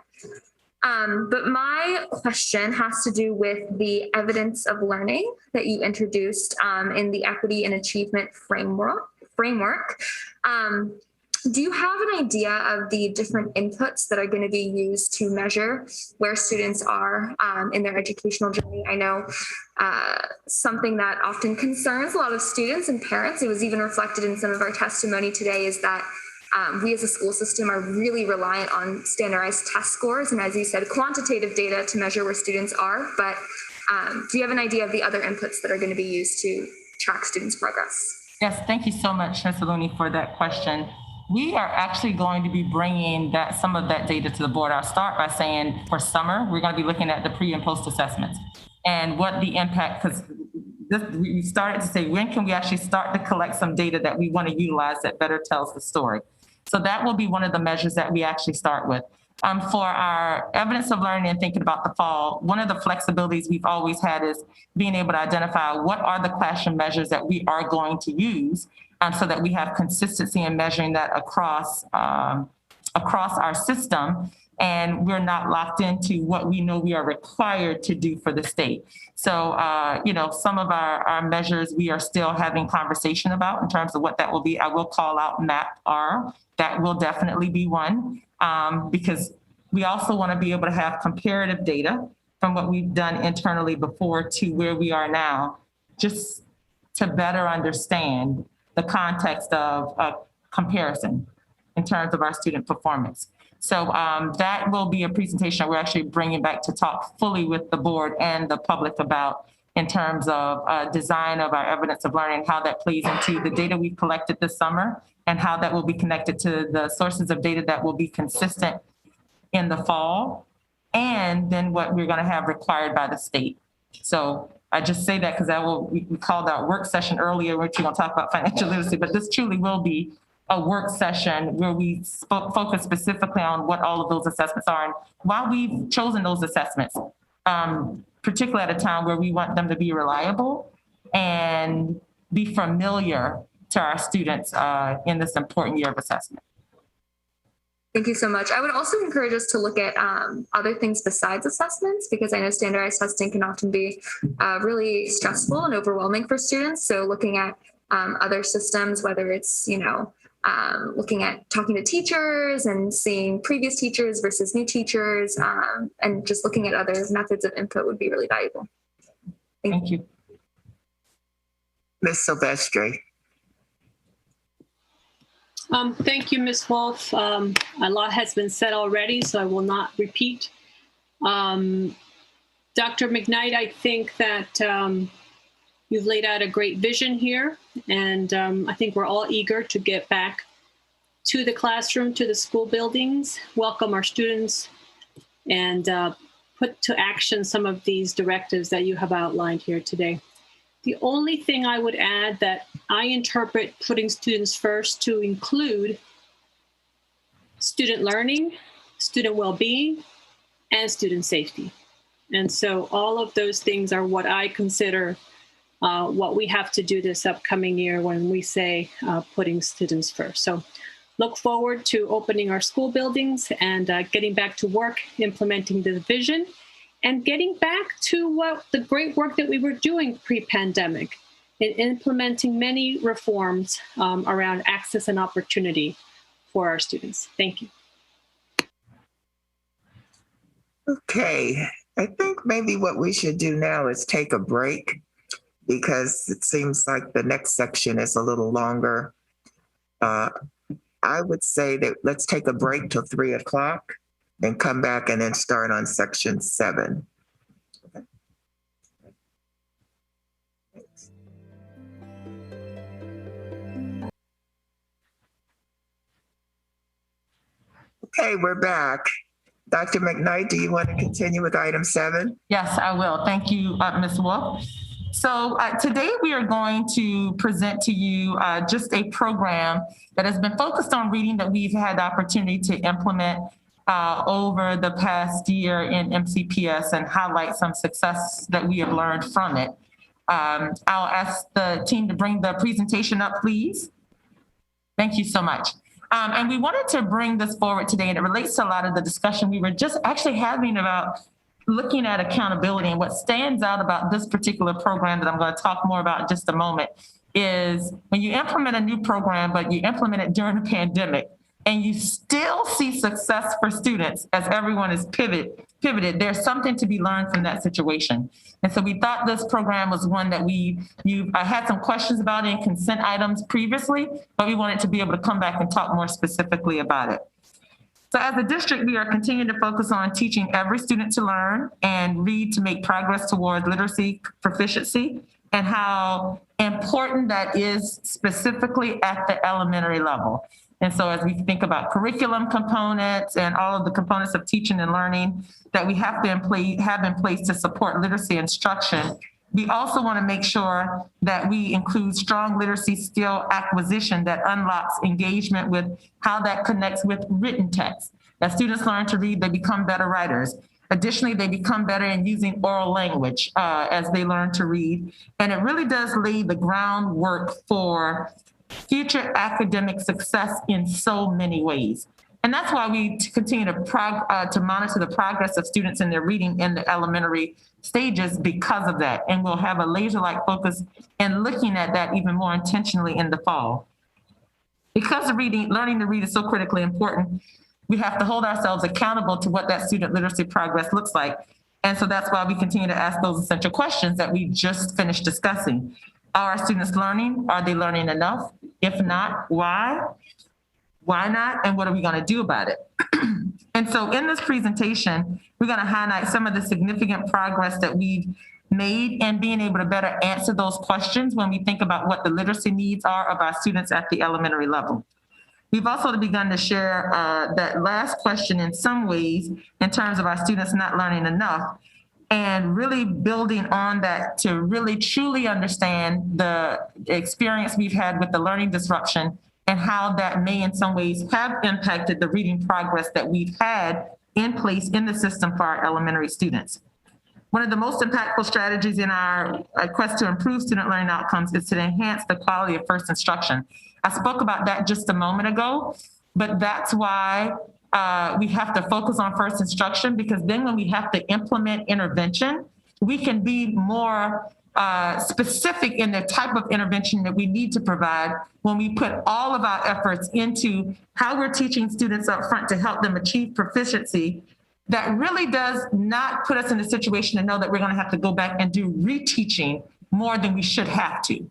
But my question has to do with the evidence of learning that you introduced in the equity and achievement framework. Do you have an idea of the different inputs that are going to be used to measure where students are in their educational journey? I know something that often concerns a lot of students and parents, it was even reflected in some of our testimony today, is that we as a school system are really reliant on standardized test scores and, as you said, quantitative data to measure where students are. But do you have an idea of the other inputs that are going to be used to track students' progress? Yes, thank you so much, Ms. Haluni, for that question. We are actually going to be bringing some of that data to the board. I'll start by saying for summer, we're going to be looking at the pre and post assessments and what the impact, because we started to say, when can we actually start to collect some data that we want to utilize that better tells the story? So that will be one of the measures that we actually start with. For our evidence of learning and thinking about the fall, one of the flexibilities we've always had is being able to identify what are the classroom measures that we are going to use, so that we have consistency in measuring that across our system, and we're not locked into what we know we are required to do for the state. So, some of our measures we are still having conversation about in terms of what that will be. I will call out MAP-R. That will definitely be one, because we also want to be able to have comparative data from what we've done internally before to where we are now, just to better understand the context of comparison in terms of our student performance. So that will be a presentation we're actually bringing back to talk fully with the board and the public about, in terms of design of our evidence of learning, how that plays into the data we've collected this summer and how that will be connected to the sources of data that will be consistent in the fall, and then what we're going to have required by the state. So I just say that because we called our work session earlier, which we're going to talk about financial literacy, but this truly will be a work session where we focus specifically on what all of those assessments are. And while we've chosen those assessments, particularly at a time where we want them to be reliable and be familiar to our students in this important year of assessment. Thank you so much. I would also encourage us to look at other things besides assessments, because I know standardized testing can often be really stressful and overwhelming for students. So looking at other systems, whether it's, looking at talking to teachers and seeing previous teachers versus new teachers, and just looking at other methods of input would be really valuable. Thank you. Ms. Silvestri. Thank you, Ms. Wolf. A lot has been said already, so I will not repeat. Dr. McKnight, I think that you've laid out a great vision here, and I think we're all eager to get back to the classroom, to the school buildings, welcome our students, and put to action some of these directives that you have outlined here today. The only thing I would add that I interpret putting students first to include student learning, student well-being, and student safety. And so all of those things are what I consider what we have to do this upcoming year when we say putting students first. So look forward to opening our school buildings and getting back to work, implementing the vision, and getting back to what the great work that we were doing pre-pandemic in implementing many reforms around access and opportunity for our students. Thank you. Okay, I think maybe what we should do now is take a break because it seems like the next section is a little longer. I would say that let's take a break till 3 o'clock and come back and then start on section 7. Okay, we're back. Dr. McKnight, do you want to continue with item 7? Yes, I will. Thank you, Ms. Wolf. So today we are going to present to you just a program that has been focused on reading that we've had the opportunity to implement over the past year in MCPS and highlight some success that we have learned from it. I'll ask the team to bring the presentation up, please. Thank you so much. And we wanted to bring this forward today, and it relates to a lot of the discussion we were just actually having about looking at accountability. And what stands out about this particular program that I'm going to talk more about in just a moment is when you implement a new program, but you implement it during a pandemic, and you still see success for students as everyone is pivoted, there's something to be learned from that situation. And so we thought this program was one that I had some questions about in consent items previously, but we wanted to be able to come back and talk more specifically about it. So as a district, we are continuing to focus on teaching every student to learn and read to make progress towards literacy proficiency, and how important that is specifically at the elementary level. And so as we think about curriculum components and all of the components of teaching and learning that we have to have in place to support literacy instruction, we also want to make sure that we include strong literacy skill acquisition that unlocks engagement with how that connects with written text. As students learn to read, they become better writers. Additionally, they become better in using oral language as they learn to read. And it really does lay the groundwork for future academic success in so many ways. And that's why we continue to monitor the progress of students in their reading in the elementary stages because of that. And we'll have a laser-like focus in looking at that even more intentionally in the fall. Because learning to read is so critically important, we have to hold ourselves accountable to what that student literacy progress looks like. And so that's why we continue to ask those essential questions that we just finished discussing. Are our students learning? Are they learning enough? If not, why? Why not? And what are we going to do about it? And so in this presentation, we're going to highlight some of the significant progress that we've made in being able to better answer those questions when we think about what the literacy needs are of our students at the elementary level. We've also begun to share that last question in some ways in terms of our students not learning enough, and really building on that to really truly understand the experience we've had with the learning disruption and how that may in some ways have impacted the reading progress that we've had in place in the system for our elementary students. One of the most impactful strategies in our quest to improve student learning outcomes is to enhance the quality of first instruction. I spoke about that just a moment ago, but that's why we have to focus on first instruction, because then when we have to implement intervention, we can be more specific in the type of intervention that we need to provide when we put all of our efforts into how we're teaching students up front to help them achieve proficiency. That really does not put us in a situation to know that we're going to have to go back and do reteaching more than we should have to.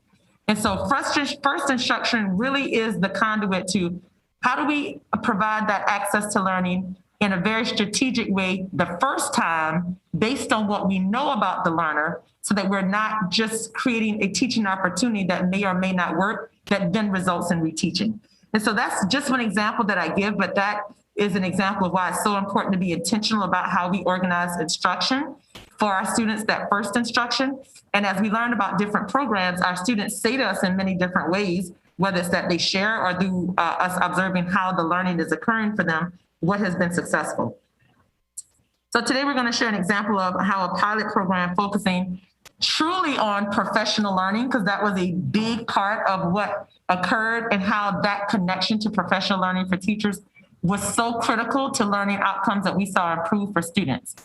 And so first instruction really is the conduit to how do we provide that access to learning in a very strategic way the first time based on what we know about the learner, so that we're not just creating a teaching opportunity that may or may not work that then results in reteaching. And so that's just one example that I give, but that is an example of why it's so important to be intentional about how we organize instruction for our students, that first instruction. And as we learn about different programs, our students say to us in many different ways, whether it's that they share or through us observing how the learning is occurring for them, what has been successful. So today we're going to share an example of how a pilot program focusing truly on professional learning, because that was a big part of what occurred and how that connection to professional learning for teachers was so critical to learning outcomes that we saw improve for students.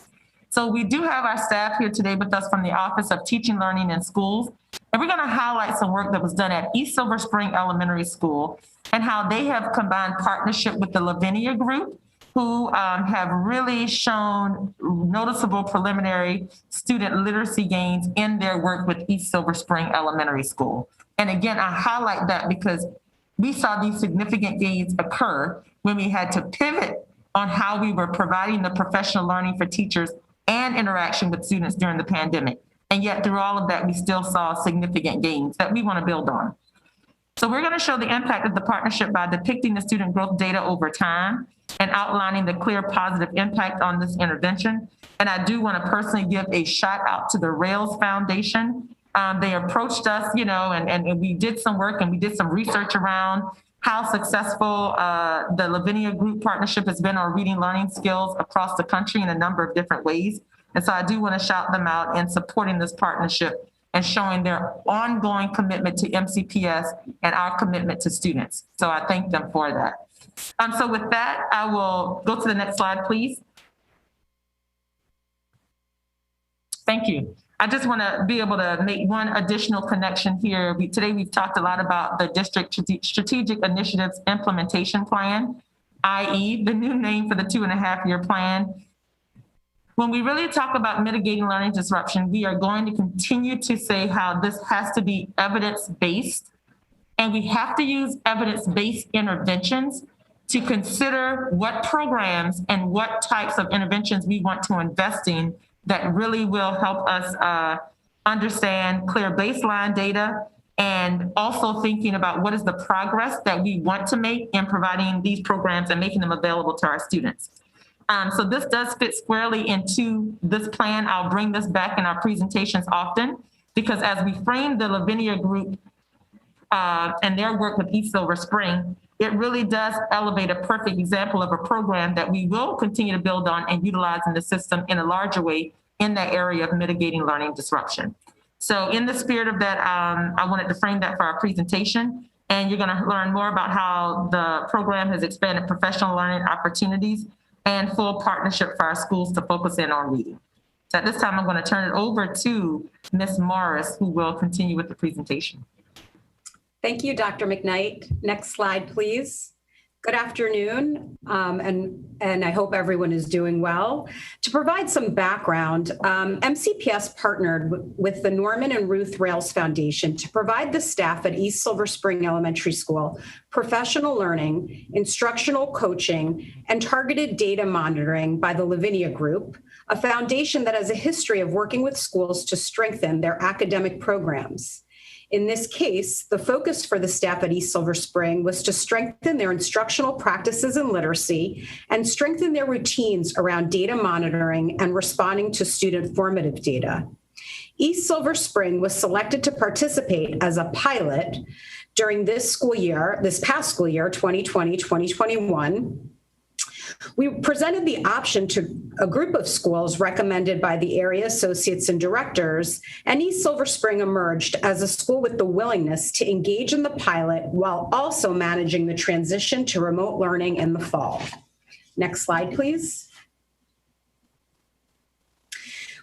So we do have our staff here today with us from the Office of Teaching, Learning in Schools, and we're going to highlight some work that was done at East Silver Spring Elementary School and how they have combined partnership with the Lavinia Group, who have really shown noticeable preliminary student literacy gains in their work with East Silver Spring Elementary School. And again, I highlight that because we saw these significant gains occur when we had to pivot on how we were providing the professional learning for teachers and interaction with students during the pandemic. And yet through all of that, we still saw significant gains that we want to build on. So we're going to show the impact of the partnership by depicting the student growth data over time and outlining the clear positive impact on this intervention. And I do want to personally give a shout out to the Rails Foundation. They approached us, and we did some work and we did some research around how successful the Lavinia Group partnership has been on reading learning skills across the country in a number of different ways. And so I do want to shout them out in supporting this partnership and showing their ongoing commitment to MCPS and our commitment to students. So I thank them for that. So with that, I will go to the next slide, please. Thank you. I just want to be able to make one additional connection here. Today we've talked a lot about the District Strategic Initiatives Implementation Plan, i.e. the new name for the 2.5-year plan. When we really talk about mitigating learning disruption, we are going to continue to say how this has to be evidence-based, and we have to use evidence-based interventions to consider what programs and what types of interventions we want to invest in that really will help us understand clear baseline data, and also thinking about what is the progress that we want to make in providing these programs and making them available to our students. So this does fit squarely into this plan. I'll bring this back in our presentations often, because as we frame the Lavinia Group and their work with East Silver Spring, it really does elevate a perfect example of a program that we will continue to build on and utilize in the system in a larger way in that area of mitigating learning disruption. So in the spirit of that, I wanted to frame that for our presentation. And you're going to learn more about how the program has expanded professional learning opportunities and full partnership for our schools to focus in on reading. So at this time, I'm going to turn it over to Ms. Morris, who will continue with the presentation. Thank you, Dr. McKnight. Next slide, please. Good afternoon, and I hope everyone is doing well. To provide some background, MCPS partnered with the Norman and Ruth Rails Foundation to provide the staff at East Silver Spring Elementary School professional learning, instructional coaching, and targeted data monitoring by the Lavinia Group, a foundation that has a history of working with schools to strengthen their academic programs. In this case, the focus for the staff at East Silver Spring was to strengthen their instructional practices in literacy and strengthen their routines around data monitoring and responding to student formative data. East Silver Spring was selected to participate as a pilot during this past school year, 2020-2021. We presented the option to a group of schools recommended by the area associates and directors, and East Silver Spring emerged as a school with the willingness to engage in the pilot while also managing the transition to remote learning in the fall. Next slide, please.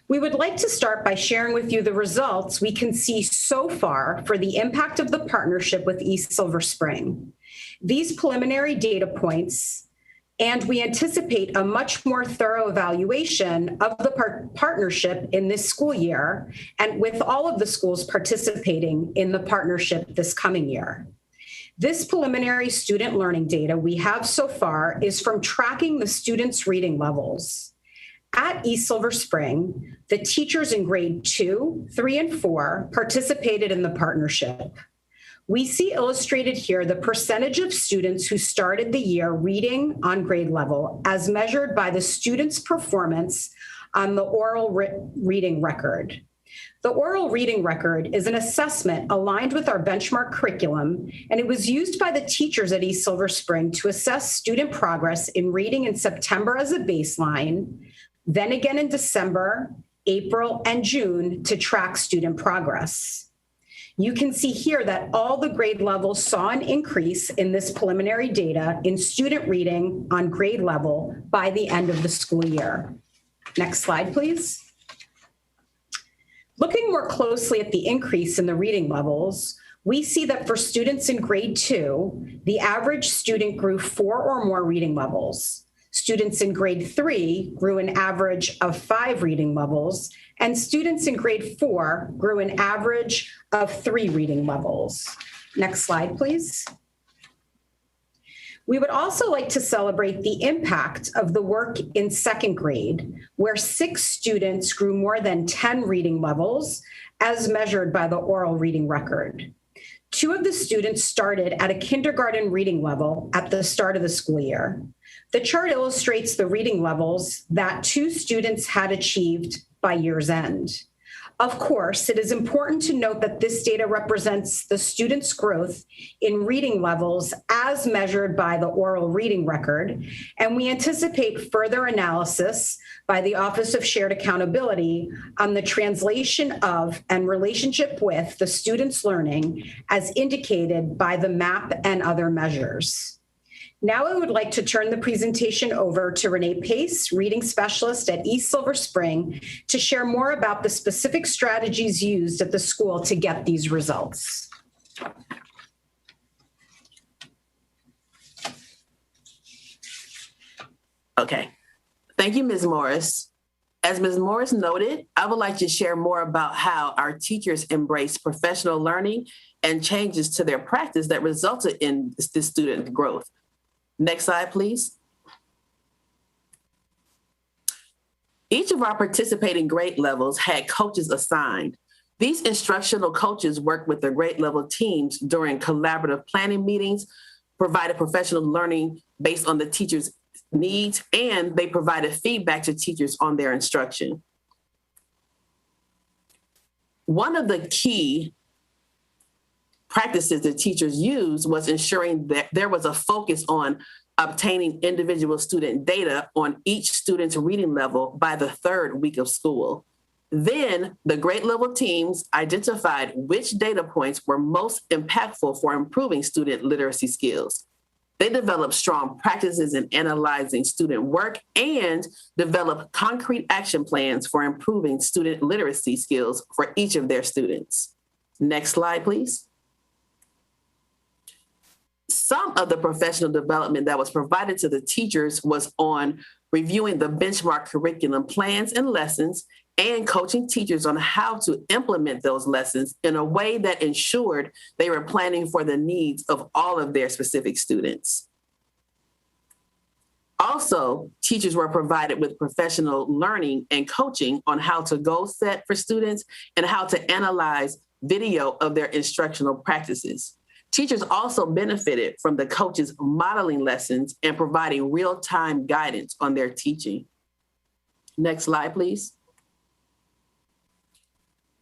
We would like to start by sharing with you the results we can see so far for the impact of the partnership with East Silver Spring. These preliminary data points, and we anticipate a much more thorough evaluation of the partnership in this school year, and with all of the schools participating in the partnership this coming year. This preliminary student learning data we have so far is from tracking the students' reading levels. At East Silver Spring, the teachers in grade 2, 3, and 4 participated in the partnership. We see illustrated here the percentage of students who started the year reading on grade level as measured by the student's performance on the oral reading record. The oral reading record is an assessment aligned with our benchmark curriculum, and it was used by the teachers at East Silver Spring to assess student progress in reading in September as a baseline, then again in December, April, and June to track student progress. You can see here that all the grade levels saw an increase in this preliminary data in student reading on grade level by the end of the school year. Next slide, please. Looking more closely at the increase in the reading levels, we see that for students in grade 2, the average student grew 4 or more reading levels. Students in grade 3 grew an average of 5 reading levels, and students in grade 4 grew an average of 3 reading levels. Next slide, please. We would also like to celebrate the impact of the work in second grade, where 6 students grew more than 10 reading levels as measured by the oral reading record. 2 of the students started at a kindergarten reading level at the start of the school year. The chart illustrates the reading levels that 2 students had achieved by year's end. Of course, it is important to note that this data represents the students' growth in reading levels as measured by the oral reading record, and we anticipate further analysis by the Office of Shared Accountability on the translation of and relationship with the students' learning as indicated by the MAP and other measures. Now I would like to turn the presentation over to Renee Pace, reading specialist at East Silver Spring, to share more about the specific strategies used at the school to get these results. Okay, thank you, Ms. Morris. As Ms. Morris noted, I would like to share more about how our teachers embrace professional learning and changes to their practice that resulted in this student growth. Next slide, please. Each of our participating grade levels had coaches assigned. These instructional coaches worked with their grade level teams during collaborative planning meetings, provided professional learning based on the teachers' needs, and they provided feedback to teachers on their instruction. One of the key practices that teachers used was ensuring that there was a focus on obtaining individual student data on each student's reading level by the 3rd week of school. Then the grade level teams identified which data points were most impactful for improving student literacy skills. They developed strong practices in analyzing student work and developed concrete action plans for improving student literacy skills for each of their students. Next slide, please. Some of the professional development that was provided to the teachers was on reviewing the benchmark curriculum plans and lessons and coaching teachers on how to implement those lessons in a way that ensured they were planning for the needs of all of their specific students. Also, teachers were provided with professional learning and coaching on how to goal set for students and how to analyze video of their instructional practices. Teachers also benefited from the coaches modeling lessons and providing real-time guidance on their teaching. Next slide, please.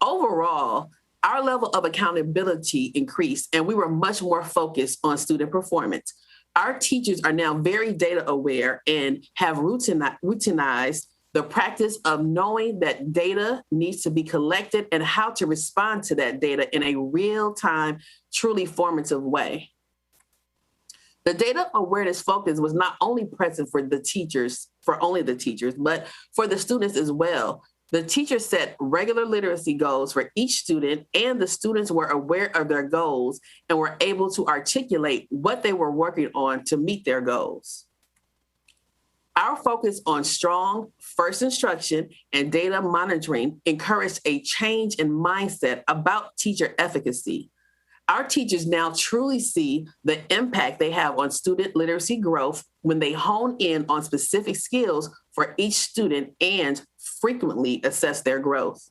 Overall, our level of accountability increased and we were much more focused on student performance. Our teachers are now very data aware and have routinized the practice of knowing that data needs to be collected and how to respond to that data in a real-time, truly formative way. The data awareness focus was not only present for the teachers, for only the teachers, but for the students as well. The teachers set regular literacy goals for each student, and the students were aware of their goals and were able to articulate what they were working on to meet their goals. Our focus on strong first instruction and data monitoring encouraged a change in mindset about teacher efficacy. Our teachers now truly see the impact they have on student literacy growth when they hone in on specific skills for each student and frequently assess their growth.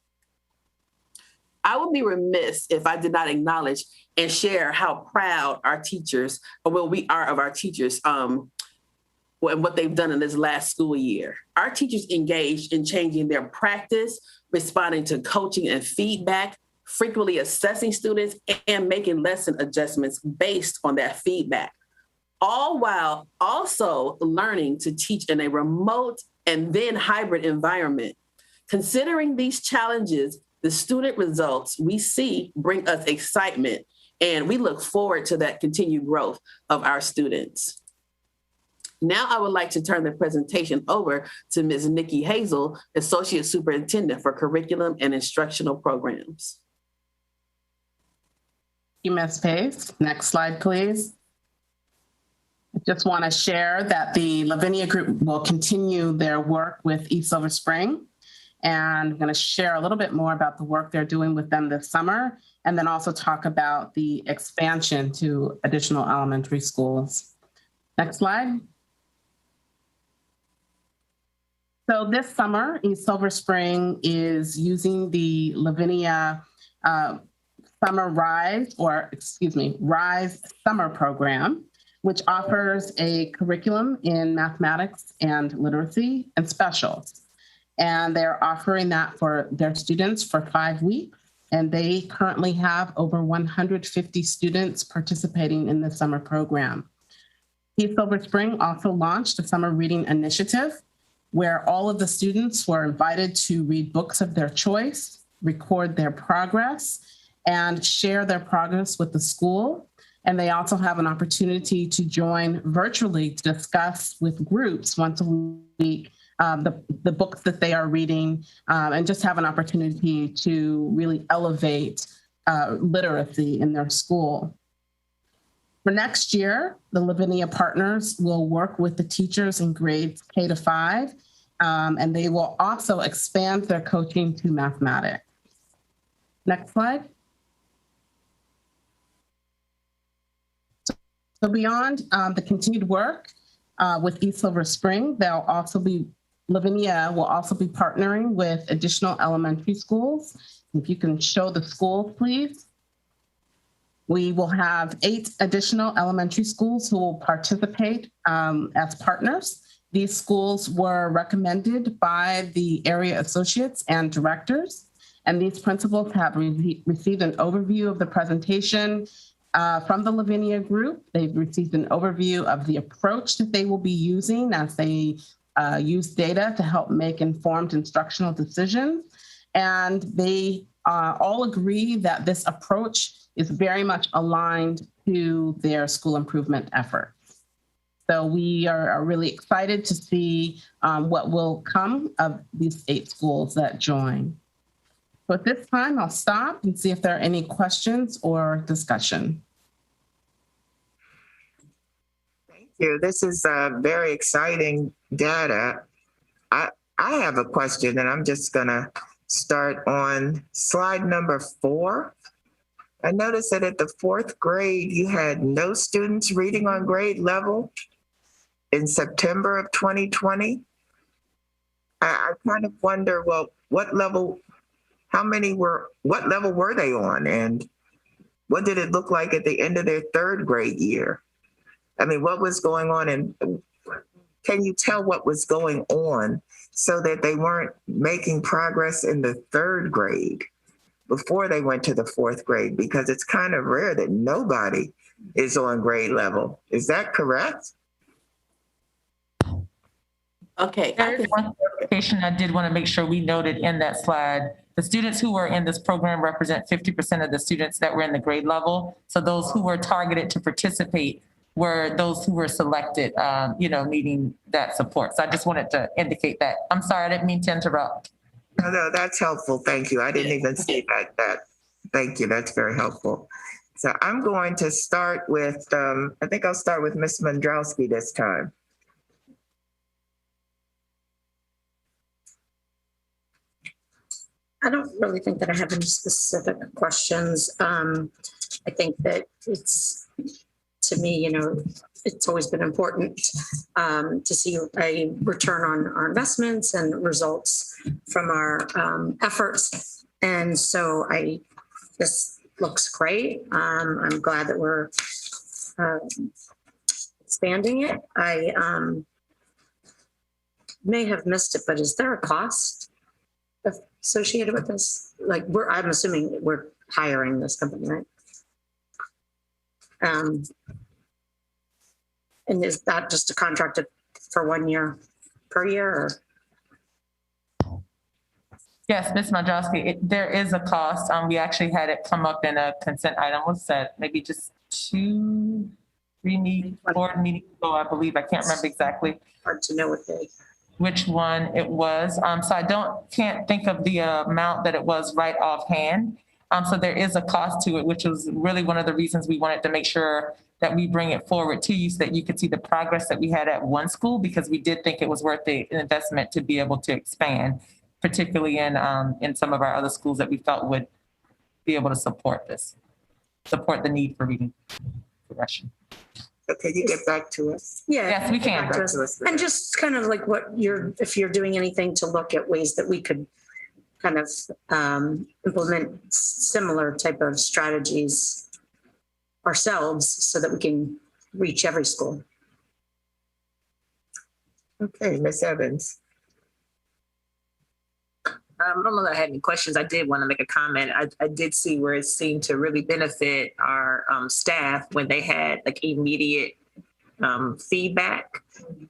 I would be remiss if I did not acknowledge and share how proud our teachers, we are of our teachers, and what they've done in this last school year. Our teachers engaged in changing their practice, responding to coaching and feedback, frequently assessing students, and making lesson adjustments based on that feedback, all while also learning to teach in a remote and then hybrid environment. Considering these challenges, the student results we see bring us excitement, and we look forward to that continued growth of our students. Now I would like to turn the presentation over to Ms. Nikki Hazel, Associate Superintendent for Curriculum and Instructional Programs. Thank you, Ms. Pace. Next slide, please. I just want to share that the Lavinia Group will continue their work with East Silver Spring. And I'm going to share a little bit more about the work they're doing with them this summer, and then also talk about the expansion to additional elementary schools. Next slide. So this summer, East Silver Spring is using the Lavinia Summer Rise, Rise Summer Program, which offers a curriculum in mathematics and literacy and specials. And they're offering that for their students for 5 weeks. And they currently have over 150 students participating in the summer program. East Silver Spring also launched a summer reading initiative where all of the students were invited to read books of their choice, record their progress, and share their progress with the school. And they also have an opportunity to join virtually to discuss with groups once a week the books that they are reading, and just have an opportunity to really elevate literacy in their school. For next year, the Lavinia partners will work with the teachers in grades K to 5, and they will also expand their coaching to mathematics. Next slide. So beyond the continued work with East Silver Spring, Lavinia will also be partnering with additional elementary schools. If you can show the schools, please. We will have 8 additional elementary schools who will participate as partners. These schools were recommended by the area associates and directors, and these principals have received an overview of the presentation from the Lavinia Group. They've received an overview of the approach that they will be using as they use data to help make informed instructional decisions. And they all agree that this approach is very much aligned to their school improvement efforts. So we are really excited to see what will come of these 8 schools that join. So at this time, I'll stop and see if there are any questions or discussion. Thank you. This is very exciting data. I have a question, and I'm just going to start on slide number 4. I noticed that at the 4th grade, you had no students reading on grade level in September of 2020. I kind of wonder, well, what level were they on, and what did it look like at the end of their 3rd grade year? I mean, what was going on, and can you tell what was going on so that they weren't making progress in the 3rd grade before they went to the 4th grade? Because it's kind of rare that nobody is on grade level. Is that correct? Okay. There's one clarification I did want to make sure we noted in that slide. The students who were in this program represent 50% of the students that were in the grade level. So those who were targeted to participate were those who were selected, needing that support. So I just wanted to indicate that. I'm sorry, I didn't mean to interrupt. No, that's helpful. Thank you. I didn't even see that. Thank you. That's very helpful. So I'm going to start with, I think I'll start with Ms. Mandrowski this time. I don't really think that I have any specific questions. I think that it's, to me, it's always been important to see a return on our investments and results from our efforts. And so this looks great. I'm glad that we're expanding it. I may have missed it, but is there a cost associated with this? Like, I'm assuming we're hiring this company, right? And is that just a contract for 1 year per year? Or? Yes, Ms. Mandrowski, there is a cost. We actually had it come up in a consent item. What's that? Maybe just 3 board meetings ago, I believe. I can't remember exactly. Hard to know what day. Which one it was. So I can't think of the amount that it was right offhand. So there is a cost to it, which was really one of the reasons we wanted to make sure that we bring it forward to you so that you could see the progress that we had at one school, because we did think it was worth the investment to be able to expand, particularly in some of our other schools that we felt would be able to support the need for reading progression. So can you get back to us? Yeah. Yes, we can. Back to us. And just kind of like if you're doing anything to look at ways that we could kind of implement similar type of strategies ourselves so that we can reach every school. Okay, Ms. Evans. I don't know that I had any questions. I did want to make a comment. I did see where it seemed to really benefit our staff when they had like immediate feedback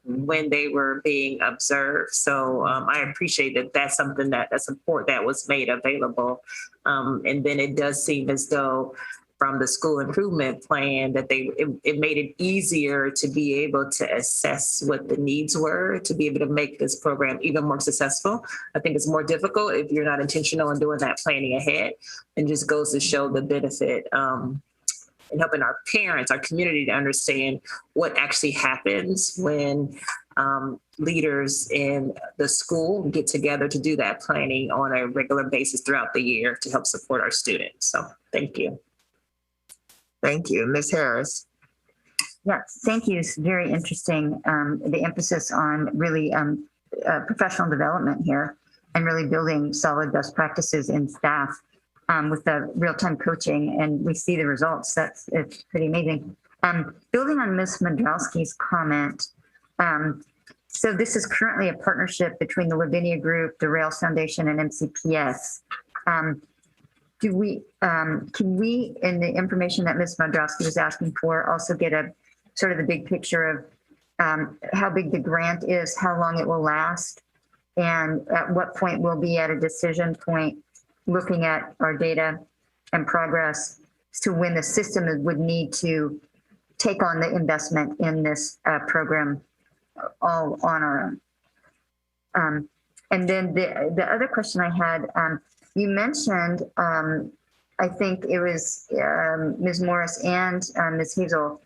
when they were being observed. So I appreciate that that's something that support that was made available. And then it does seem as though from the school improvement plan that it made it easier to be able to assess what the needs were to be able to make this program even more successful. I think it's more difficult if you're not intentional in doing that planning ahead, and just goes to show the benefit in helping our parents, our community to understand what actually happens when leaders in the school get together to do that planning on a regular basis throughout the year to help support our students. So thank you. Thank you. Ms. Harris. Yes, thank you. It's very interesting. The emphasis on really professional development here and really building solid best practices in staff with the real-time coaching, and we see the results. It's pretty amazing. Building on Ms. Mandrowski's comment, so this is currently a partnership between the Lavinia Group, the Rails Foundation, and MCPS. Can we, in the information that Ms. Mandrowski was asking for, also get a sort of the big picture of how big the grant is, how long it will last, and at what point we'll be at a decision point looking at our data and progress as to when the system would need to take on the investment in this program all on our own. And then the other question I had, you mentioned, I think it was Ms. Morris and Ms. Hazel,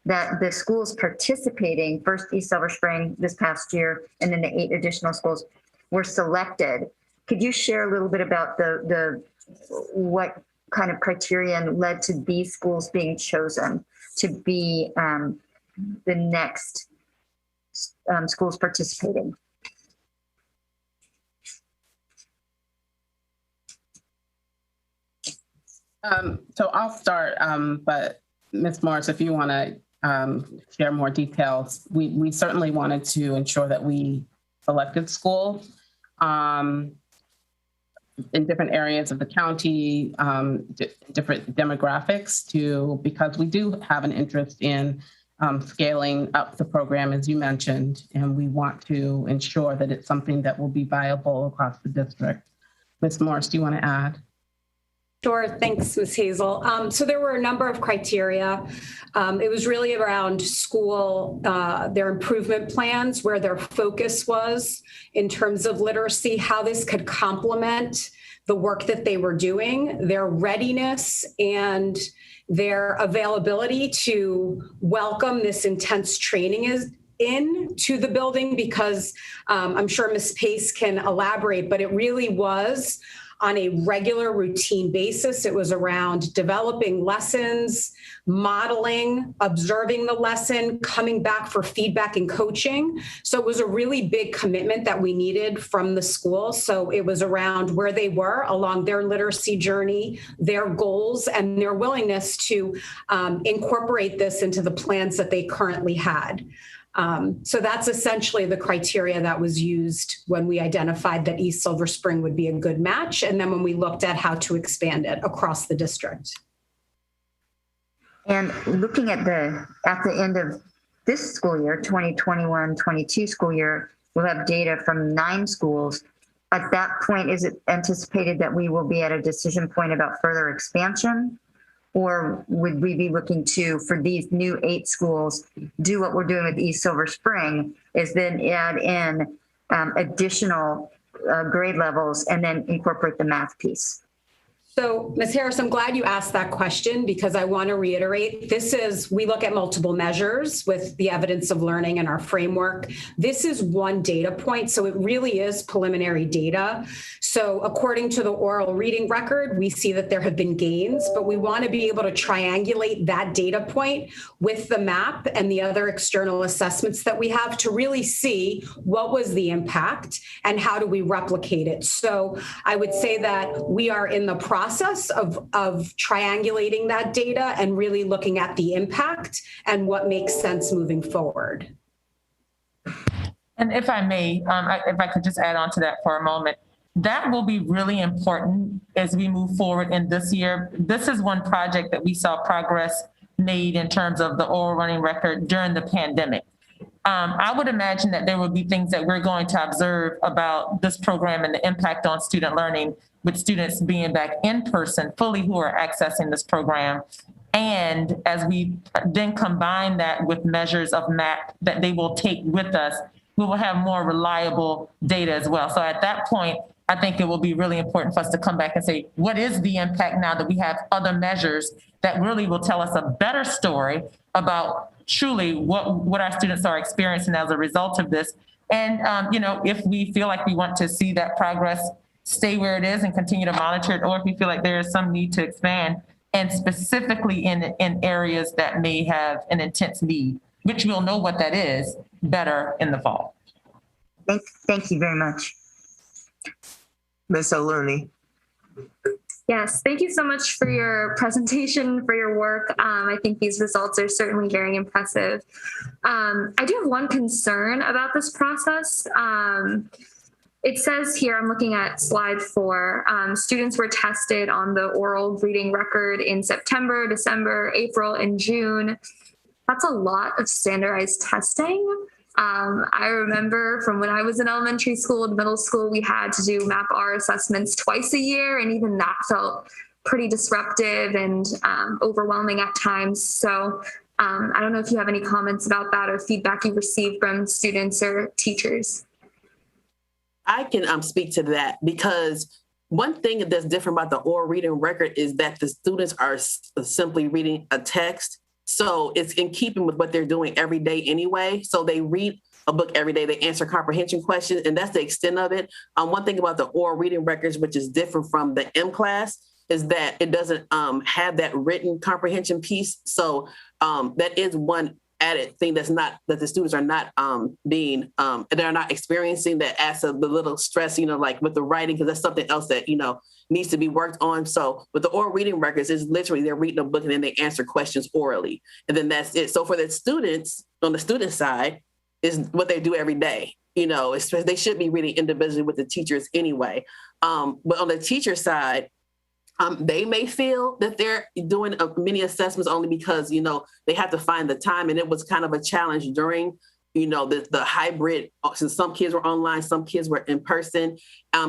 that the schools participating, first East Silver Spring this past year, and then the 8 additional schools were selected. Could you share a little bit about what kind of criterion led to these schools being chosen to be the next schools participating? So I'll start, but Ms. Morris, if you want to share more details, we certainly wanted to ensure that we selected schools in different areas of the county, different demographics because we do have an interest in scaling up the program, as you mentioned, and we want to ensure that it's something that will be viable across the district. Ms. Morris, do you want to add? Sure. Thanks, Ms. Hazel. So there were a number of criteria. It was really around school, their improvement plans, where their focus was in terms of literacy, how this could complement the work that they were doing, their readiness and their availability to welcome this intense training into the building, because I'm sure Ms. Pace can elaborate, but it really was on a regular routine basis. It was around developing lessons, modeling, observing the lesson, coming back for feedback and coaching. So it was a really big commitment that we needed from the school. So it was around where they were along their literacy journey, their goals, and their willingness to incorporate this into the plans that they currently had. So that's essentially the criteria that was used when we identified that East Silver Spring would be a good match, and then when we looked at how to expand it across the district. And looking at the end of this school year, 2021-22 school year, we'll have data from 9 schools. at that point, is it anticipated that we will be at a decision point about further expansion? Or would we be looking to, for these new 8 schools, do what we're doing with East Silver Spring, is then add in additional grade levels and then incorporate the math piece? So, Ms. Harris, I'm glad you asked that question because I want to reiterate, we look at multiple measures with the evidence of learning in our framework. This is one data point, so it really is preliminary data. So according to the oral reading record, we see that there have been gains, but we want to be able to triangulate that data point with the map and the other external assessments that we have to really see what was the impact and how do we replicate it. So I would say that we are in the process of triangulating that data and really looking at the impact and what makes sense moving forward. And if I may, if I could just add on to that for a moment, that will be really important as we move forward in this year. This is one project that we saw progress made in terms of the oral running record during the pandemic. I would imagine that there will be things that we're going to observe about this program and the impact on student learning with students being back in person fully who are accessing this program. And as we then combine that with measures of MAP that they will take with us, we will have more reliable data as well. So at that point, I think it will be really important for us to come back and say, what is the impact now that we have other measures that really will tell us a better story about truly what our students are experiencing as a result of this. And, if we feel like we want to see that progress stay where it is and continue to monitor it, or if we feel like there is some need to expand, and specifically in areas that may have an intense need, which we'll know what that is better in the fall. Thank you very much. Ms. O'Looney. Yes, thank you so much for your presentation, for your work. I think these results are certainly very impressive. I do have one concern about this process. It says here, I'm looking at slide 4, students were tested on the oral reading record in September, December, April, and June. That's a lot of standardized testing. I remember from when I was in elementary school and middle school, we had to do MAP-R assessments twice a year, and even that felt pretty disruptive and overwhelming at times. So I don't know if you have any comments about that or feedback you received from students or teachers. I can speak to that because one thing that's different about the oral reading record is that the students are simply reading a text. So it's in keeping with what they're doing every day anyway. So they read a book every day, they answer comprehension questions, and that's the extent of it. One thing about the oral reading records, which is different from the M class, is that it doesn't have that written comprehension piece. So that is one added thing that the students are not they're not experiencing, that adds a little stress, like with the writing, because that's something else that, needs to be worked on. So with the oral reading records, it's literally they're reading a book and then they answer questions orally. And then that's it. So for the students, on the student side, is what they do every day. They should be reading individually with the teachers anyway. But on the teacher side, they may feel that they're doing many assessments only because, they have to find the time. And it was kind of a challenge during, the hybrid, since some kids were online, some kids were in person.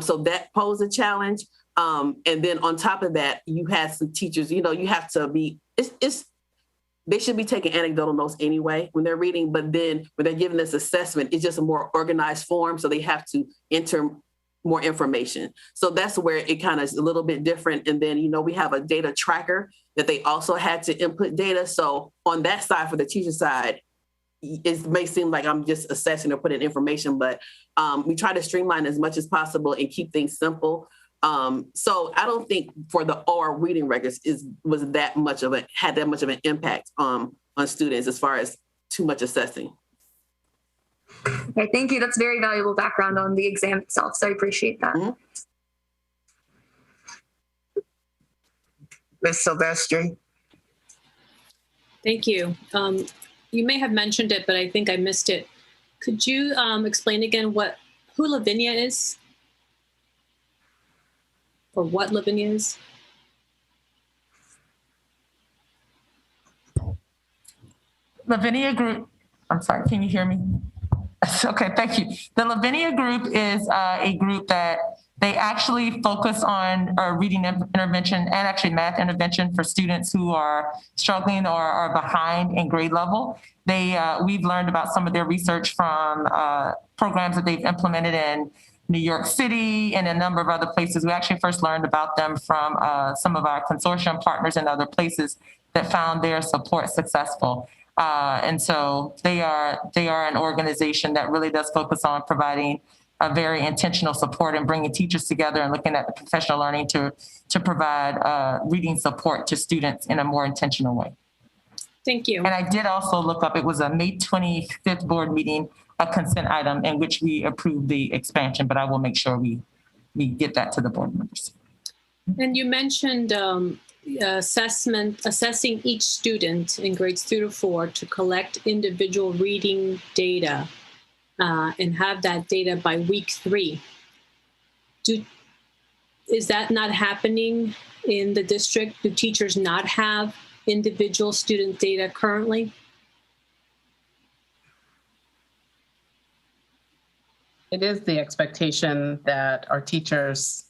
So that posed a challenge. And then on top of that, you had some teachers, you have to be, they should be taking anecdotal notes anyway when they're reading, but then when they're giving this assessment, it's just a more organized form. So they have to enter more information. So that's where it kind of is a little bit different. And then, we have a data tracker that they also had to input data. So on that side, for the teacher side, it may seem like I'm just assessing or putting information, but we try to streamline as much as possible and keep things simple. So I don't think for the oral reading records had that much of an impact on students as far as too much assessing. Okay, thank you. That's very valuable background on the exam itself, so I appreciate that. Mm-hmm. Ms. Silvestri. Thank you. You may have mentioned it, but I think I missed it. Could you explain again who Lavinia is? Or what Lavinia is? Lavinia Group, I'm sorry, can you hear me? Okay, thank you. The Lavinia group is a group that they actually focus on reading intervention and actually math intervention for students who are struggling or are behind in grade level. We've learned about some of their research from programs that they've implemented in New York City and a number of other places. We actually first learned about them from some of our consortium partners in other places that found their support successful. And so they are an organization that really does focus on providing a very intentional support and bringing teachers together and looking at the professional learning to provide reading support to students in a more intentional way. Thank you. And I did also look up, it was a May 25th board meeting, a consent item in which we approved the expansion, but I will make sure we get that to the board members. And you mentioned assessing each student in grades 3 to 4 to collect individual reading data and have that data by week 3. Is that not happening in the district? Do teachers not have individual student data currently? It is the expectation that our teachers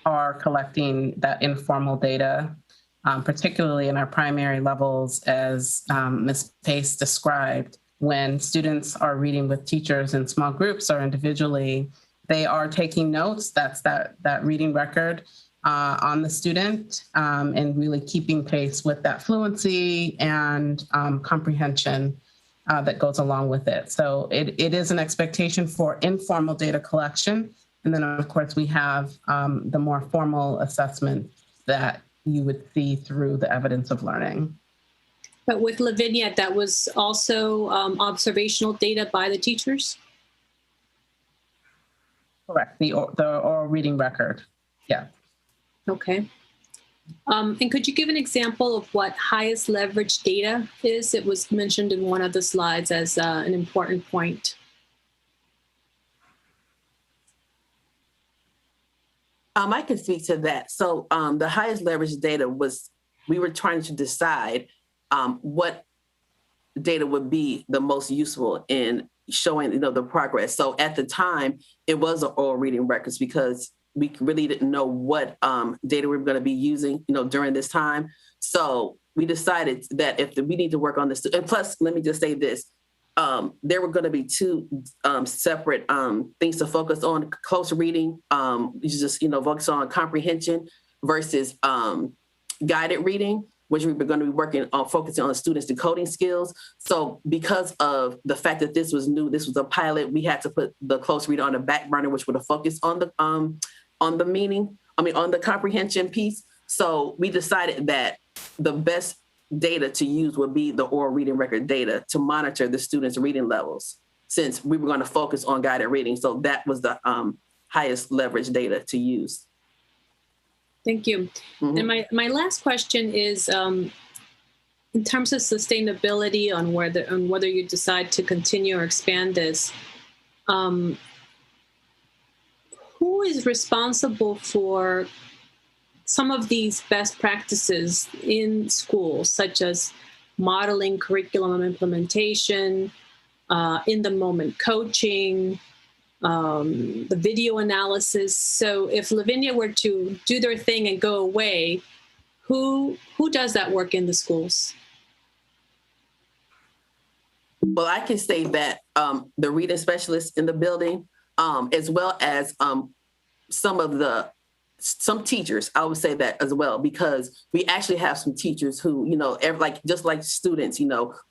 are collecting that informal data, particularly in our primary levels, as Ms. Pace described. When students are reading with teachers in small groups or individually, they are taking notes. That's that reading record on the student and really keeping pace with that fluency and comprehension that goes along with it. So it is an expectation for informal data collection. And then of course we have the more formal assessment that you would see through the evidence of learning. But with Lavinia, that was also observational data by the teachers? Correct, the oral reading record, yeah. Okay. And could you give an example of what highest leverage data is? It was mentioned in one of the slides as an important point. I can speak to that. So the highest leverage data was, we were trying to decide what data would be the most useful in showing, the progress. So at the time, it was oral reading records because we really didn't know what data we were going to be using, during this time. So we decided that if we need to work on this, and plus, let me just say this, there were going to be two separate things to focus on: close reading, just focus on comprehension, versus guided reading, which we were going to be working on focusing on the students' decoding skills. So because of the fact that this was new, this was a pilot, we had to put the close reading on the back burner, which would have focused on the meaning, on the comprehension piece. So we decided that the best data to use would be the oral reading record data to monitor the students' reading levels, since we were going to focus on guided reading. So that was the highest leverage data to use. Thank you. Mm-hmm. And my last question is, in terms of sustainability on whether you decide to continue or expand this, who is responsible for some of these best practices in schools, such as modeling curriculum implementation, in-the-moment coaching, the video analysis? So if Lavinia were to do their thing and go away, who does that work in the schools? Well, I can say that the reading specialists in the building, as well as some teachers, I would say that as well, because we actually have some teachers who, just like students,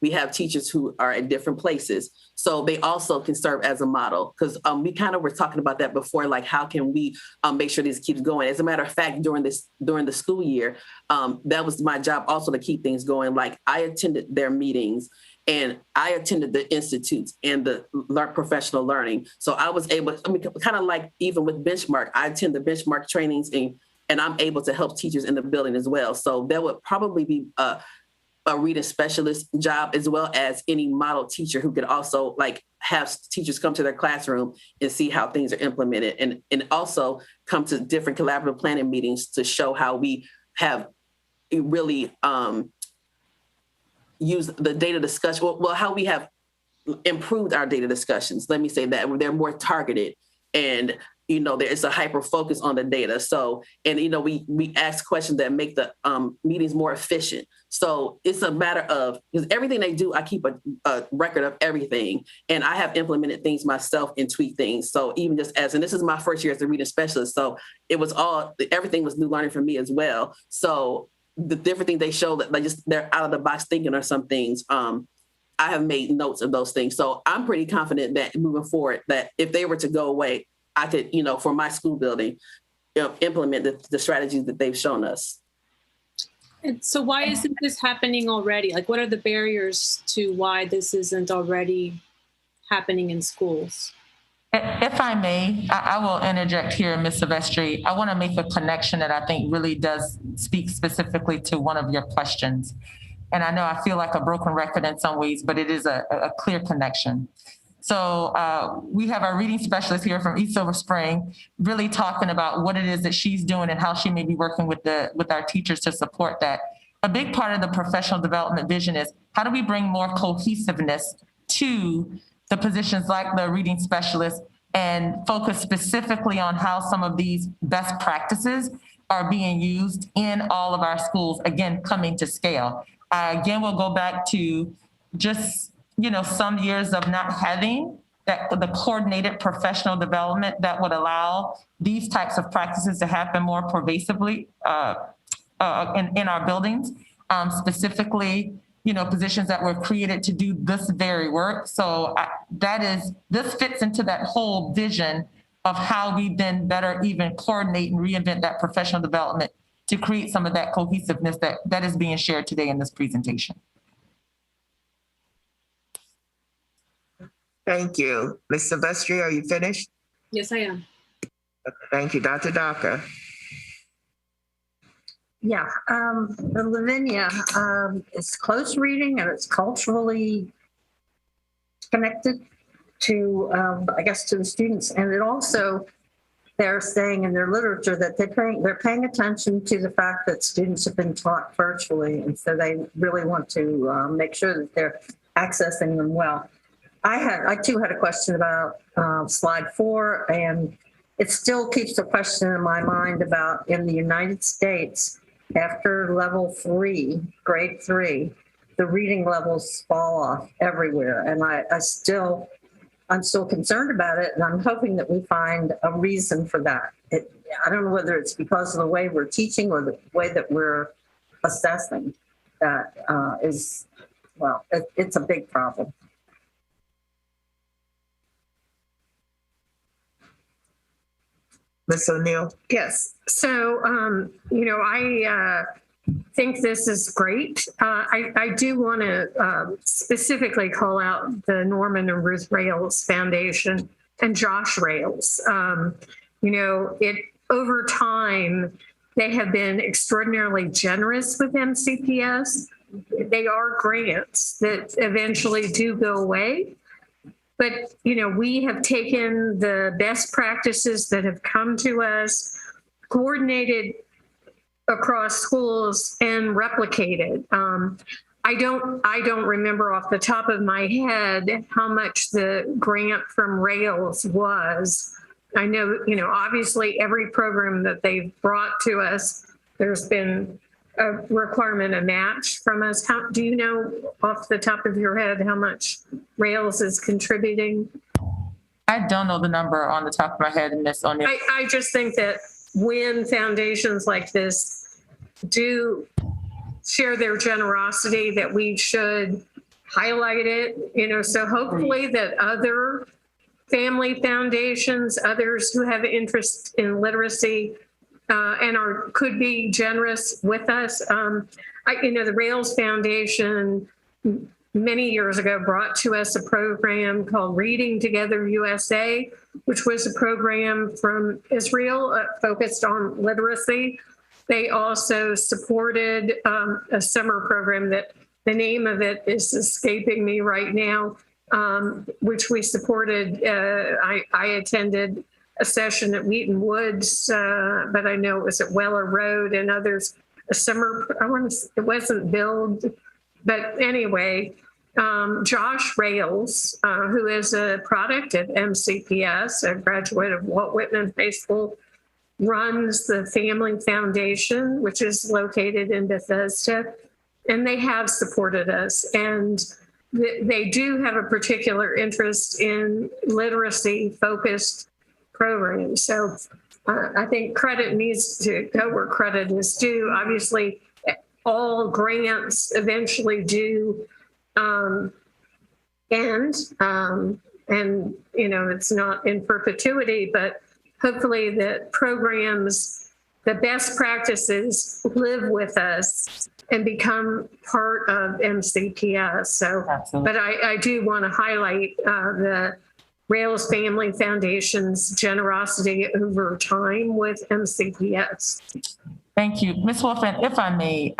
we have teachers who are at different places. So they also can serve as a model, because we kind of were talking about that before, like how can we make sure this keeps going? As a matter of fact, during the school year, that was my job also to keep things going. Like I attended their meetings, and I attended the institutes and the professional learning. So I was able, kind of like even with Benchmark, I attend the Benchmark trainings and I'm able to help teachers in the building as well. So that would probably be a reading specialist job, as well as any model teacher who could also have teachers come to their classroom and see how things are implemented, and also come to different collaborative planning meetings to show how we have really use the data discussion, how we have improved our data discussions. Let me say that they're more targeted, and there's a hyper focus on the data. So, and we ask questions that make the meetings more efficient. So it's a matter of, because everything they do, I keep a record of everything, and I have implemented things myself and tweaked things. So even and this is my first year as a reading specialist, so everything was new learning for me as well. So the different things they show that they're out of the box thinking or some things. I have made notes of those things. So I'm pretty confident that moving forward, that if they were to go away, I could, for my school building, implement the strategies that they've shown us. And so why isn't this happening already? Like, what are the barriers to why this isn't already happening in schools? If I may, I will interject here, Ms. Silvestri. I want to make a connection that I think really does speak specifically to one of your questions. And I know I feel like a broken record in some ways, but it is a clear connection. So we have our reading specialist here from East Silver Spring really talking about what it is that she's doing and how she may be working with our teachers to support that. A big part of the professional development vision is how do we bring more cohesiveness to the positions like the reading specialist and focus specifically on how some of these best practices are being used in all of our schools, again, coming to scale. Again, we'll go back to just, some years of not having the coordinated professional development that would allow these types of practices to happen more pervasively in our buildings, specifically, positions that were created to do this very work. So this fits into that whole vision of how we then better even coordinate and reinvent that professional development to create some of that cohesiveness that is being shared today in this presentation. Thank you. Ms. Silvestri, are you finished? Yes, I am. Thank you. Dr. Daka. Yeah, the Lavinia is close reading and it's culturally connected to, to the students. And it also, they're saying in their literature that they're paying attention to the fact that students have been taught virtually. And so they really want to make sure that they're accessing them well. I too had a question about slide 4, and it still keeps the question in my mind about in the United States, after level 3, grade 3, the reading levels fall off everywhere. And I'm still concerned about it, and I'm hoping that we find a reason for that. I don't know whether it's because of the way we're teaching or the way that we're assessing that it's a big problem. Ms. O'Neill? Yes. So, I think this is great. I do want to specifically call out the Norman and Ruth Rales Foundation and Josh Rales. Over time, they have been extraordinarily generous with MCPS. They are grants that eventually do go away. But, we have taken the best practices that have come to us, coordinated across schools, and replicated. I don't remember off the top of my head how much the grant from Rails was. I know, obviously every program that they've brought to us, there's been a requirement, a match from us. Do you know off the top of your head how much Rails is contributing? I don't know the number on the top of my head, Ms. O'Neill. I just think that when foundations like this do share their generosity, that we should highlight it, so hopefully that other family foundations, others who have interest in literacy, and could be generous with us. The Rails Foundation many years ago brought to us a program called Reading Together USA, which was a program from Israel focused on literacy. They also supported a summer program that the name of it is escaping me right now, which we supported. I attended a session at Wheaton Woods, but I know it was at Weller Road and others. It wasn't billed, but anyway, Josh Rails, who is a product of MCPS, a graduate of Walt Whitman High School, runs the Family Foundation, which is located in Bethesda, and they have supported us. And they do have a particular interest in literacy-focused programs. So I think credit needs to go where credit is due. Obviously, all grants eventually do end, and it's not in perpetuity, but hopefully the programs, the best practices live with us and become part of MCPS. So, but I do want to highlight the Rails Family Foundation's generosity over time with MCPS. Thank you. Ms. Wolf, and if I may,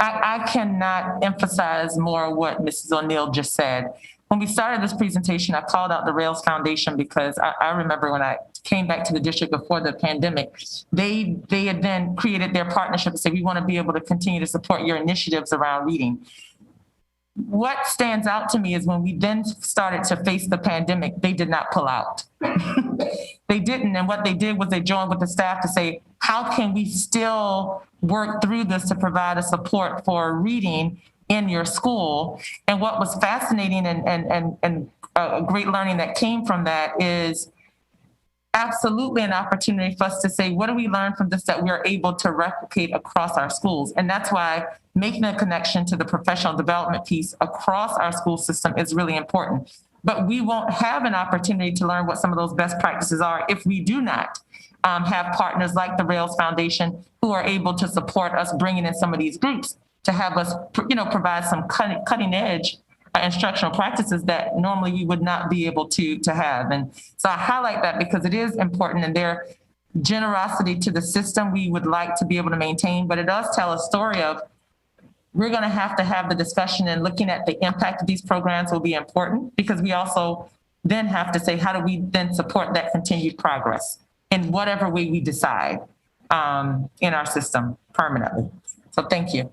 I cannot emphasize more what Mrs. O'Neill just said. When we started this presentation, I called out the Rails Foundation because I remember when I came back to the district before the pandemic, they had then created their partnership and said, we want to be able to continue to support your initiatives around reading. What stands out to me is when we then started to face the pandemic, they did not pull out. They didn't. And what they did was they joined with the staff to say, how can we still work through this to provide a support for reading in your school? And what was fascinating and a great learning that came from that is absolutely an opportunity for us to say, what do we learn from this that we're able to replicate across our schools? And that's why making a connection to the professional development piece across our school system is really important. But we won't have an opportunity to learn what some of those best practices are if we do not have partners like the Rails Foundation who are able to support us bringing in some of these groups to have us, provide some cutting edge instructional practices that normally we would not be able to have. And so I highlight that because it is important, and their generosity to the system we would like to be able to maintain, but it does tell a story of we're going to have the discussion, and looking at the impact of these programs will be important, because we also then have to say, how do we then support that continued progress in whatever way we decide in our system permanently. So thank you.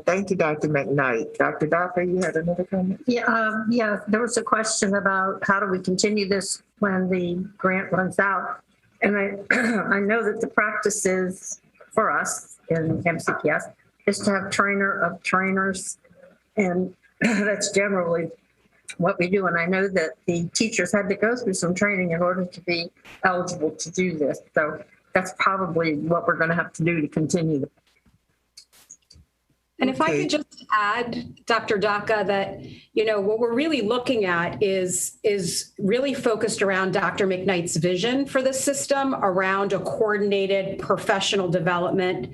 Thank you, Dr. McKnight. Dr. Docker, you had another comment? Yeah, there was a question about how do we continue this when the grant runs out. And I know that the practice is for us in MCPS is to have trainer of trainers. And that's generally what we do. And I know that the teachers had to go through some training in order to be eligible to do this. So that's probably what we're going to have to do to continue. And if I could just add, Dr. Daka, that, what we're really looking at is really focused around Dr. McKnight's vision for the system around a coordinated professional development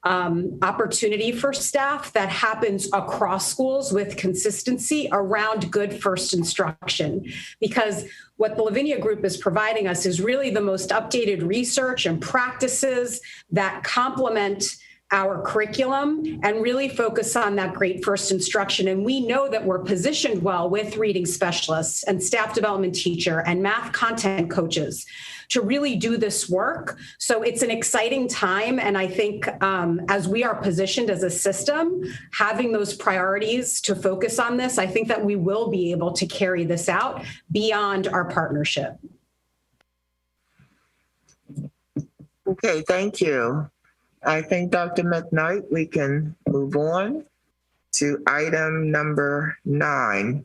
opportunity for staff that happens across schools with consistency around good first instruction. Because what the Lavinia Group is providing us is really the most updated research and practices that complement our curriculum and really focus on that great first instruction. And we know that we're positioned well with reading specialists and staff development teacher and math content coaches to really do this work. So it's an exciting time. And I think as we are positioned as a system, having those priorities to focus on this, I think that we will be able to carry this out beyond our partnership. Okay, thank you. I think, Dr. McKnight, we can move on to item number 9.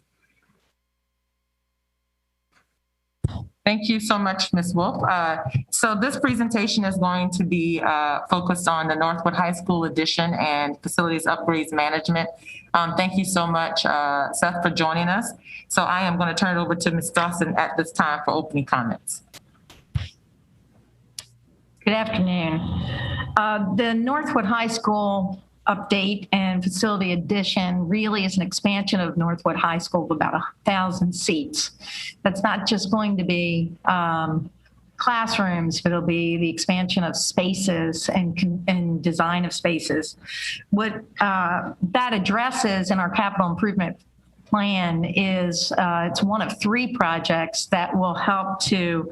Thank you so much, Ms. Wolf. So this presentation is going to be focused on the Northwood High School addition and facilities upgrades management. Thank you so much, Seth, for joining us. So I am going to turn it over to Ms. Dawson at this time for opening comments. Good afternoon. The Northwood High School update and facility addition really is an expansion of Northwood High School of about 1,000 seats. That's not just going to be classrooms, but it'll be the expansion of spaces and design of spaces. What that addresses in our capital improvement plan is it's one of 3 projects that will help to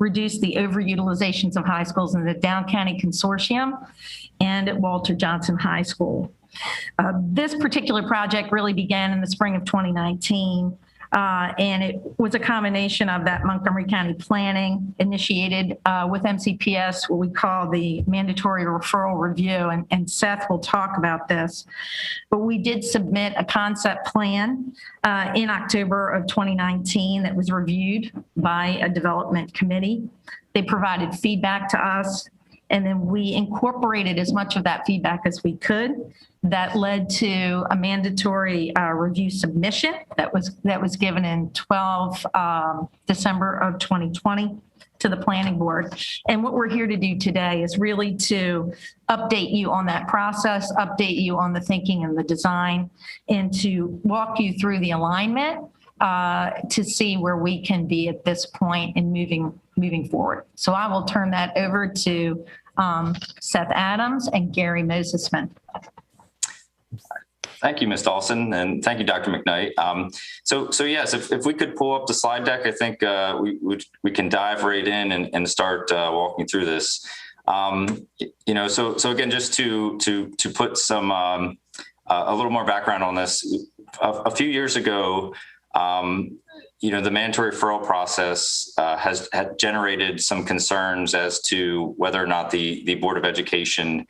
reduce the overutilizations of high schools in the Down County Consortium and at Walter Johnson High School. This particular project really began in the spring of 2019. And it was a combination of that Montgomery County planning initiated with MCPS, what we call the mandatory referral review, and Seth will talk about this. But we did submit a concept plan in October of 2019 that was reviewed by a development committee. They provided feedback to us, and then we incorporated as much of that feedback as we could. That led to a mandatory review submission that was given in December of 2020 to the planning board. And what we're here to do today is really to update you on that process, update you on the thinking and the design, and to walk you through the alignment to see where we can be at this point in moving forward. So I will turn that over to Seth Adams and Gary Mosesman. Thank you, Ms. Dawson, and thank you, Dr. McKnight. So yes, if we could pull up the slide deck, I think we can dive right in and start walking through this. So again, just to put some a little more background on this, a few years ago, the mandatory referral process had generated some concerns as to whether or not the Board of Education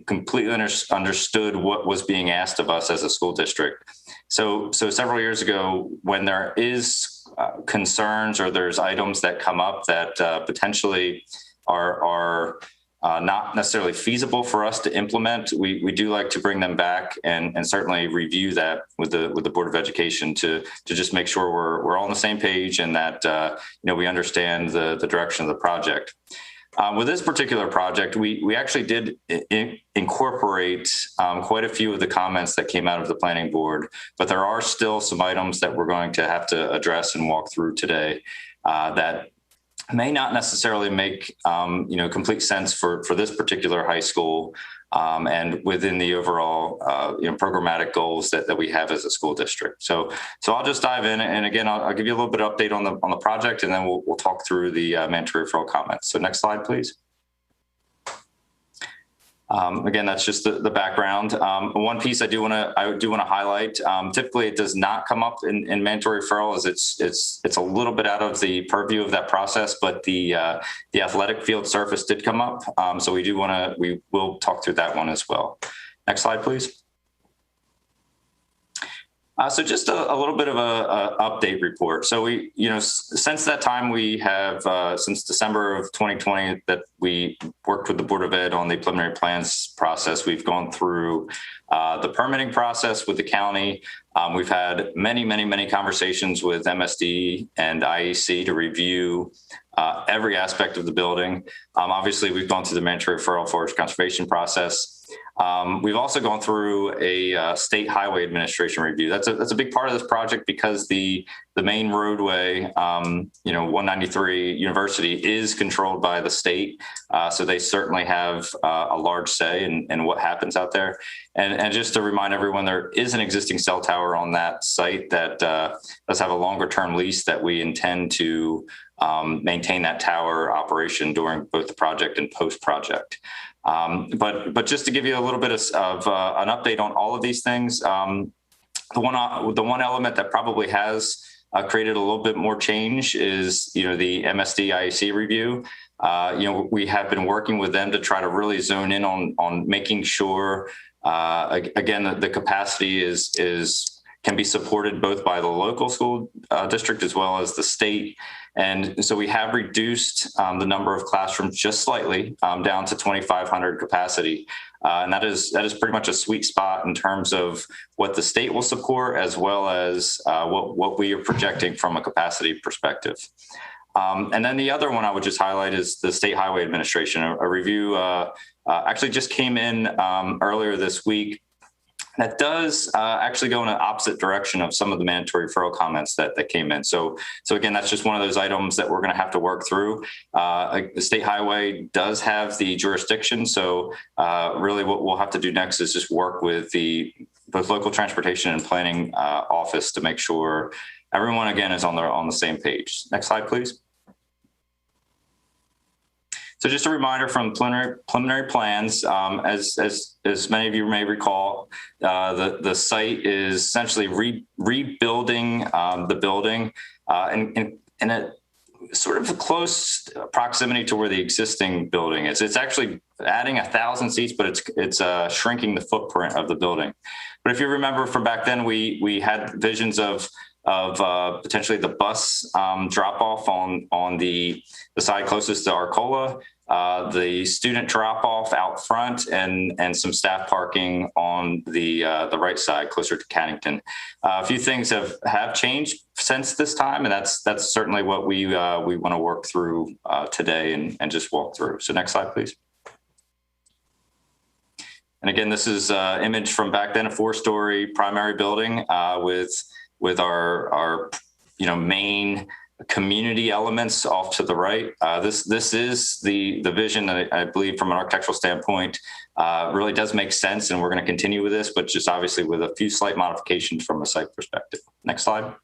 completely understood what was being asked of us as a school district. So several years ago, when there is concerns or there's items that come up that potentially are not necessarily feasible for us to implement, we do like to bring them back and certainly review that with the Board of Education to just make sure we're all on the same page and that we understand the direction of the project. With this particular project, we actually did incorporate quite a few of the comments that came out of the planning board, but there are still some items that we're going to have to address and walk through today that may not necessarily make complete sense for this particular high school and within the overall programmatic goals that we have as a school district. So I'll just dive in, and again, I'll give you a little bit of update on the project, and then we'll talk through the mandatory referral comments. So next slide, please. Again, that's just the background. One piece I do want to highlight. Typically, it does not come up in mandatory referral, as it's a little bit out of the purview of that process. But the athletic field surface did come up, so we will talk through that one as well. Next slide, please. So just a little bit of a update report. So we, since that time, we have, since December of 2020 that we worked with the Board of Ed on the preliminary plans process, we've gone through the permitting process with the county. We've had many conversations with MSD and IEC to review every aspect of the building. Obviously, we've gone through the mandatory referral forest conservation process. We've also gone through a state highway administration review. That's a big part of this project because the main roadway, 193 University, is controlled by the state. So they certainly have a large say in what happens out there. And just to remind everyone, there is an existing cell tower on that site that does have a longer term lease that we intend to maintain that tower operation during both the project and post-project. But just to give you a little bit of an update on all of these things, the one element that probably has created a little bit more change is the MSD IEC review. We have been working with them to try to really zone in on making sure again that the capacity can be supported both by the local school district as well as the state. And so we have reduced the number of classrooms just slightly down to 2,500 capacity. And that is pretty much a sweet spot in terms of what the state will support as well as what we are projecting from a capacity perspective. And then the other one I would just highlight is the State Highway Administration. A review actually just came in earlier this week that does actually go in an opposite direction of some of the mandatory referral comments that came in. So again, that's just one of those items that we're going to have to work through. The State Highway does have the jurisdiction. So really what we'll have to do next is just work with both local transportation and planning office to make sure everyone, again, is on the same page. Next slide, please. So just a reminder from preliminary plans, as many of you may recall, the site is essentially rebuilding the building in a sort of a close proximity to where the existing building is. It's actually adding 1,000 seats, but it's shrinking the footprint of the building. But if you remember from back then, we had visions of potentially the bus drop off on the side closest to Arcola, the student drop off out front, and some staff parking on the right side closer to Cannington. A few things have changed since this time, and that's certainly what we want to work through today and just walk through. So next slide, please. And again, this is image from back then, a 4-story primary building with our main community elements off to the right. This is the vision that I believe from an architectural standpoint really does make sense, and we're going to continue with this, but just obviously with a few slight modifications from a site perspective. Next slide.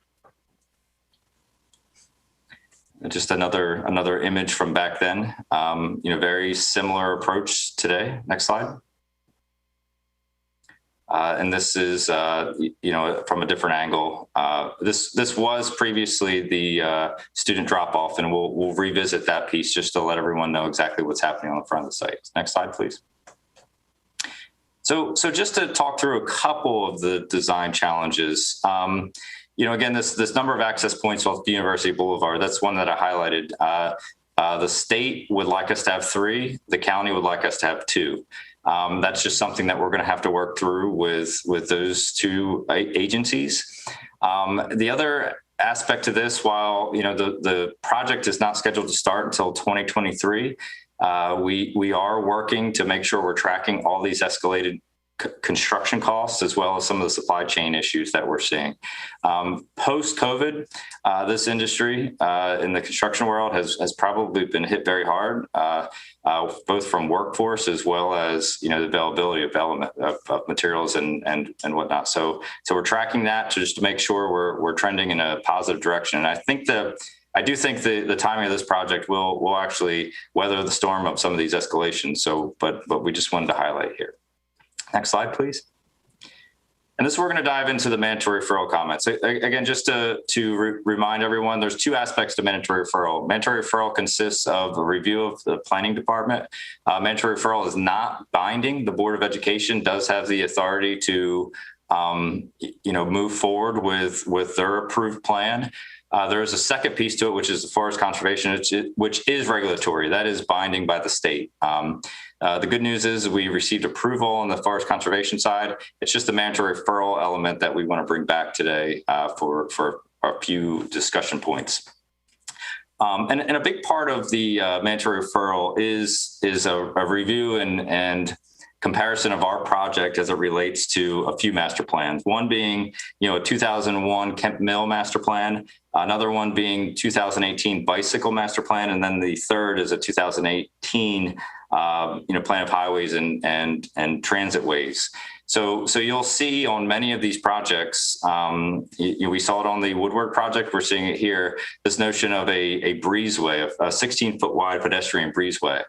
Just another image from back then. Very similar approach today. Next slide. And this is, from a different angle. This was previously the student drop-off, and we'll revisit that piece just to let everyone know exactly what's happening on the front of the site. Next slide, please. So just to talk through a couple of the design challenges. Again, this number of access points off the University Boulevard, that's one that I highlighted. The state would like us to have 3. The county would like us to have 2. That's just something that we're going to have to work through with those 2 agencies. The other aspect to this, while the project is not scheduled to start until 2023, we are working to make sure we're tracking all these escalated construction costs as well as some of the supply chain issues that we're seeing. Post-COVID, this industry in the construction world has probably been hit very hard, both from workforce as well as the availability of materials and whatnot. So we're tracking that just to make sure we're trending in a positive direction. And I do think the timing of this project will actually weather the storm of some of these escalations. But we just wanted to highlight here. Next slide, please. And this, we're going to dive into the mandatory referral comments. Again, just to remind everyone, there's 2 aspects to mandatory referral. Mandatory referral consists of a review of the planning department. Mandatory referral is not binding. The Board of Education does have the authority to, move forward with their approved plan. There is a second piece to it, which is the forest conservation, which is regulatory. That is binding by the state. The good news is we received approval on the forest conservation side. It's just the mandatory referral element that we want to bring back today for a few discussion points. And a big part of the mandatory referral is a review and comparison of our project as it relates to a few master plans. One being, a 2001 Kemp Mill master plan, another one being 2018 bicycle master plan, and then the third is a 2018 plan of highways and transit ways. So you'll see on many of these projects, we saw it on the Woodward project, we're seeing it here, this notion of a breezeway, a 16-foot wide pedestrian breezeway.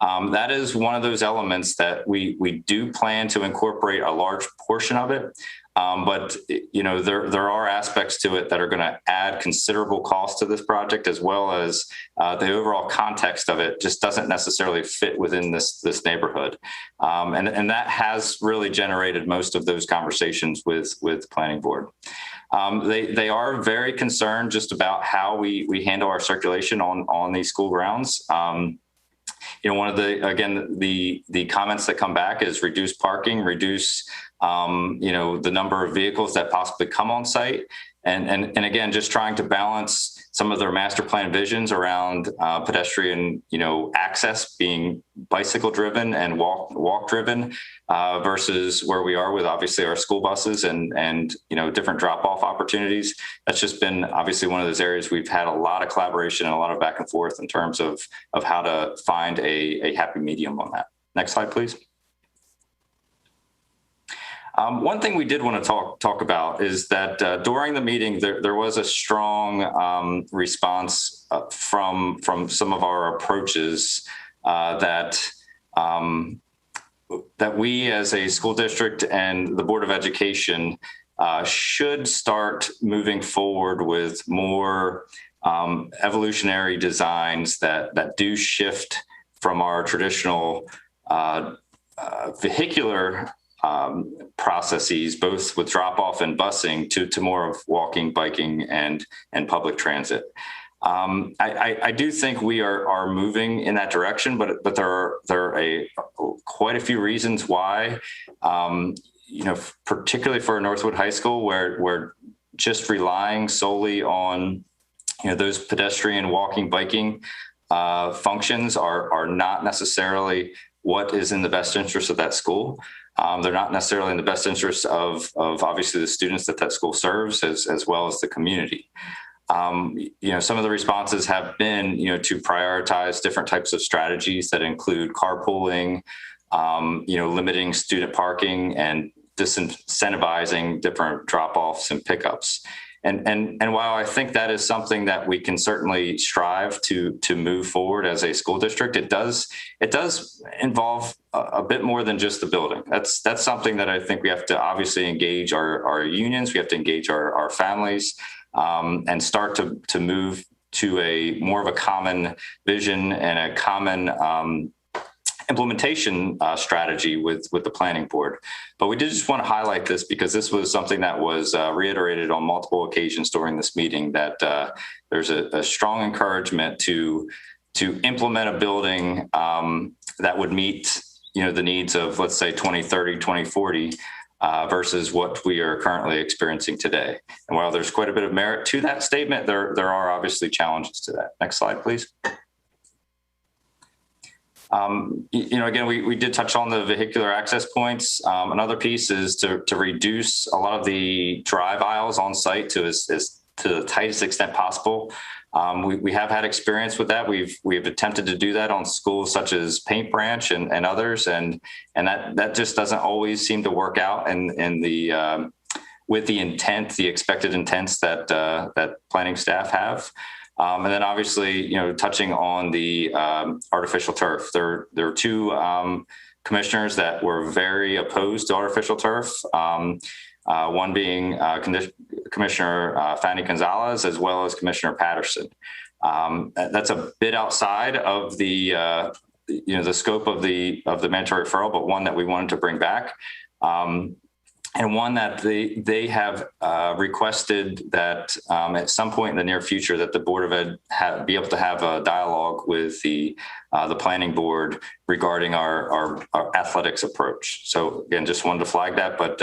That is one of those elements that we do plan to incorporate a large portion of it. But there are aspects to it that are going to add considerable cost to this project, as well as the overall context of it just doesn't necessarily fit within this neighborhood. And that has really generated most of those conversations with the planning board. They are very concerned just about how we handle our circulation on these school grounds. One of the comments that come back is reduce parking, reduce the number of vehicles that possibly come on site. And again, just trying to balance some of their master plan visions around pedestrian, access being bicycle driven and walk driven versus where we are with obviously our school buses and different drop off opportunities. That's just been obviously one of those areas we've had a lot of collaboration and a lot of back and forth in terms of how to find a happy medium on that. Next slide, please. One thing we did want to talk about is that during the meeting, there was a strong response from some of our approaches that we as a school district and the Board of Education should start moving forward with more evolutionary designs that do shift from our traditional vehicular processes, both with drop-off and busing, to more of walking, biking, and public transit. I do think we are moving in that direction, but there are quite a few reasons why. Particularly for Northwood High School, where just relying solely on those pedestrian, walking, biking functions are not necessarily what is in the best interest of that school. They're not necessarily in the best interest of obviously the students that school serves, as well as the community. Some of the responses have been, to prioritize different types of strategies that include carpooling, limiting student parking, and disincentivizing different drop-offs and pickups. And while I think that is something that we can certainly strive to move forward as a school district, it does involve a bit more than just the building. That's something that I think we have to obviously engage our unions, we have to engage our families, and start to move to a more of a common vision and a common implementation strategy with the planning board. But we did just want to highlight this because this was something that was reiterated on multiple occasions during this meeting, that there's a strong encouragement to implement a building that would meet the needs of, let's say, 2030, 2040 versus what we are currently experiencing today. And while there's quite a bit of merit to that statement, there are obviously challenges to that. Next slide, please. Again, we did touch on the vehicular access points. Another piece is to reduce a lot of the drive aisles on site to the tightest extent possible. We have had experience with that. We've attempted to do that on schools such as Paint Branch and others, and that just doesn't always seem to work out with the expected intents that planning staff have. And then obviously, touching on the artificial turf, there are two commissioners that were very opposed to artificial turf. One being Commissioner Fanny Gonzalez, as well as Commissioner Patterson. That's a bit outside of the scope of the mandatory referral, but one that we wanted to bring back. And one that they have requested that at some point in the near future that the Board of Ed be able to have a dialogue with the planning board regarding our athletics approach. So again, just wanted to flag that, but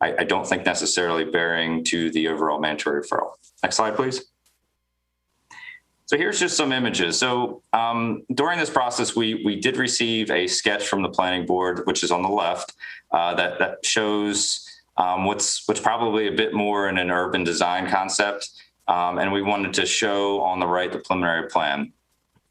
I don't think necessarily bearing to the overall mandatory referral. Next slide, please. So here's just some images. So during this process, we did receive a sketch from the planning board, which is on the left, that shows what's probably a bit more in an urban design concept. And we wanted to show on the right the preliminary plan.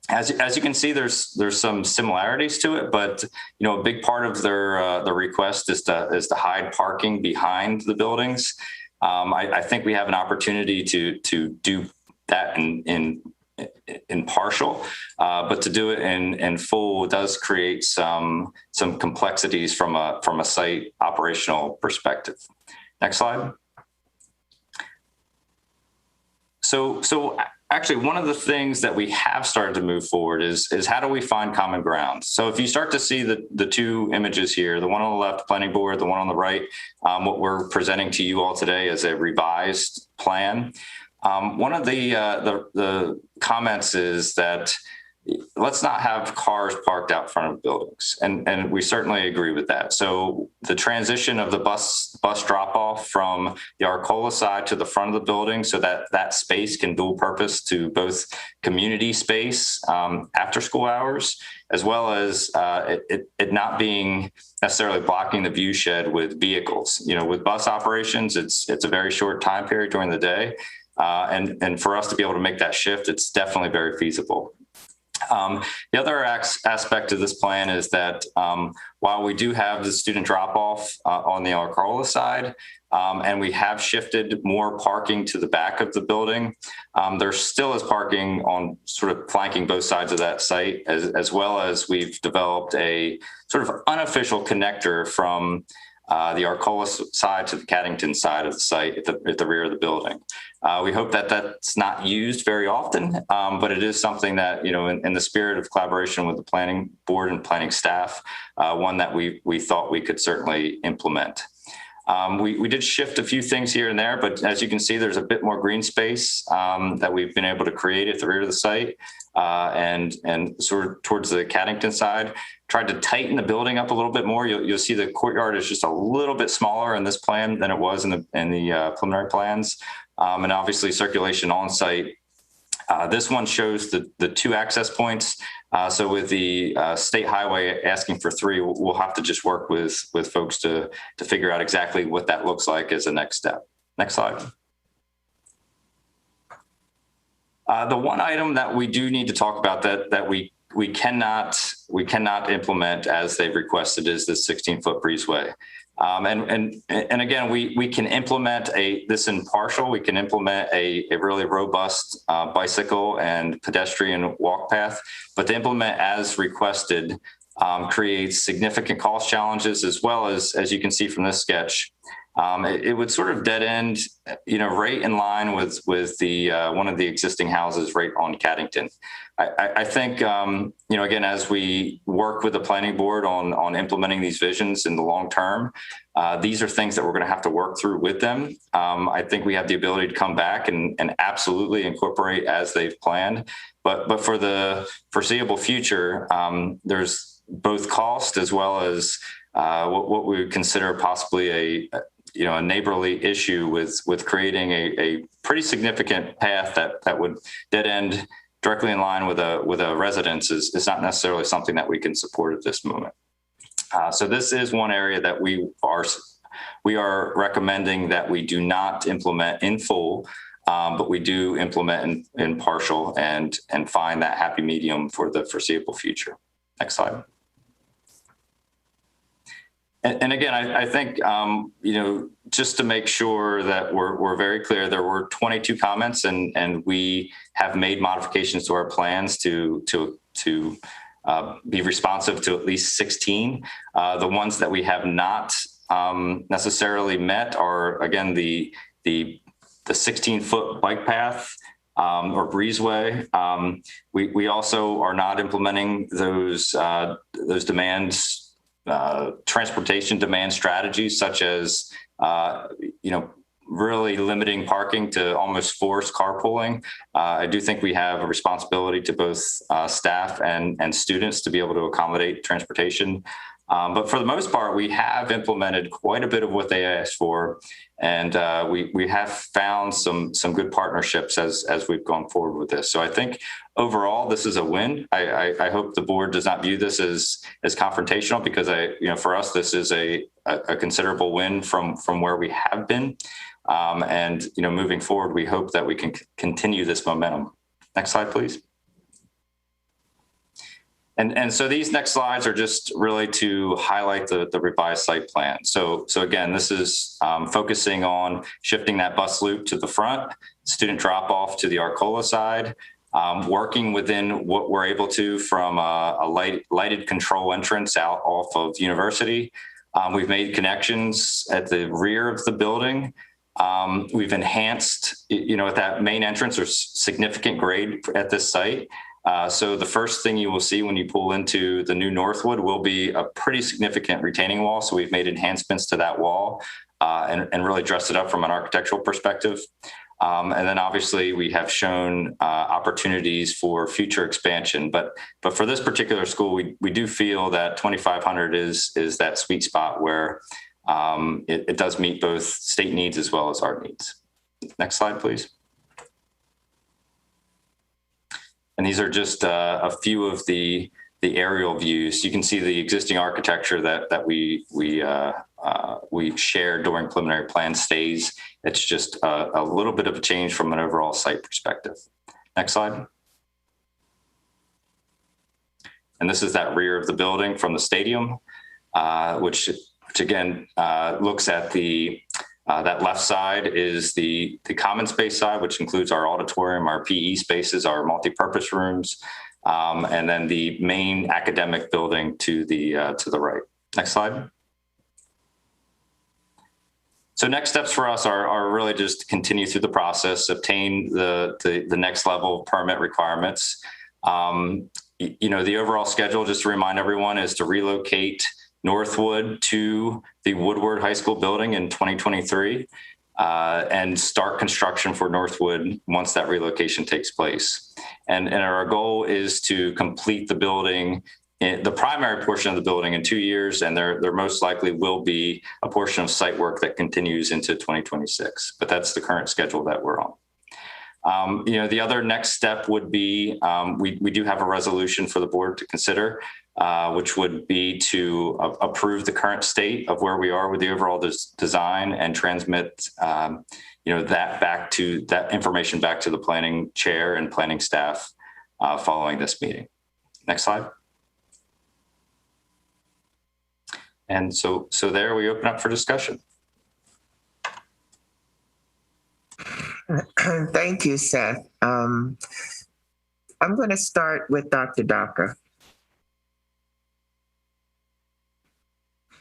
As you can see, there's some similarities to it, but a big part of the request is to hide parking behind the buildings. I think we have an opportunity to do that in partial, but to do it in full does create some complexities from a site operational perspective. Next slide. So actually, one of the things that we have started to move forward is how do we find common ground? So if you start to see the two images here, the one on the left, planning board, the one on the right, what we're presenting to you all today is a revised plan. One of the comments is that let's not have cars parked out front of buildings, and we certainly agree with that. So the transition of the bus drop off from the Arcola side to the front of the building, so that space can dual purpose to both community space after school hours, as well as it not being necessarily blocking the view shed with vehicles. With bus operations, it's a very short time period during the day. And for us to be able to make that shift, it's definitely very feasible. The other aspect of this plan is that while we do have the student drop-off on the Arcola side, and we have shifted more parking to the back of the building, there still is parking on sort of flanking both sides of that site, as well as we've developed a sort of unofficial connector from the Arcola side to the Caddington side of the site at the rear of the building. We hope that that's not used very often, but it is something that, you know, in the spirit of collaboration with the planning board and planning staff, one that we thought we could certainly implement. We did shift a few things here and there, but as you can see, there's a bit more green space that we've been able to create at the rear of the site and sort of towards the Caddington side. Tried to tighten the building up a little bit more. You'll see the courtyard is just a little bit smaller in this plan than it was in the preliminary plans, and obviously circulation on site. This one shows the 2 access points. So with the state highway asking for 3, we'll have to just work with folks to figure out exactly what that looks like as a next step. Next slide. The one item that we do need to talk about that we cannot implement as they've requested is the 16-foot breezeway. And again, we can implement this in partial. We can implement a really robust bicycle and pedestrian walk path, but to implement as requested creates significant cost challenges, as well as you can see from this sketch. It would sort of dead end, you know, right in line with the one of the existing houses right on Caddington. I think, you know, again, as we work with the planning board on implementing these visions in the long term, these are things that we're going to have to work through with them. I think we have the ability to come back and absolutely incorporate as they've planned. But for the foreseeable future, there's both cost as well as what we would consider possibly a neighborly issue with creating a pretty significant path that would dead end directly in line with a residence is not necessarily something that we can support at this moment. So this is one area that we are recommending that we do not implement in full, but we do implement in partial and find that happy medium for the foreseeable future. Next slide. And again, I think, you know, just to make sure that we're very clear, there were 22 comments and we have made modifications to our plans to be responsive to at least 16. The ones that we have not necessarily met are, again, the 16-foot bike path or breezeway. We also are not implementing those demands, transportation demand strategies, such as, you know, really limiting parking to almost forced carpooling. I do think we have a responsibility to both staff and students to be able to accommodate transportation. But for the most part, we have implemented quite a bit of what they asked for. And we have found some good partnerships as we've gone forward with this. So I think overall, this is a win. I hope the board does not view this as confrontational, because for us, this is a considerable win from where we have been. And moving forward, we hope that we can continue this momentum. Next slide, please. And so these next slides are just really to highlight the revised site plan. So again, this is focusing on shifting that bus loop to the front, student drop off to the Arcola side, working within what we're able to from a lighted control entrance out off of University. We've made connections at the rear of the building. We've enhanced, at that main entrance, there's significant grade at this site. So the first thing you will see when you pull into the new Northwood will be a pretty significant retaining wall. So we've made enhancements to that wall and really dressed it up from an architectural perspective. And then obviously we have shown opportunities for future expansion. But for this particular school, we do feel that 2,500 is that sweet spot where it does meet both state needs as well as our needs. Next slide, please. And these are just a few of the aerial views. You can see the existing architecture that we shared during preliminary plan stays. It's just a little bit of a change from an overall site perspective. Next slide. And this is that rear of the building from the stadium, which again looks at that left side is the common space side, which includes our auditorium, our PE spaces, our multi-purpose rooms, and then the main academic building to the right. Next slide. So next steps for us are really just to continue through the process, obtain the next level of permit requirements. The overall schedule, just to remind everyone, is to relocate Northwood to the Woodward High School building in 2023 and start construction for Northwood once that relocation takes place. And our goal is to complete the building, the primary portion of the building, in 2 years, and there most likely will be a portion of site work that continues into 2026, but that's the current schedule that we're on. The other next step would be, we do have a resolution for the board to consider, which would be to approve the current state of where we are with the overall design and transmit, that information back to the planning chair and planning staff following this meeting. Next slide. And so there we open up for discussion. Thank you, Seth. I'm going to start with Dr. Docker.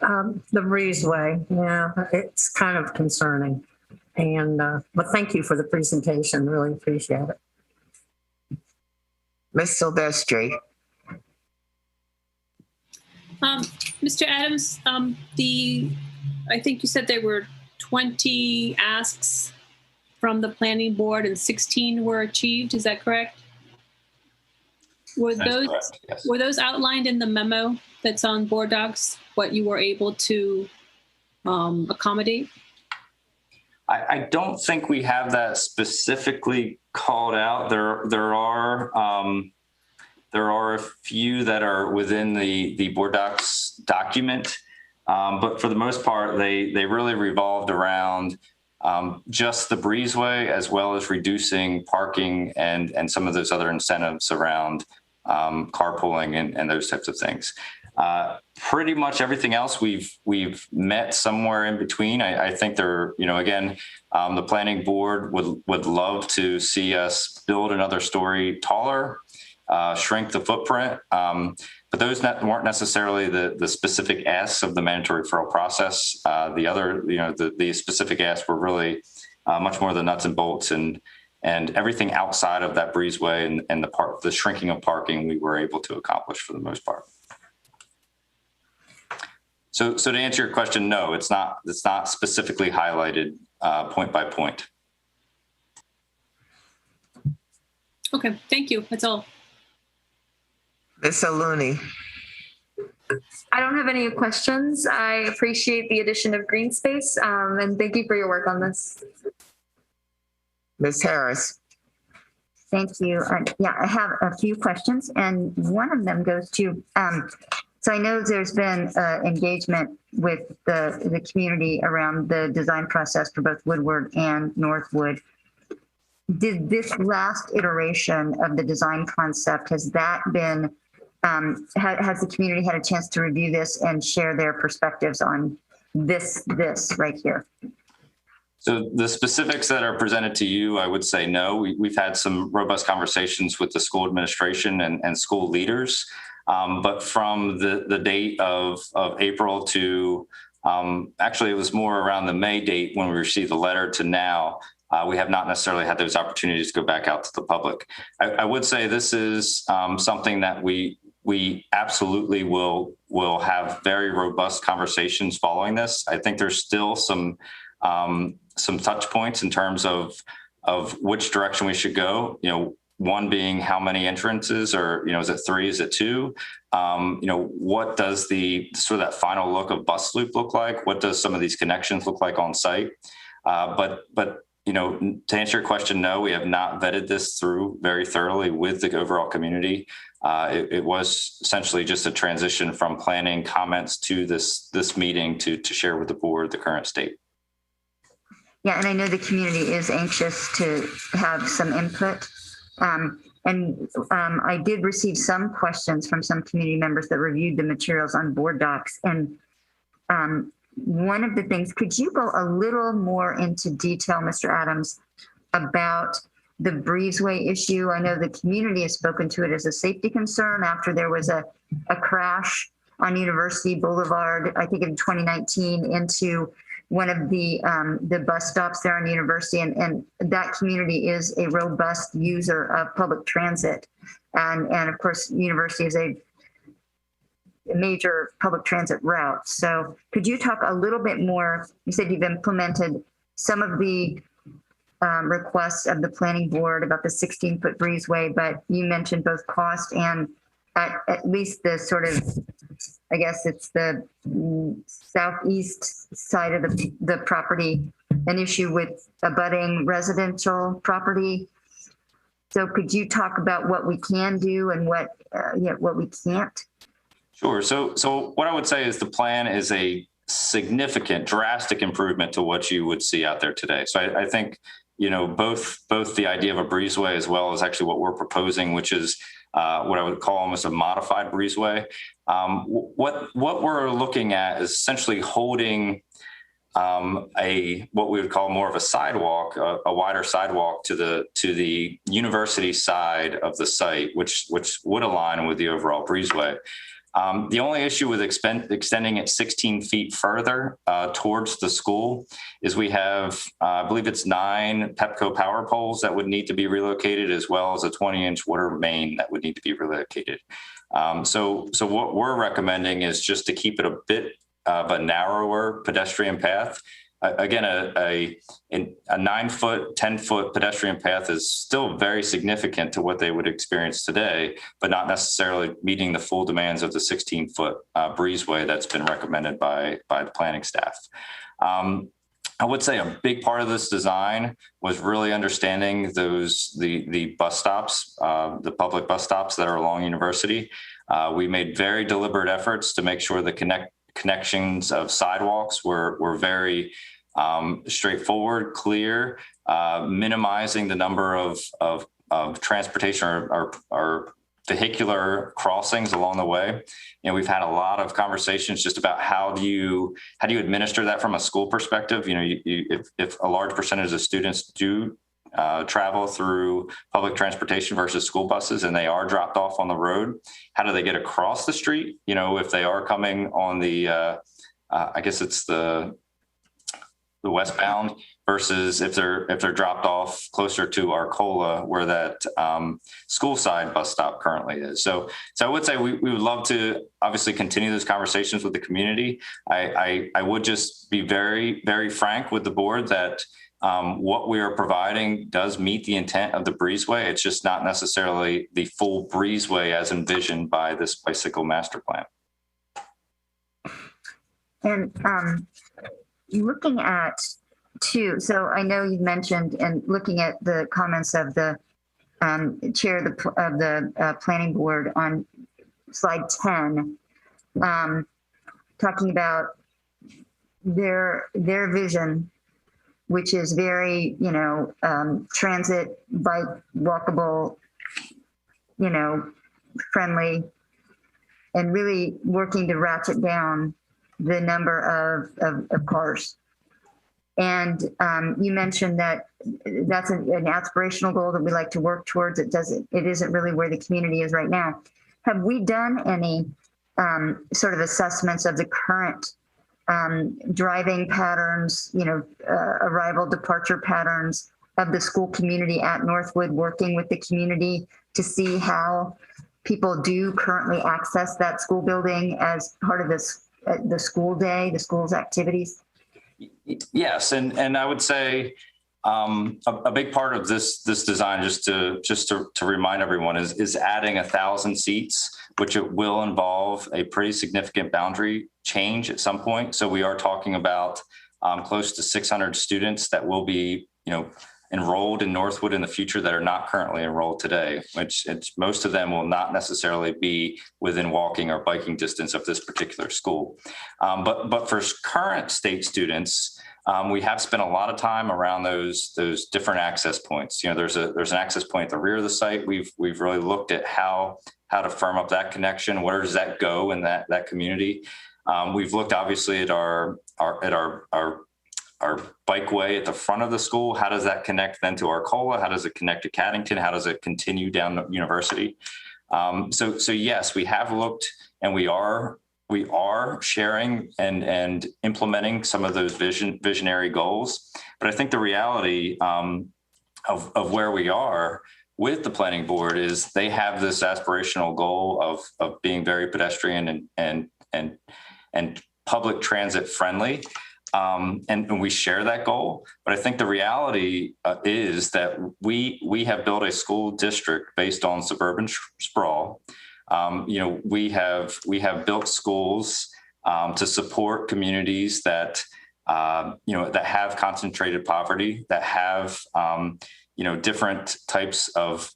The breezeway, yeah, it's kind of concerning. But thank you for the presentation. Really appreciate it. Ms. Silvestri. Mr. Adams, I think you said there were 20 asks from the planning board and 16 were achieved. Is that correct? Were those outlined in the memo that's on board docs, what you were able to accommodate? I don't think we have that specifically called out. There are a few that are within the board docs document, but for the most part, they really revolved around just the breezeway, as well as reducing parking and some of those other incentives around carpooling and those types of things. Pretty much everything else we've met somewhere in between. I think the planning board would love to see us build another story taller, shrink the footprint. But those weren't necessarily the specific asks of the mandatory referral process. The specific asks were really much more the nuts and bolts and everything outside of that breezeway and the shrinking of parking we were able to accomplish for the most part. So to answer your question, no, it's not specifically highlighted point by point. Okay, thank you. That's all. Ms. O'Looney. I don't have any questions. I appreciate the addition of green space, and thank you for your work on this. Ms. Harris. Thank you. I have a few questions, and one of them goes to, so I know there's been engagement with the community around the design process for both Woodward and Northwood. Did this last iteration of the design concept, has that been, has the community had a chance to review this and share their perspectives on this right here? So the specifics that are presented to you, I would say no. We've had some robust conversations with the school administration and school leaders, but from the date of April to, actually it was more around the May date when we received the letter to now, we have not necessarily had those opportunities to go back out to the public. I would say this is something that we absolutely will have very robust conversations following this. I think there's still some touch points in terms of which direction we should go. One being how many entrances, or is it 3? Is it 2? What does the sort of that final look of bus loop look like? What does some of these connections look like on site? But to answer your question, no, we have not vetted this through very thoroughly with the overall community. It was essentially just a transition from planning comments to this meeting to share with the board the current state. Yeah, and I know the community is anxious to have some input. I did receive some questions from some community members that reviewed the materials on board docs. And one of the things, could you go a little more into detail, Mr. Adams, about the breezeway issue? I know the community has spoken to it as a safety concern after there was a crash on University Boulevard, I think in 2019, into one of the bus stops there on University, and that community is a robust user of public transit, and of course University is a major public transit route. So could you talk a little bit more? You said you've implemented some of the requests of the planning board about the 16-foot breezeway, but you mentioned both cost and at least the sort of, I guess it's the southeast side of the property, an issue with abutting residential property. So could you talk about what we can do and what we can't? Sure. So what I would say is the plan is a significant, drastic improvement to what you would see out there today. So I think, both the idea of a breezeway as well as actually what we're proposing, which is what I would call almost a modified breezeway. What we're looking at is essentially holding what we would call more of a sidewalk, a wider sidewalk to the university side of the site, which would align with the overall breezeway. The only issue with extending it 16 feet further towards the school is we have, I believe it's 9 Pepco power poles that would need to be relocated, as well as a 20-inch water main that would need to be relocated. So what we're recommending is just to keep it a bit of a narrower pedestrian path. Again, a 9-foot, 10-foot pedestrian path is still very significant to what they would experience today, but not necessarily meeting the full demands of the 16-foot breezeway that's been recommended by the planning staff. I would say a big part of this design was really understanding the bus stops, the public bus stops that are along University. We made very deliberate efforts to make sure the connections of sidewalks were very straightforward, clear, minimizing the number of transportation or vehicular crossings along the way. And we've had a lot of conversations just about how do you administer that from a school perspective. If a large percentage of students do travel through public transportation versus school buses, and they are dropped off on the road, how do they get across the street? If they are coming on the, I guess it's the westbound, versus if they're dropped off closer to Arcola, where that school side bus stop currently is. So I would say we would love to obviously continue those conversations with the community. I would just be very, very frank with the board that what we are providing does meet the intent of the breezeway. It's just not necessarily the full breezeway as envisioned by this bicycle master plan. And looking at so I know you mentioned, and looking at the comments of the chair of the planning board on slide 10, talking about their vision, which is very, transit, bike, walkable, friendly, and really working to ratchet down the number of cars. And you mentioned that that's an aspirational goal that we like to work towards. It isn't really where the community is right now. Have we done any sort of assessments of the current driving patterns, arrival departure patterns of the school community at Northwood, working with the community to see how people do currently access that school building as part of the school day, the school's activities? Yes, and I would say a big part of this design, just to remind everyone, is adding 1,000 seats, which it will involve a pretty significant boundary change at some point. So we are talking about close to 600 students that will be, enrolled in Northwood in the future that are not currently enrolled today, which most of them will not necessarily be within walking or biking distance of this particular school. But for current state students, we have spent a lot of time around those different access points. There's an access point at the rear of the site. We've really looked at how to firm up that connection. Where does that go in that community? We've looked obviously at our bikeway at the front of the school. How does that connect then to Arcola? How does it connect to Caddington? How does it continue down the University? So yes, we have looked, and we are sharing and implementing some of those visionary goals. But I think the reality of where we are with the planning board is they have this aspirational goal of being very pedestrian and public transit friendly. And we share that goal. But I think the reality is that we have built a school district based on suburban sprawl. We have built schools to support communities that that have concentrated poverty, that have different types of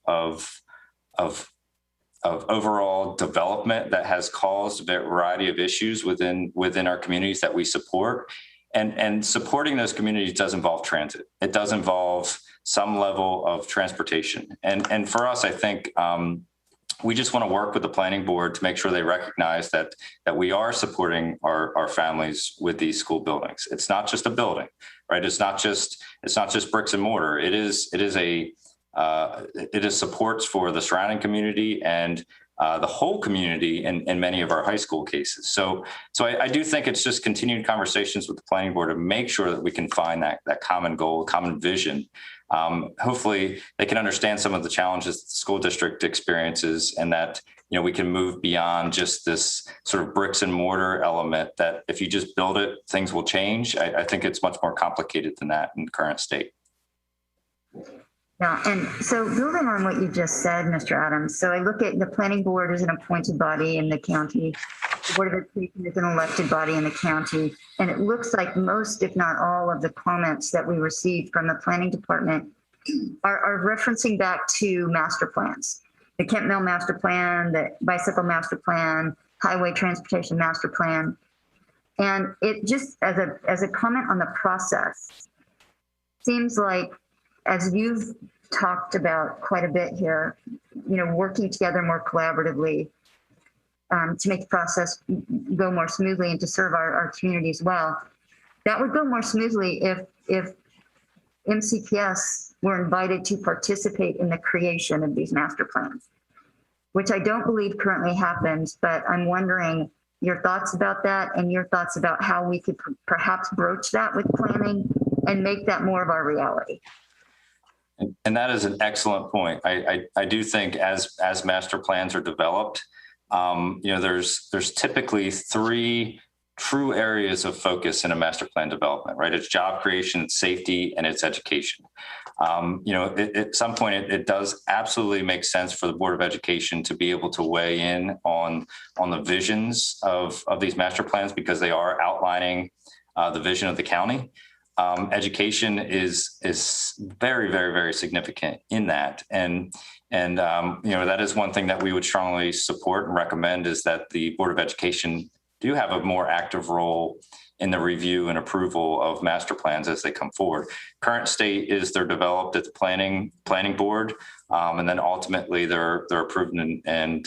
overall development that has caused a variety of issues within our communities that we support. And supporting those communities does involve transit. It does involve some level of transportation. And for us, I think we just want to work with the planning board to make sure they recognize that we are supporting our families with these school buildings. It's not just a building, right? It's not just bricks and mortar. It is supports for the surrounding community and the whole community in many of our high school cases. So I do think it's just continued conversations with the planning board to make sure that we can find that common goal, common vision. Hopefully they can understand some of the challenges that the school district experiences, and that we can move beyond just this sort of bricks and mortar element that if you just build it, things will change. I think it's much more complicated than that in the current state. Yeah, and so building on what you just said, Mr. Adams, so I look at the planning board as an appointed body in the county, the Board of Education is an elected body in the county, and it looks like most, if not all, of the comments that we received from the planning department are referencing back to master plans. The Kent Mill master plan, the bicycle master plan, highway transportation master plan. And it just, as a comment on the process, seems like, as you've talked about quite a bit here, working together more collaboratively to make the process go more smoothly and to serve our communities well. That would go more smoothly if MCPS were invited to participate in the creation of these master plans, which I don't believe currently happens, but I'm wondering your thoughts about that and your thoughts about how we could perhaps broach that with planning and make that more of our reality. And that is an excellent point. I do think as master plans are developed, there's typically three true areas of focus in a master plan development, right? It's job creation, it's safety, and it's education. At some point, it does absolutely make sense for the Board of Education to be able to weigh in on the visions of these master plans, because they are outlining the vision of the county. Education is very, very, very significant in that. And that is one thing that we would strongly support and recommend, is that the Board of Education do have a more active role in the review and approval of master plans as they come forward. Current state is they're developed at the planning board, and then ultimately they're approved and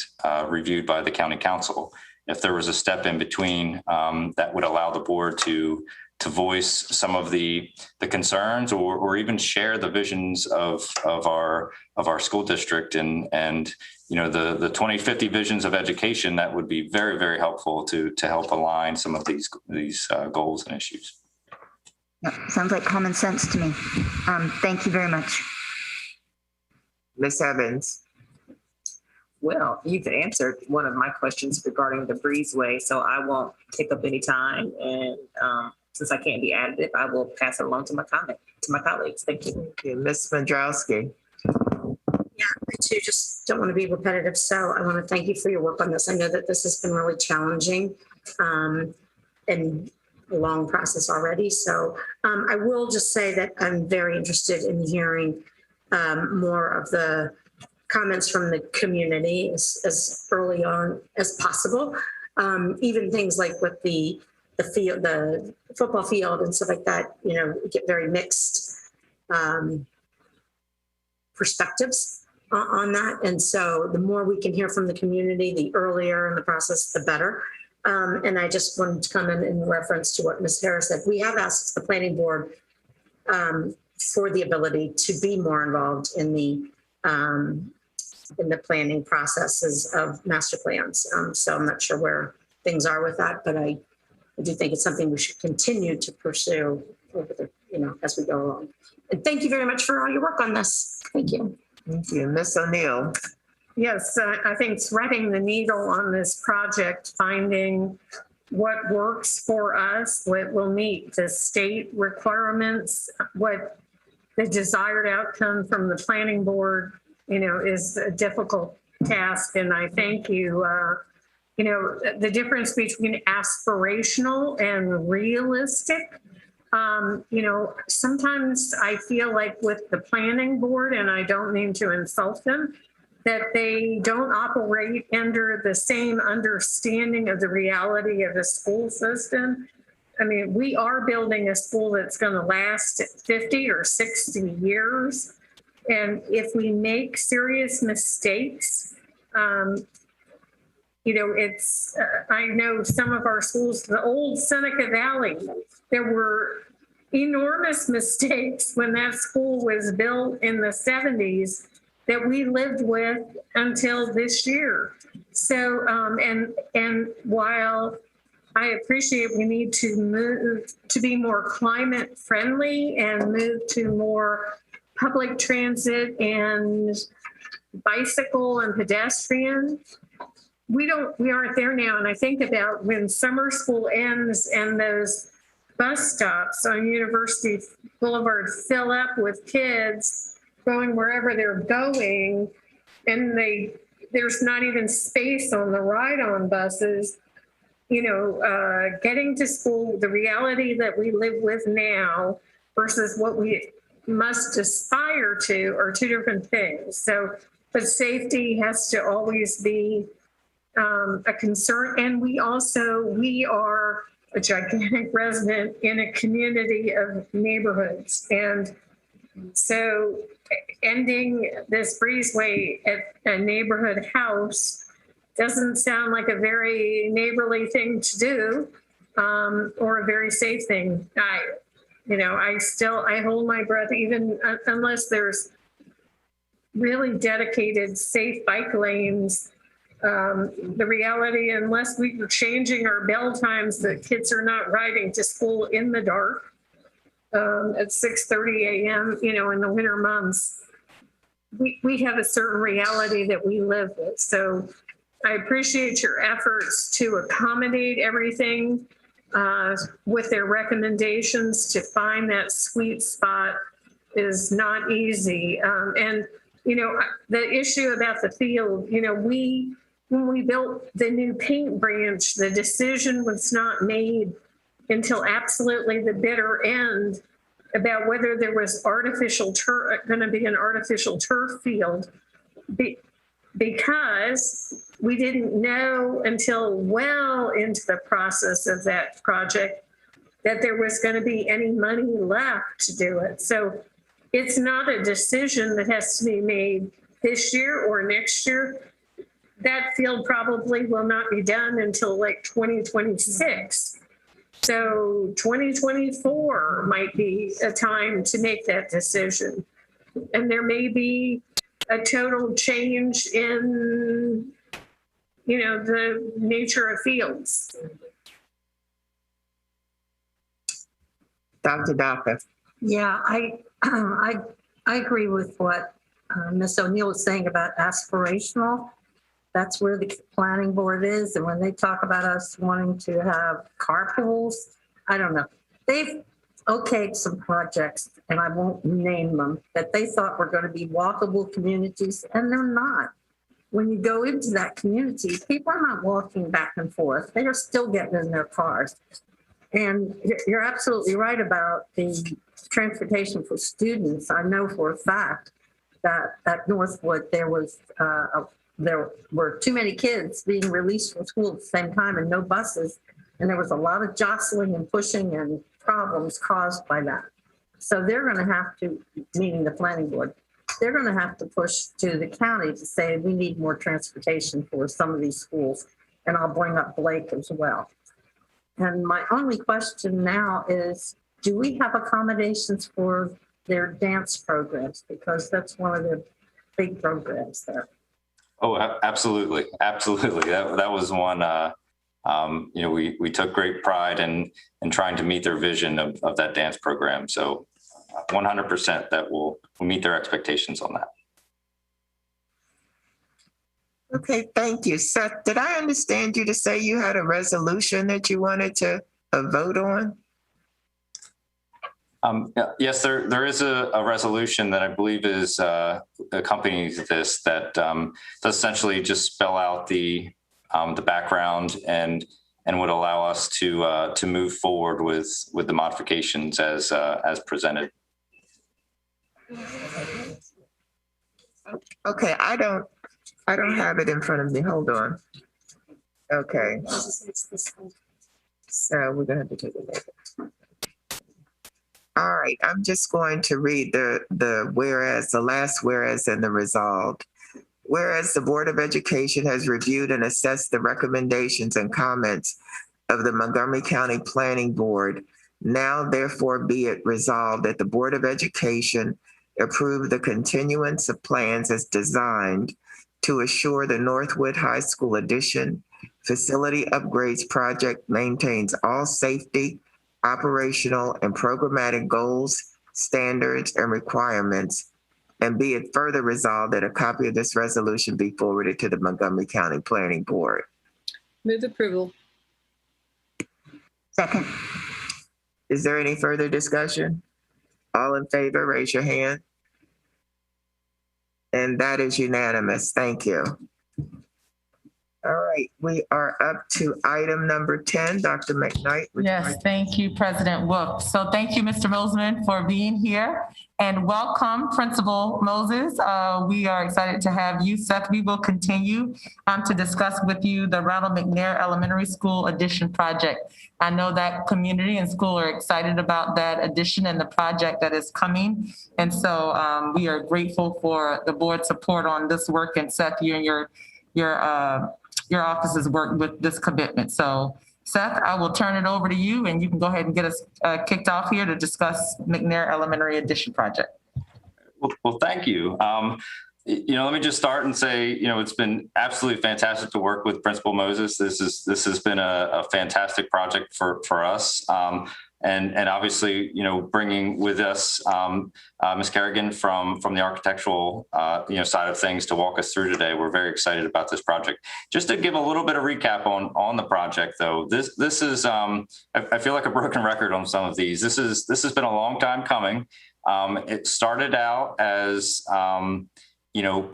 reviewed by the county council. If there was a step in between, that would allow the board to voice some of the concerns or even share the visions of our school district and the 2050 visions of education, that would be very, very helpful to help align some of these goals and issues. Yep, sounds like common sense to me. Thank you very much. Ms. Evans. Well, you've answered one of my questions regarding the breezeway, so I won't take up any time. And since I can't be additive, I will pass it along to my colleagues. Thank you. Thank you. Ms. Mandrowski. Yeah, I too just don't want to be repetitive. So I want to thank you for your work on this. I know that this has been really challenging and a long process already. So I will just say that I'm very interested in hearing more of the comments from the community as early on as possible. Even things like with the field, the football field and stuff like that, you know, get very mixed perspectives on that. And so the more we can hear from the community, the earlier in the process, the better. And I just wanted to comment in reference to what Ms. Harris said. We have asked the planning board for the ability to be more involved in the planning processes of master plans. So I'm not sure where things are with that, but I do think it's something we should continue to pursue over the, you know, as we go along. And thank you very much for all your work on this. Thank you. Thank you. Ms. O'Neill. Yes, I think threading the needle on this project, finding what works for us, what will meet the state requirements, what the desired outcome from the planning board, you know, is a difficult task. And I thank you. You know, the difference between aspirational and realistic, you know, sometimes I feel like with the planning board, and I don't mean to insult them, that they don't operate under the same understanding of the reality of the school system. I mean, we are building a school that's going to last 50 or 60 years. And if we make serious mistakes, you know, it's, I know some of our schools, the old Seneca Valley, there were enormous mistakes when that school was built in the 70s that we lived with until this year. So, and while I appreciate we need to move to be more climate friendly and move to more public transit and bicycle and pedestrian, we aren't there now. And I think about when summer school ends and those bus stops on University Boulevard fill up with kids going wherever they're going, and there's not even space on the ride-on buses, you know, getting to school, the reality that we live with now versus what we must aspire to are two different things. So, but safety has to always be a concern. And we are a gigantic resident in a community of neighborhoods. And so ending this breezeway at a neighborhood house doesn't sound like a very neighborly thing to do, or a very safe thing. I hold my breath even unless there's really dedicated safe bike lanes. The reality, unless we are changing our bell times, that kids are not riding to school in the dark at 6:30 a.m., you know, in the winter months. We have a certain reality that we live with. So I appreciate your efforts to accommodate everything with their recommendations. To find that sweet spot is not easy. And, you know, the issue about the field, you know, when we built the new paint branch, the decision was not made until absolutely the bitter end about whether there was going to be an artificial turf field, because we didn't know until well into the process of that project that there was going to be any money left to do it. So it's not a decision that has to be made this year or next year. That field probably will not be done until like 2026. So 2024 might be a time to make that decision. And there may be a total change in, you know, the nature of fields. Dr. Daka. Yeah, I agree with what Ms. O'Neill was saying about aspirational. That's where the planning board is. And when they talk about us wanting to have carpools, I don't know. They've okayed some projects, and I won't name them, that they thought were going to be walkable communities, and they're not. When you go into that community, people are not walking back and forth. They are still getting in their cars. And you're absolutely right about the transportation for students. I know for a fact that at Northwood there were too many kids being released from school at the same time and no buses. And there was a lot of jostling and pushing and problems caused by that. So they're going to have to, meaning the planning board, they're going to have to push to the county to say we need more transportation for some of these schools. And I'll bring up Blake as well. And my only question now is, do we have accommodations for their dance programs? Because that's one of the big programs there. Oh, absolutely. Absolutely. That was one, we took great pride in trying to meet their vision of that dance program. So 100% that we'll meet their expectations on that. Okay, thank you. Seth, did I understand you to say you had a resolution that you wanted to vote on? Yes, there is a resolution that I believe is accompanies this that does essentially just spell out the background and would allow us to move forward with the modifications as presented. Okay, I don't have it in front of me. Hold on. Okay. So we're gonna have to take a look. All right, I'm just going to read the whereas, the last whereas and the resolved. Whereas the Board of Education has reviewed and assessed the recommendations and comments of the Montgomery County Planning Board, now therefore be it resolved that the Board of Education approve the continuance of plans as designed to assure the Northwood High School addition facility upgrades project maintains all safety, operational, and programmatic goals, standards, and requirements, and be it further resolved that a copy of this resolution be forwarded to the Montgomery County Planning Board. Move approval. Second. Is there any further discussion? All in favor, raise your hand. And that is unanimous. Thank you. All right, we are up to item number 10. Dr. McKnight. Yes, thank you, President Wolf. So thank you, Mr. Mosman, for being here. And welcome, Principal Moses. We are excited to have you, Seth. We will continue to discuss with you the Ronald McNair Elementary School addition project. I know that community and school are excited about that addition and the project that is coming. And so we are grateful for the board's support on this work. And Seth, you and your office has worked with this commitment. So Seth, I will turn it over to you and you can go ahead and get us kicked off here to discuss McNair Elementary Addition Project. Well, thank you. Let me just start and say, it's been absolutely fantastic to work with Principal Moses. This has been a fantastic project for us. And obviously, bringing with us Ms. Kerrigan from the architectural side of things to walk us through today. We're very excited about this project. Just to give a little bit of recap on the project, though, this is I feel like a broken record on some of these. This has been a long time coming. It started out as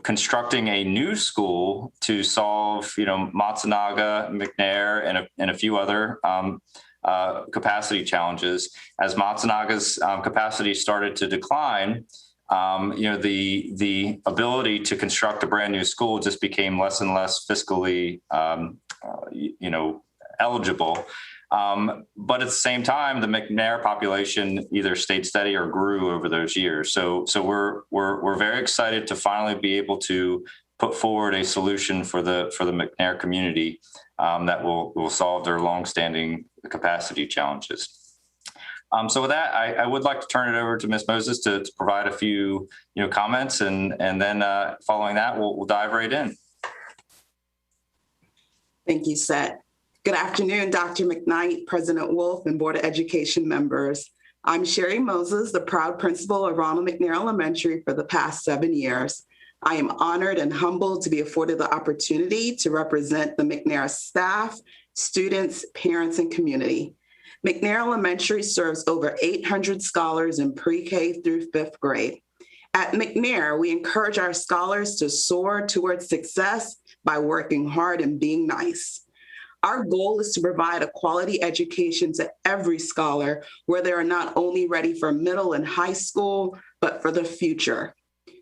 constructing a new school to solve Matsunaga, McNair, and a few other capacity challenges. As Matsunaga's capacity started to decline, the ability to construct a brand new school just became less and less fiscally, eligible. But at the same time, the McNair population either stayed steady or grew over those years. So we're very excited to finally be able to put forward a solution for the McNair community that will solve their longstanding capacity challenges. So with that, I would like to turn it over to Ms. Moses to provide a few comments, and then following that, we'll dive right in. Thank you, Seth. Good afternoon, Dr. McKnight, President Wolf, and Board of Education members. I'm Sherry Moses, the proud principal of Ronald McNair Elementary for the past 7 years. I am honored and humbled to be afforded the opportunity to represent the McNair staff, students, parents, and community. McNair Elementary serves over 800 scholars in pre-K through 5th grade. At McNair, we encourage our scholars to soar towards success by working hard and being nice. Our goal is to provide a quality education to every scholar where they are not only ready for middle and high school, but for the future.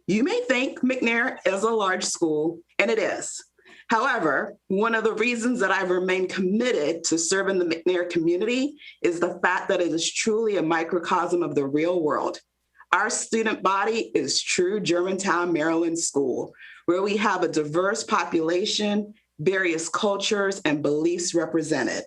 You may think McNair is a large school, and it is. However, one of the reasons that I've remained committed to serving the McNair community is the fact that it is truly a microcosm of the real world. Our student body is true Germantown, Maryland school, where we have a diverse population, various cultures and beliefs represented.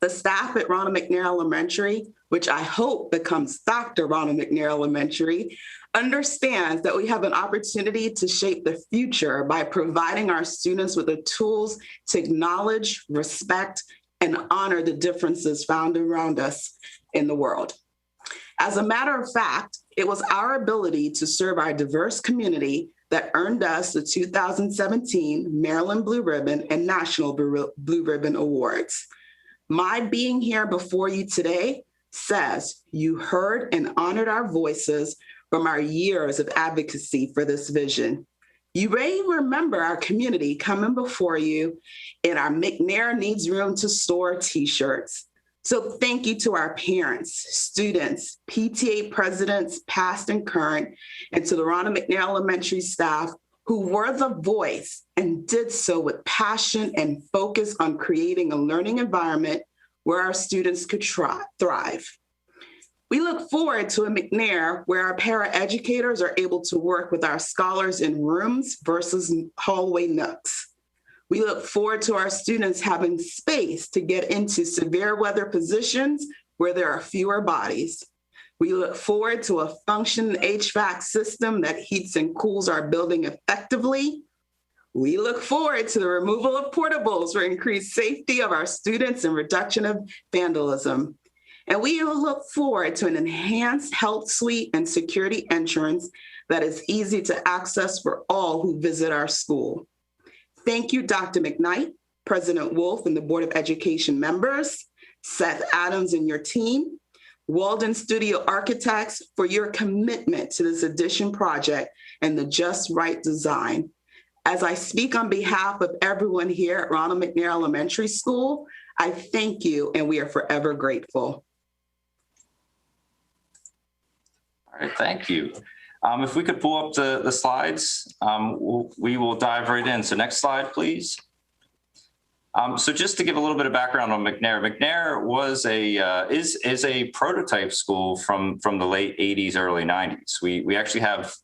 The staff at Ronald McNair Elementary, which I hope becomes Dr. Ronald McNair Elementary, understands that we have an opportunity to shape the future by providing our students with the tools to acknowledge, respect, and honor the differences found around us in the world. As a matter of fact, it was our ability to serve our diverse community that earned us the 2017 Maryland Blue Ribbon and National Blue Ribbon Awards. My being here before you today says you heard and honored our voices from our years of advocacy for this vision. You may remember our community coming before you in our McNair Needs Room to Soar t-shirts. So thank you to our parents, students, PTA presidents, past and current, and to the Ronald McNair Elementary staff who were the voice and did so with passion and focus on creating a learning environment where our students could thrive. We look forward to a McNair where our paraeducators are able to work with our scholars in rooms versus hallway nooks. We look forward to our students having space to get into severe weather positions where there are fewer bodies. We look forward to a functioning HVAC system that heats and cools our building effectively. We look forward to the removal of portables for increased safety of our students and reduction of vandalism. And we will look forward to an enhanced health suite and security entrance that is easy to access for all who visit our school. Thank you, Dr. McKnight, President Wolf, and the Board of Education members, Seth Adams and your team, Walden Studio Architects for your commitment to this addition project and the just right design. As I speak on behalf of everyone here at Ronald McNair Elementary School, I thank you and we are forever grateful. All right, thank you. If we could pull up the slides, we will dive right in. So next slide, please. So just to give a little bit of background on McNair, McNair was is a prototype school from the late 80s, early 90s. We actually have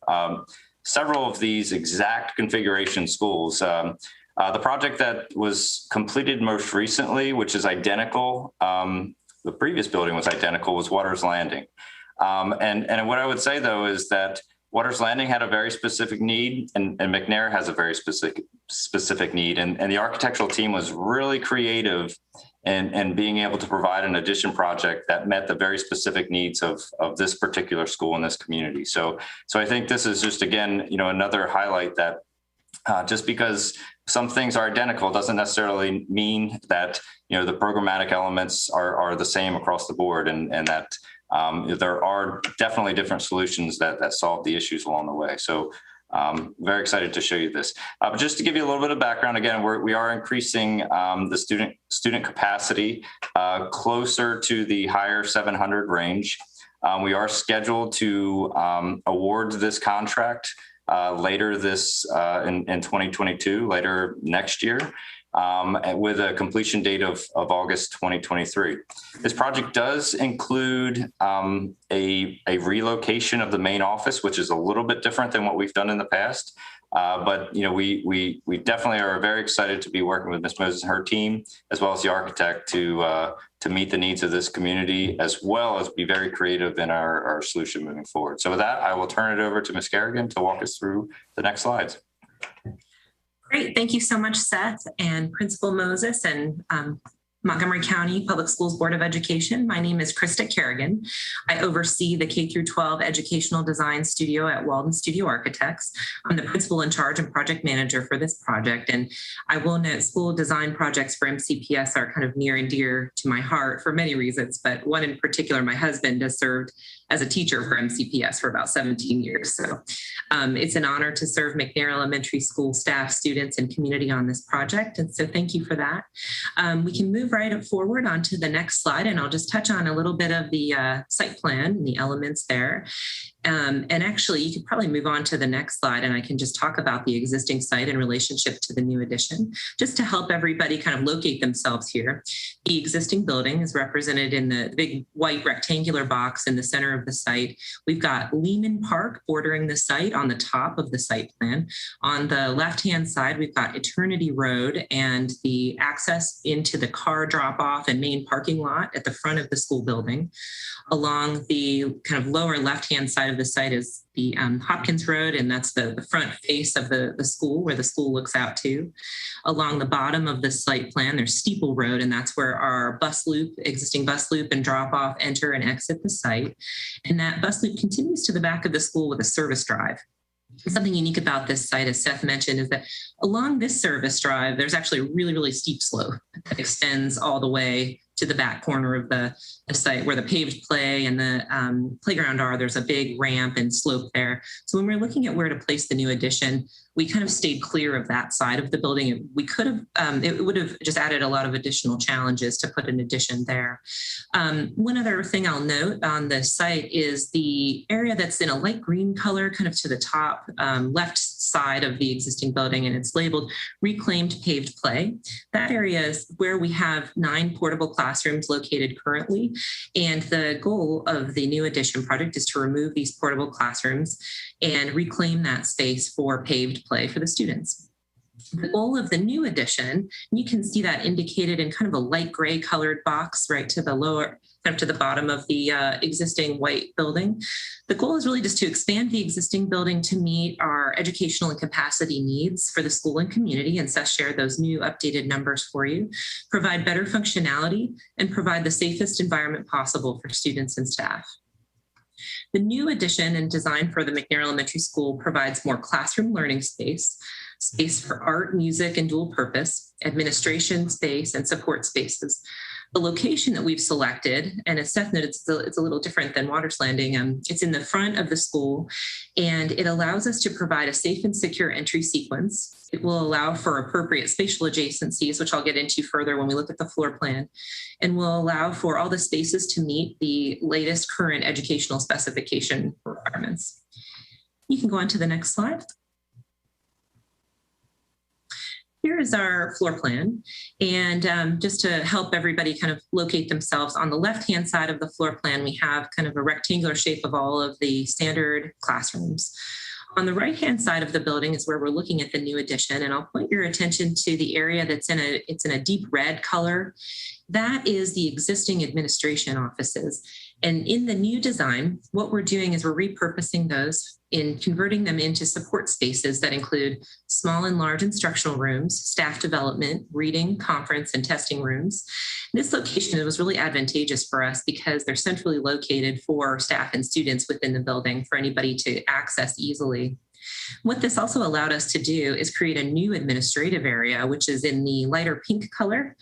several of these exact configuration schools. The project that was completed most recently, which is identical, the previous building was identical, was Waters Landing. And what I would say, though, is that Waters Landing had a very specific need, and McNair has a very specific need. And the architectural team was really creative in being able to provide an addition project that met the very specific needs of this particular school in this community. So I think this is just, again, another highlight that just because some things are identical doesn't necessarily mean that, the programmatic elements are the same across the board, and that there are definitely different solutions that solve the issues along the way. So very excited to show you this. But just to give you a little bit of background, again, we are increasing the student capacity closer to the higher 700 range. We are scheduled to award this contract later in 2022, later next year, with a completion date of August 2023. This project does include a relocation of the main office, which is a little bit different than what we've done in the past. But we definitely are very excited to be working with Ms. Moses and her team, as well as the architect, to meet the needs of this community, as well as be very creative in our solution moving forward. So with that, I will turn it over to Ms. Kerrigan to walk us through the next slides. Great. Thank you so much, Seth and Principal Moses and Montgomery County Public Schools Board of Education. My name is Krista Kerrigan. I oversee the K-12 Educational Design Studio at Walden Studio Architects. I'm the principal in charge and project manager for this project. And I will note school design projects for MCPS are kind of near and dear to my heart for many reasons, but one in particular, my husband has served as a teacher for MCPS for about 17 years. So it's an honor to serve McNair Elementary School staff, students, and community on this project. And so thank you for that. We can move right forward onto the next slide, and I'll just touch on a little bit of the site plan and the elements there. And actually, you could probably move on to the next slide, and I can just talk about the existing site in relationship to the new addition, just to help everybody kind of locate themselves here. The existing building is represented in the big white rectangular box in the center of the site. We've got Lehman Park bordering the site on the top of the site plan. On the left-hand side, we've got Eternity Road and the access into the car drop-off and main parking lot at the front of the school building. Along the kind of lower left-hand side of the site is the Hopkins Road, and that's the front face of the school where the school looks out to. Along the bottom of the site plan, there's Steeple Road, and that's where our bus loop, existing bus loop and drop off, enter and exit the site. And that bus loop continues to the back of the school with a service drive. Something unique about this site, as Seth mentioned, is that along this service drive, there's actually a really, really steep slope that extends all the way to the back corner of the site where the paved play and the playground are. There's a big ramp and slope there. So when we're looking at where to place the new addition, we kind of stayed clear of that side of the building. We could have, it would have just added a lot of additional challenges to put an addition there. One other thing I'll note on the site is the area that's in a light green color, kind of to the top left side of the existing building, and it's labeled Reclaimed Paved Play. That area is where we have 9 portable classrooms located currently. And the goal of the new addition project is to remove these portable classrooms and reclaim that space for paved play for the students. The goal of the new addition, you can see that indicated in kind of a light gray colored box right to the lower, kind of to the bottom of the existing white building. The goal is really just to expand the existing building to meet our educational and capacity needs for the school and community, and Seth shared those new updated numbers for you, provide better functionality, and provide the safest environment possible for students and staff. The new addition and design for the McNair Elementary School provides more classroom learning space for art, music, and dual purpose, administration space, and support spaces. The location that we've selected, and as Seth noted, it's a little different than Waters Landing. It's in the front of the school, and it allows us to provide a safe and secure entry sequence. It will allow for appropriate spatial adjacencies, which I'll get into further when we look at the floor plan, and will allow for all the spaces to meet the latest current educational specification requirements. You can go on to the next slide. Here is our floor plan, and just to help everybody kind of locate themselves, on the left-hand side of the floor plan, we have kind of a rectangular shape of all of the standard classrooms. On the right-hand side of the building is where we're looking at the new addition, and I'll point your attention to the area that's in a deep red color. That is the existing administration offices. And in the new design, what we're doing is we're repurposing those in converting them into support spaces that include small and large instructional rooms, staff development, reading, conference, and testing rooms. This location was really advantageous for us because they're centrally located for staff and students within the building for anybody to access easily. What this also allowed us to do is create a new administrative area, which is in the lighter pink color.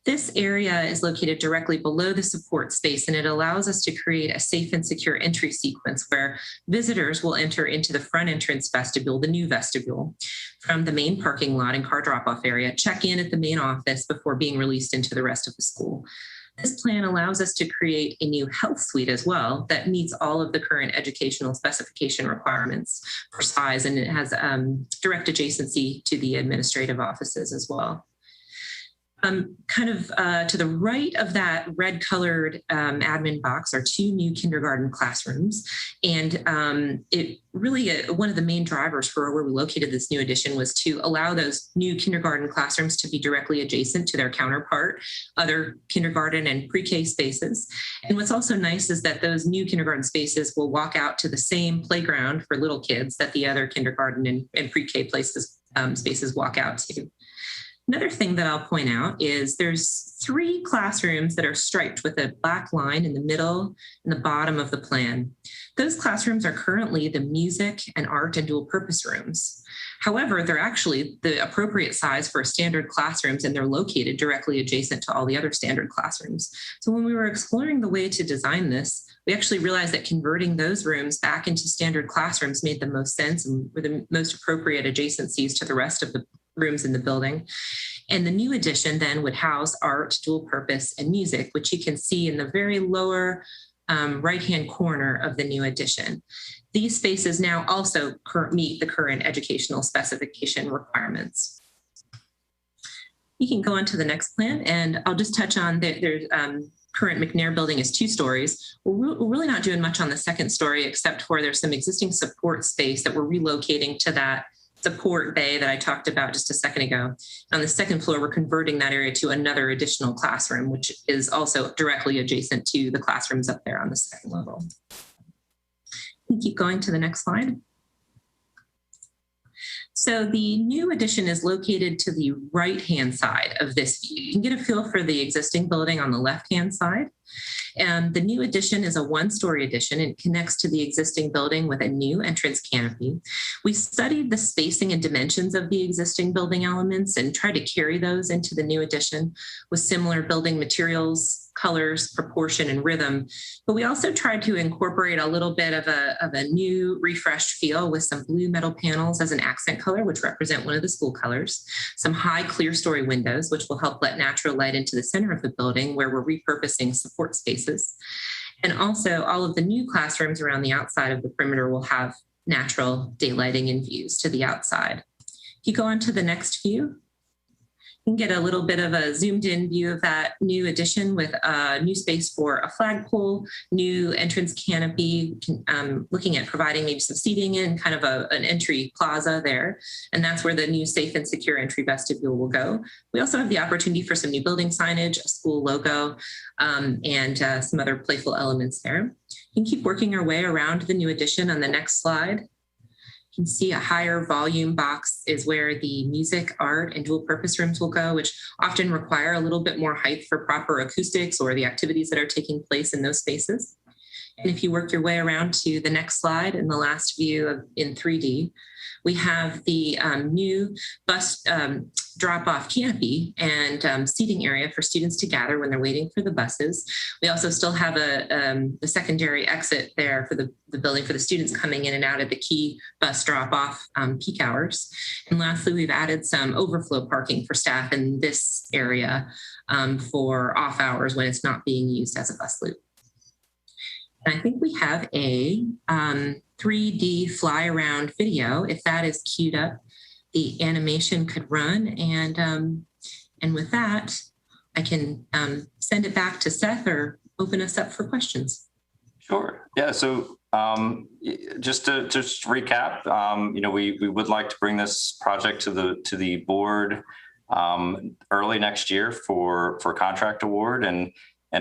This area is located directly below the support space, and it allows us to create a safe and secure entry sequence where visitors will enter into the front entrance vestibule, the new vestibule, from the main parking lot and car drop-off area, check in at the main office before being released into the rest of the school. This plan allows us to create a new health suite as well that meets all of the current educational specification requirements for size, and it has direct adjacency to the administrative offices as well. To the right of that red colored admin box are 2 new kindergarten classrooms. And it really, one of the main drivers for where we located this new addition was to allow those new kindergarten classrooms to be directly adjacent to their counterpart, other kindergarten and pre-K spaces. And what's also nice is that those new kindergarten spaces will walk out to the same playground for little kids that the other kindergarten and pre-K spaces walk out to. Another thing that I'll point out is there's 3 classrooms that are striped with a black line in the middle and the bottom of the plan. Those classrooms are currently the music and art and dual purpose rooms. However, they're actually the appropriate size for standard classrooms, and they're located directly adjacent to all the other standard classrooms. So when we were exploring the way to design this, we actually realized that converting those rooms back into standard classrooms made the most sense and were the most appropriate adjacencies to the rest of the rooms in the building. And the new addition then would house art, dual purpose, and music, which you can see in the very lower right-hand corner of the new addition. These spaces now also meet the current educational specification requirements. You can go on to the next plan, and I'll just touch on there's current McNair building is 2 stories. We're really not doing much on the second story, except for there's some existing support space that we're relocating to that support bay that I talked about just a second ago. On the second floor, we're converting that area to another additional classroom, which is also directly adjacent to the classrooms up there on the second level. You can keep going to the next slide. So the new addition is located to the right-hand side of this view. You can get a feel for the existing building on the left-hand side. And the new addition is a 1-story addition. It connects to the existing building with a new entrance canopy. We studied the spacing and dimensions of the existing building elements and tried to carry those into the new addition with similar building materials, colors, proportion, and rhythm. But we also tried to incorporate a little bit of a new refreshed feel with some blue metal panels as an accent color, which represent one of the school colors, some high clear story windows, which will help let natural light into the center of the building where we're repurposing support spaces. And also all of the new classrooms around the outside of the perimeter will have natural daylighting and views to the outside. If you go on to the next view, you can get a little bit of a zoomed in view of that new addition with a new space for a flagpole, new entrance canopy, looking at providing maybe some seating in kind of an entry plaza there. And that's where the new safe and secure entry vestibule will go. We also have the opportunity for some new building signage, a school logo, and some other playful elements there. You can keep working our way around the new addition on the next slide. You can see a higher volume box is where the music, art, and dual purpose rooms will go, which often require a little bit more height for proper acoustics or the activities that are taking place in those spaces. And if you work your way around to the next slide in the last view in 3D, we have the new bus drop-off canopy and seating area for students to gather when they're waiting for the buses. We also still have a secondary exit there for the building for the students coming in and out of the key bus drop-off peak hours. And lastly, we've added some overflow parking for staff in this area for off hours when it's not being used as a bus loop. And I think we have a 3D fly around video. If that is queued up, the animation could run. And with that, I can send it back to Seth or open us up for questions. Sure. Yeah. So just to recap, we would like to bring this project to the board early next year for contract award and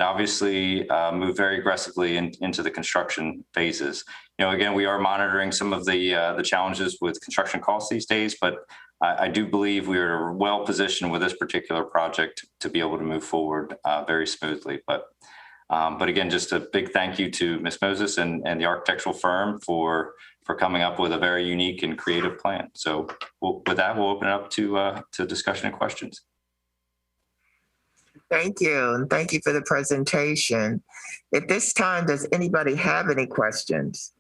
obviously move very aggressively into the construction phases. Again, we are monitoring some of the challenges with construction costs these days, but I do believe we are well positioned with this particular project to be able to move forward very smoothly. But again, just a big thank you to Ms. Moses and the architectural firm for coming up with a very unique and creative plan. So with that, we'll open it up to discussion and questions. Thank you, and thank you for the presentation. At this time, does anybody have any questions?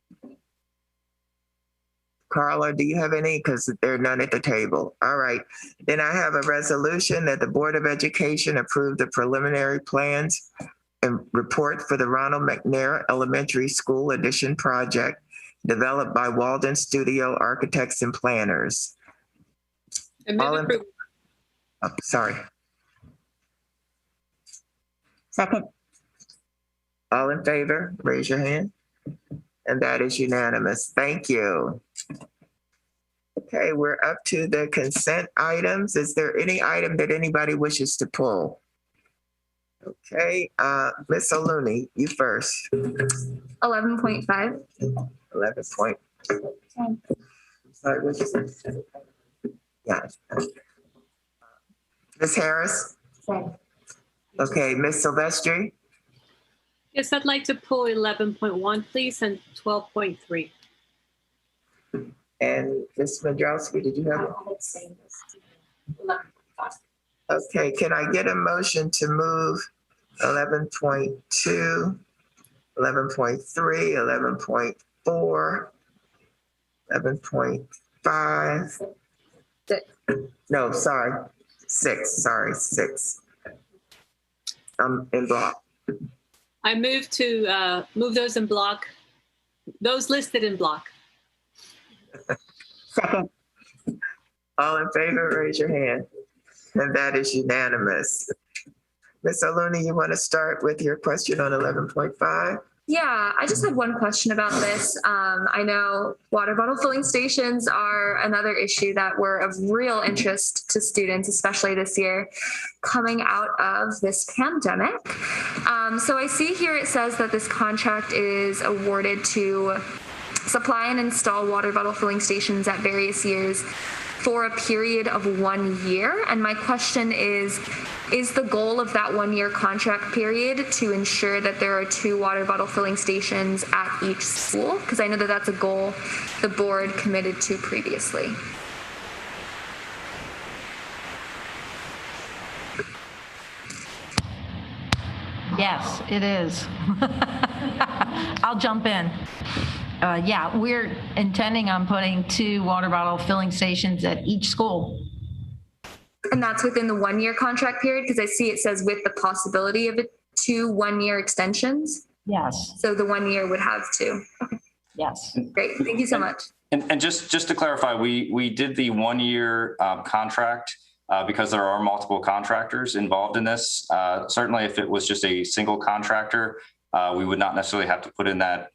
Carla, do you have any? Because there are none at the table. All right, then I have a resolution that the Board of Education approve the preliminary plans and report for the Ronald McNair Elementary School Addition Project developed by Walden Studio Architects and Planners. Sorry. Second. All in favor, raise your hand. And that is unanimous. Thank you. Okay, we're up to the consent items. Is there any item that anybody wishes to pull? Okay, Ms. O'Looney, you first. 11.5. 11 point. Sorry, what you said? Yeah. Ms. Harris? Okay, Ms. Silvestri? Yes, I'd like to pull 11.1, please, and 12.3. And Ms. Mandrowski, did you have? Okay, can I get a motion to move 11.2, 11.3, 11.4, 11.5? No, sorry, 6, six. In block. I move to move those in block, those listed in block. Second. All in favor, raise your hand. And that is unanimous. Ms. Oluni, you want to start with your question on 11.5? Yeah, I just had one question about this. I know water bottle filling stations are another issue that were of real interest to students, especially this year, coming out of this pandemic. So I see here it says that this contract is awarded to supply and install water bottle filling stations at various years for a period of 1 year. And my question is the goal of that 1 year contract period to ensure that there are 2 water bottle filling stations at each school? Because I know that that's a goal the board committed to previously. Yes, it is. I'll jump in. Yeah, we're intending on putting 2 water bottle filling stations at each school. And that's within the 1 year contract period? Because I see it says with the possibility of 2 1-year extensions. Yes. So the 1 year would have 2. Okay. Yes. Great. Thank you so much. And just to clarify, we did the 1 year contract because there are multiple contractors involved in this. Certainly, if it was just a single contractor, we would not necessarily have to put in that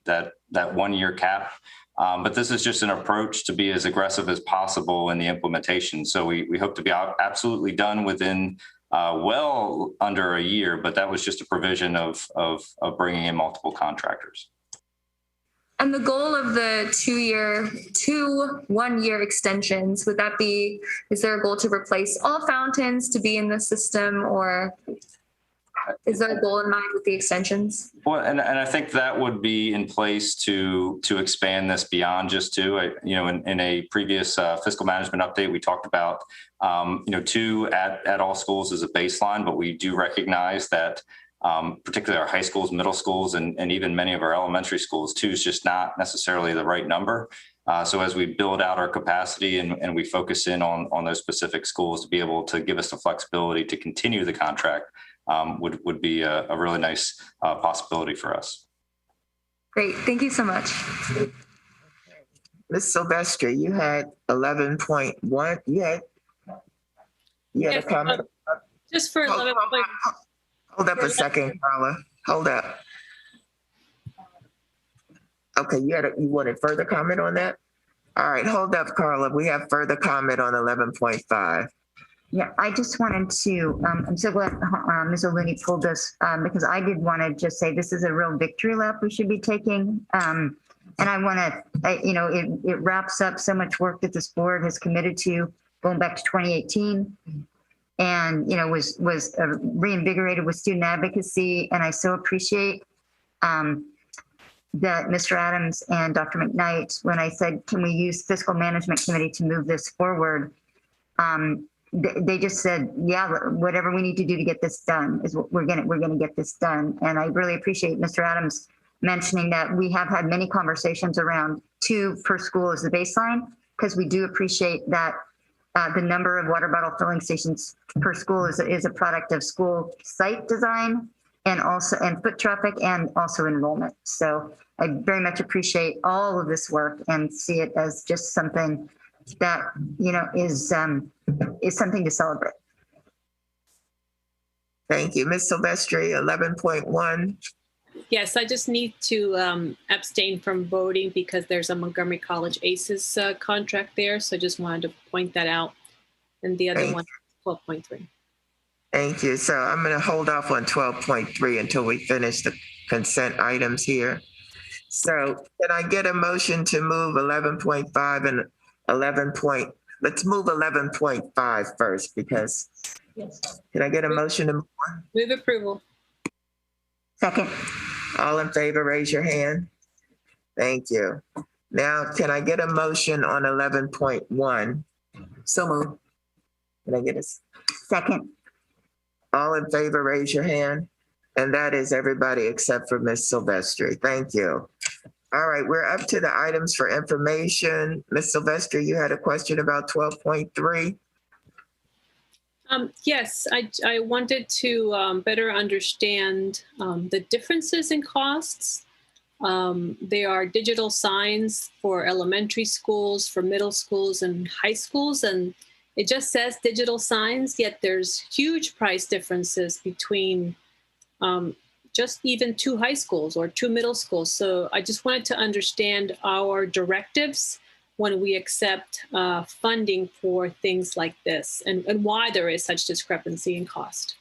1 year cap. But this is just an approach to be as aggressive as possible in the implementation. So we hope to be absolutely done within well under a year, but that was just a provision of bringing in multiple contractors. And the goal of the 2 1 year extensions, would that be, is there a goal to replace all fountains to be in the system, or is there a goal in mind with the extensions? Well, and I think that would be in place to expand this beyond just 2. In a previous fiscal management update, we talked about 2 at all schools as a baseline, but we do recognize that particularly our high schools, middle schools, and even many of our elementary schools, 2 is just not necessarily the right number. So as we build out our capacity and we focus in on those specific schools to be able to give us the flexibility to continue the contract, would be a really nice possibility for us. Great. Thank you so much. Ms. Silvestri, you had 11.1. You had a comment? Just for 11. Hold up a second, Carla. Hold up. Okay, you wanted further comment on that? All right, hold up, Carla. We have further comment on 11.5. Yeah, I just wanted to, I'm so glad Ms. Oluni pulled this because I did want to just say this is a real victory lap we should be taking. And I want to, it wraps up so much work that this board has committed to going back to 2018 and, was reinvigorated with student advocacy. And I so appreciate that Mr. Adams and Dr. McKnight, when I said, can we use fiscal management committee to move this forward? They just said, yeah, whatever we need to do to get this done is what we're gonna get this done. And I really appreciate Mr. Adams mentioning that we have had many conversations around 2 per school as the baseline, because we do appreciate that the number of water bottle filling stations per school is a product of school site design and foot traffic and also enrollment. So I very much appreciate all of this work and see it as just something that, is something to celebrate. Thank you. Ms. Silvestri, 11.1. Yes, I just need to abstain from voting because there's a Montgomery College ACES contract there. So I just wanted to point that out. And the other one, 12.3. Thank you. So I'm going to hold off on 12.3 until we finish the consent items here. So can I get a motion to move 11.5 and 11. Let's move 11.5 first because, yes. Can I get a motion to move? Move approval. Second. All in favor, raise your hand. Thank you. Now, can I get a motion on 11.1? So moved. Can I get a Second. all in favor, raise your hand. And that is everybody except for Ms. Silvestri. Thank you. All right, we're up to the items for information. Ms. Silvestri, you had a question about 12.3? Yes, I wanted to better understand the differences in costs. There are digital signs for elementary schools, for middle schools and high schools, and it just says digital signs, yet there's huge price differences between just even 2 high schools or 2 middle schools. So I just wanted to understand our directives when we accept funding for things like this and why there is such discrepancy in cost.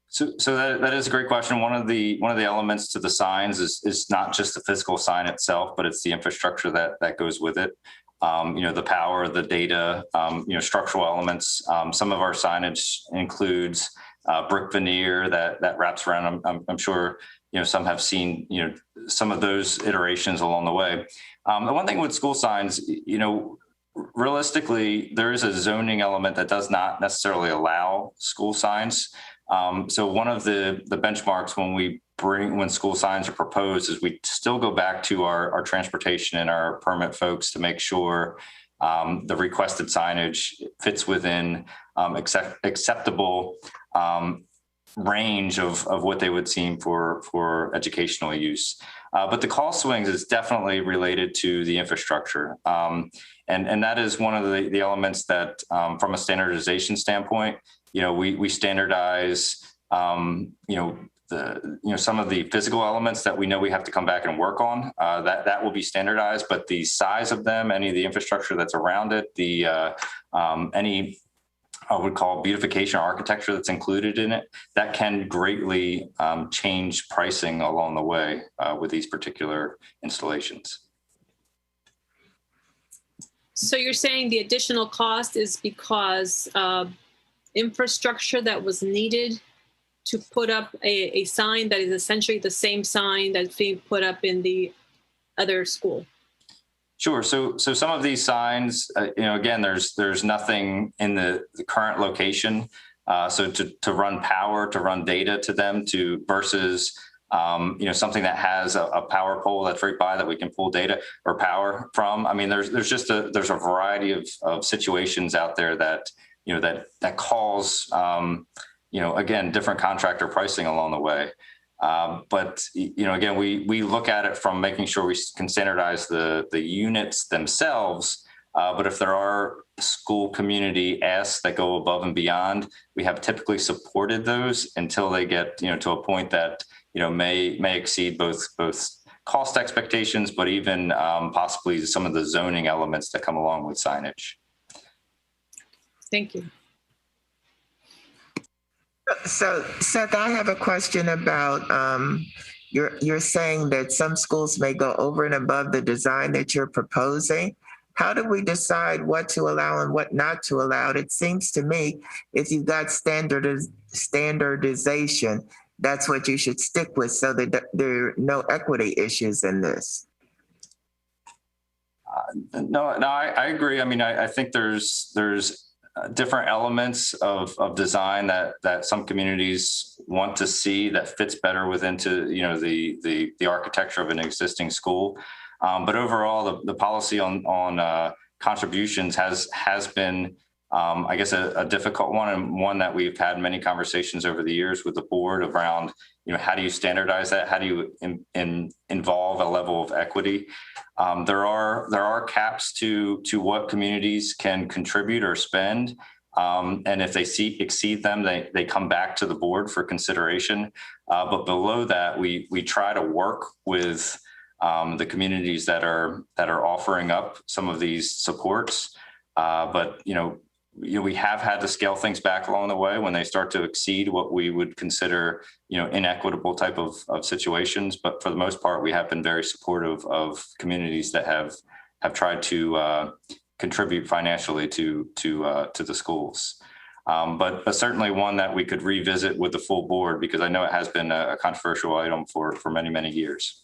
So that is a great question. One of the elements to the signs is not just the physical sign itself, but it's the infrastructure that goes with it. The power, the data, structural elements. Some of our signage includes brick veneer that wraps around. I'm sure some have seen some of those iterations along the way. The one thing with school signs, realistically, there is a zoning element that does not necessarily allow school signs. So one of the benchmarks when school signs are proposed is we still go back to our transportation and our permit folks to make sure the requested signage fits within acceptable range of what they would seem for educational use. But the cost swings is definitely related to the infrastructure. And that is one of the elements that from a standardization standpoint, we standardize, some of the physical elements that we know we have to come back and work on, that will be standardized, but the size of them, any of the infrastructure that's around it, any I would call beautification architecture that's included in it, that can greatly change pricing along the way with these particular installations. So you're saying the additional cost is because infrastructure that was needed to put up a sign that is essentially the same sign that's being put up in the other school? Sure. So some of these signs, again, there's nothing in the current location. So to run power, to run data to them versus something that has a power pole that's right by that we can pull data or power from. I mean, there's a variety of situations out there that calls, again, different contractor pricing along the way. But again, we look at it from making sure we can standardize the units themselves. But if there are school community asks that go above and beyond, we have typically supported those until they get to a point that may exceed both cost expectations, but even possibly some of the zoning elements that come along with signage. Thank you. So, Seth, I have a question about you're saying that some schools may go over and above the design that you're proposing. How do we decide what to allow and what not to allow? It seems to me if you've got standardization, that's what you should stick with so that there are no equity issues in this. No, I agree. I mean, I think there's different elements of design that some communities want to see that fits better within the architecture of an existing school. But overall, the policy on contributions has been, I guess, a difficult one, and one that we've had many conversations over the years with the board around, how do you standardize that? How do you involve a level of equity? There are caps to what communities can contribute or spend. And if they exceed them, they come back to the board for consideration. But below that, we try to work with the communities that are offering up some of these supports. But we have had to scale things back along the way when they start to exceed what we would consider, inequitable type of situations. But for the most part, we have been very supportive of communities that have tried to contribute financially to the schools. But certainly one that we could revisit with the full board, because I know it has been a controversial item for many, many years.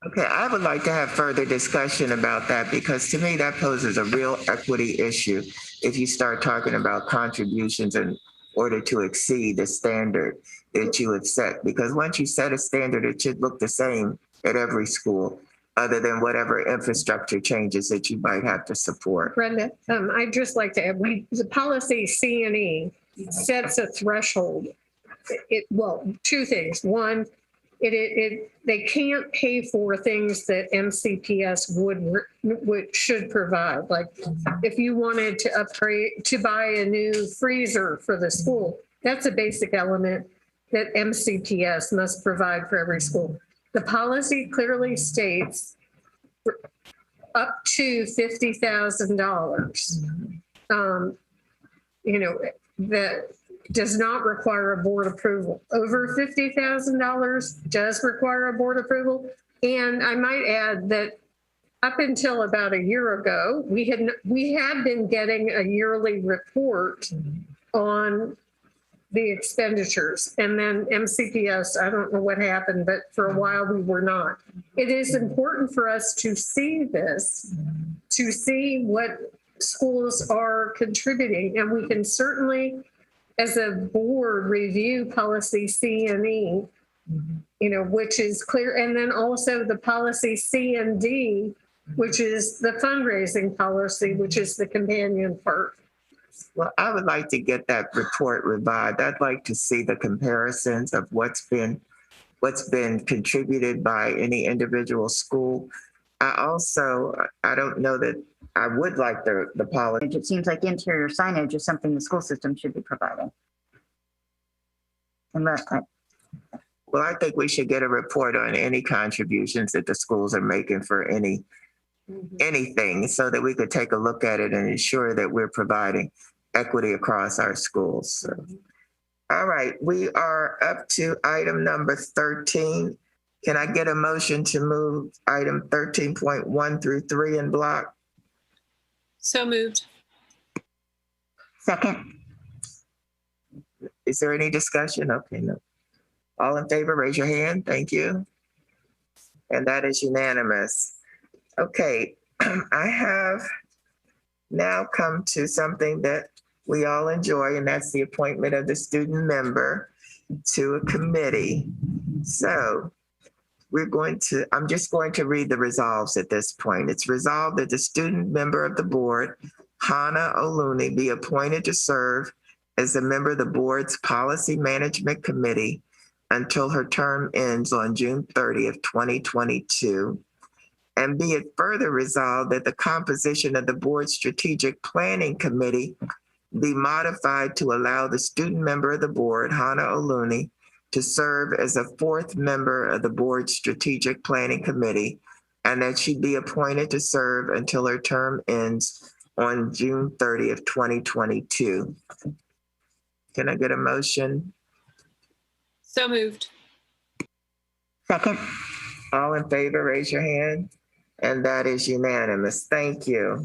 Okay, I would like to have further discussion about that because to me that poses a real equity issue if you start talking about contributions in order to exceed the standard that you have set. Because once you set a standard, it should look the same at every school, other than whatever infrastructure changes that you might have to support. Brenda, I'd just like to add, the policy C&E sets a threshold. Well, two things. One, they can't pay for things that MCPS should provide. Like if you wanted to upgrade, to buy a new freezer for the school, that's a basic element that MCPS must provide for every school. The policy clearly states up to $50,000. That does not require a board approval. Over $50,000 does require a board approval. And I might add that up until about a year ago, we had been getting a yearly report on the expenditures. And then MCPS, I don't know what happened, but for a while we were not. It is important for us to see this, to see what schools are contributing. And we can certainly, as a board, review policy C&E, which is clear. And then also the policy C&D, which is the fundraising policy, which is the companion part. Well, I would like to get that report revived. I'd like to see the comparisons of what's been contributed by any individual school. I don't know that I would like the policy. It seems like interior signage is something the school system should be providing. Well, I think we should get a report on any contributions that the schools are making for anything so that we could take a look at it and ensure that we're providing equity across our schools. So, all right, we are up to item number 13. Can I get a motion to move item 13.1 through 3 in block? So moved. Second. Is there any discussion? Okay, no. All in favor, raise your hand. Thank you. And that is unanimous. Okay, I have now come to something that we all enjoy, and that's the appointment of the student member to a committee. So I'm just going to read the resolves at this point. It's resolved that the student member of the board, Hannah Oluni, be appointed to serve as a member of the board's Policy Management Committee until her term ends on June 30th, 2022. And be it further resolved that the composition of the board's Strategic Planning Committee be modified to allow the student member of the board, Hannah Oluni, to serve as a fourth member of the board's Strategic Planning Committee, and that she be appointed to serve until her term ends on June 30th, 2022. Can I get a motion? So moved. Second. All in favor, raise your hand. And that is unanimous. Thank you.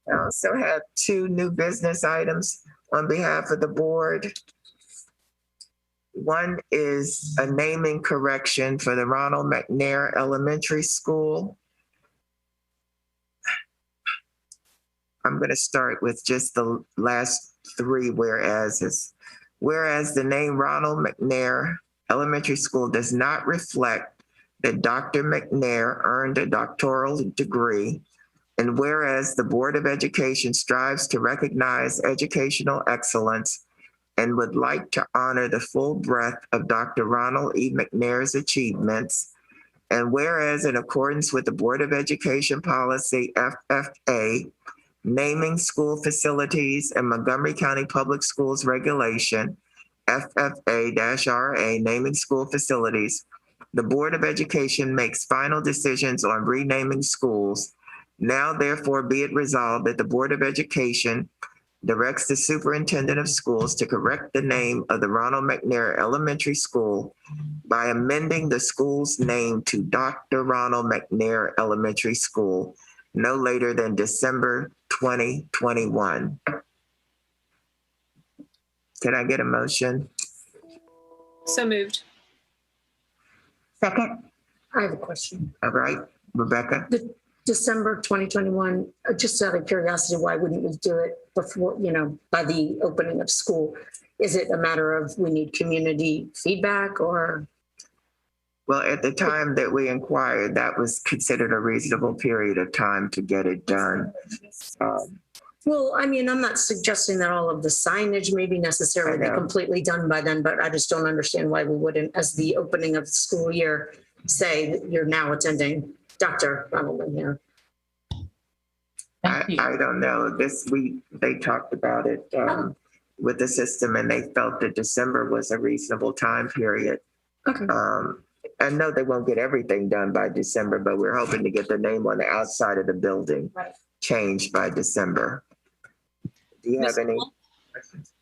I also have 2 new business items on behalf of the board. One is a naming correction for the Ronald McNair Elementary School. I'm going to start with just the last 3 whereases. Whereas the name Ronald McNair Elementary School does not reflect that Dr. McNair earned a doctoral degree, and whereas the Board of Education strives to recognize educational excellence and would like to honor the full breadth of Dr. Ronald E. McNair's achievements, and whereas in accordance with the Board of Education policy FFA, naming school facilities and Montgomery County Public Schools regulation, FFA-RA, naming school facilities, the Board of Education makes final decisions on renaming schools. Now, therefore, be it resolved that the Board of Education directs the Superintendent of Schools to correct the name of the Ronald McNair Elementary School by amending the school's name to Dr. Ronald McNair Elementary School no later than December 2021. Can I get a motion? So moved. Second. I have a question. All right, Rebecca? December 2021, just out of curiosity, why wouldn't we do it before, by the opening of school? Is it a matter of we need community feedback or? Well, at the time that we inquired, that was considered a reasonable period of time to get it done. Well, I mean, I'm not suggesting that all of the signage may be necessarily be completely done by then, but I just don't understand why we wouldn't, as the opening of the school year, say that you're now attending. Dr. Ronaldman here. I don't know. This week, they talked about it with the system, and they felt that December was a reasonable time period. Okay. I know they won't get everything done by December, but we're hoping to get the name on the outside of the building changed by December. Do you have any questions?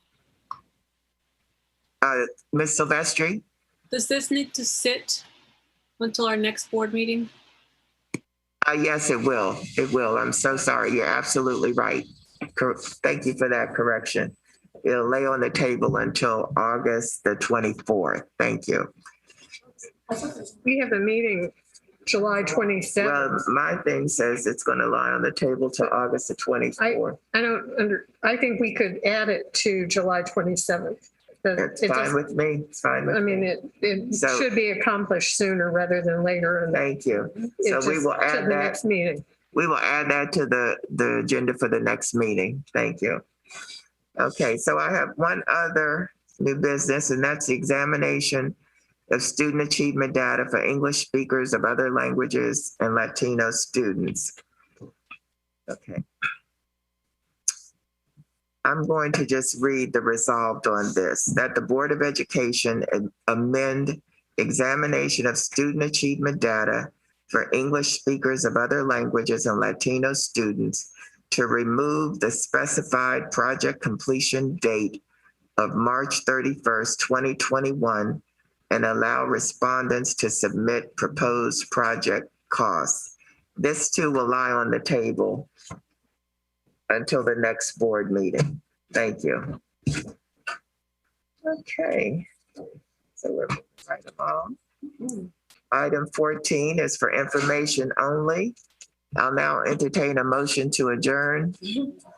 Ms. Silvestri? Does this need to sit until our next board meeting? Yes, it will. It will. I'm so sorry. You're absolutely right. Thank you for that correction. It'll lay on the table until August the 24th. Thank you. We have a meeting July 27th. Well, my thing says it's going to lie on the table till August the 24th. I think we could add it to July 27th. It's fine with me. It's fine with me. I mean, it should be accomplished sooner rather than later. And thank you. So we will add that. Next meeting. We will add that to the agenda for the next meeting. Thank you. Okay, so I have one other new business, and that's the examination of student achievement data for English speakers of other languages and Latino students. Okay. I'm going to just read the resolved on this, that the Board of Education amend examination of student achievement data for English speakers of other languages and Latino students to remove the specified project completion date of March 31st, 2021, and allow respondents to submit proposed project costs. This too will lie on the table until the next board meeting. Thank you. Okay, so we're right along. Item 14 is for information only. I'll now entertain a motion to adjourn.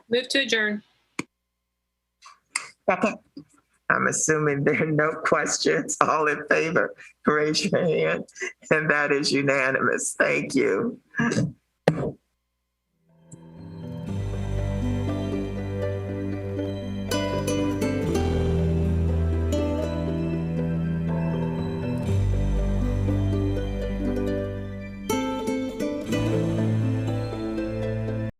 Move to adjourn. Second. I'm assuming there are no questions. All in favor, raise your hand. And that is unanimous. Thank you.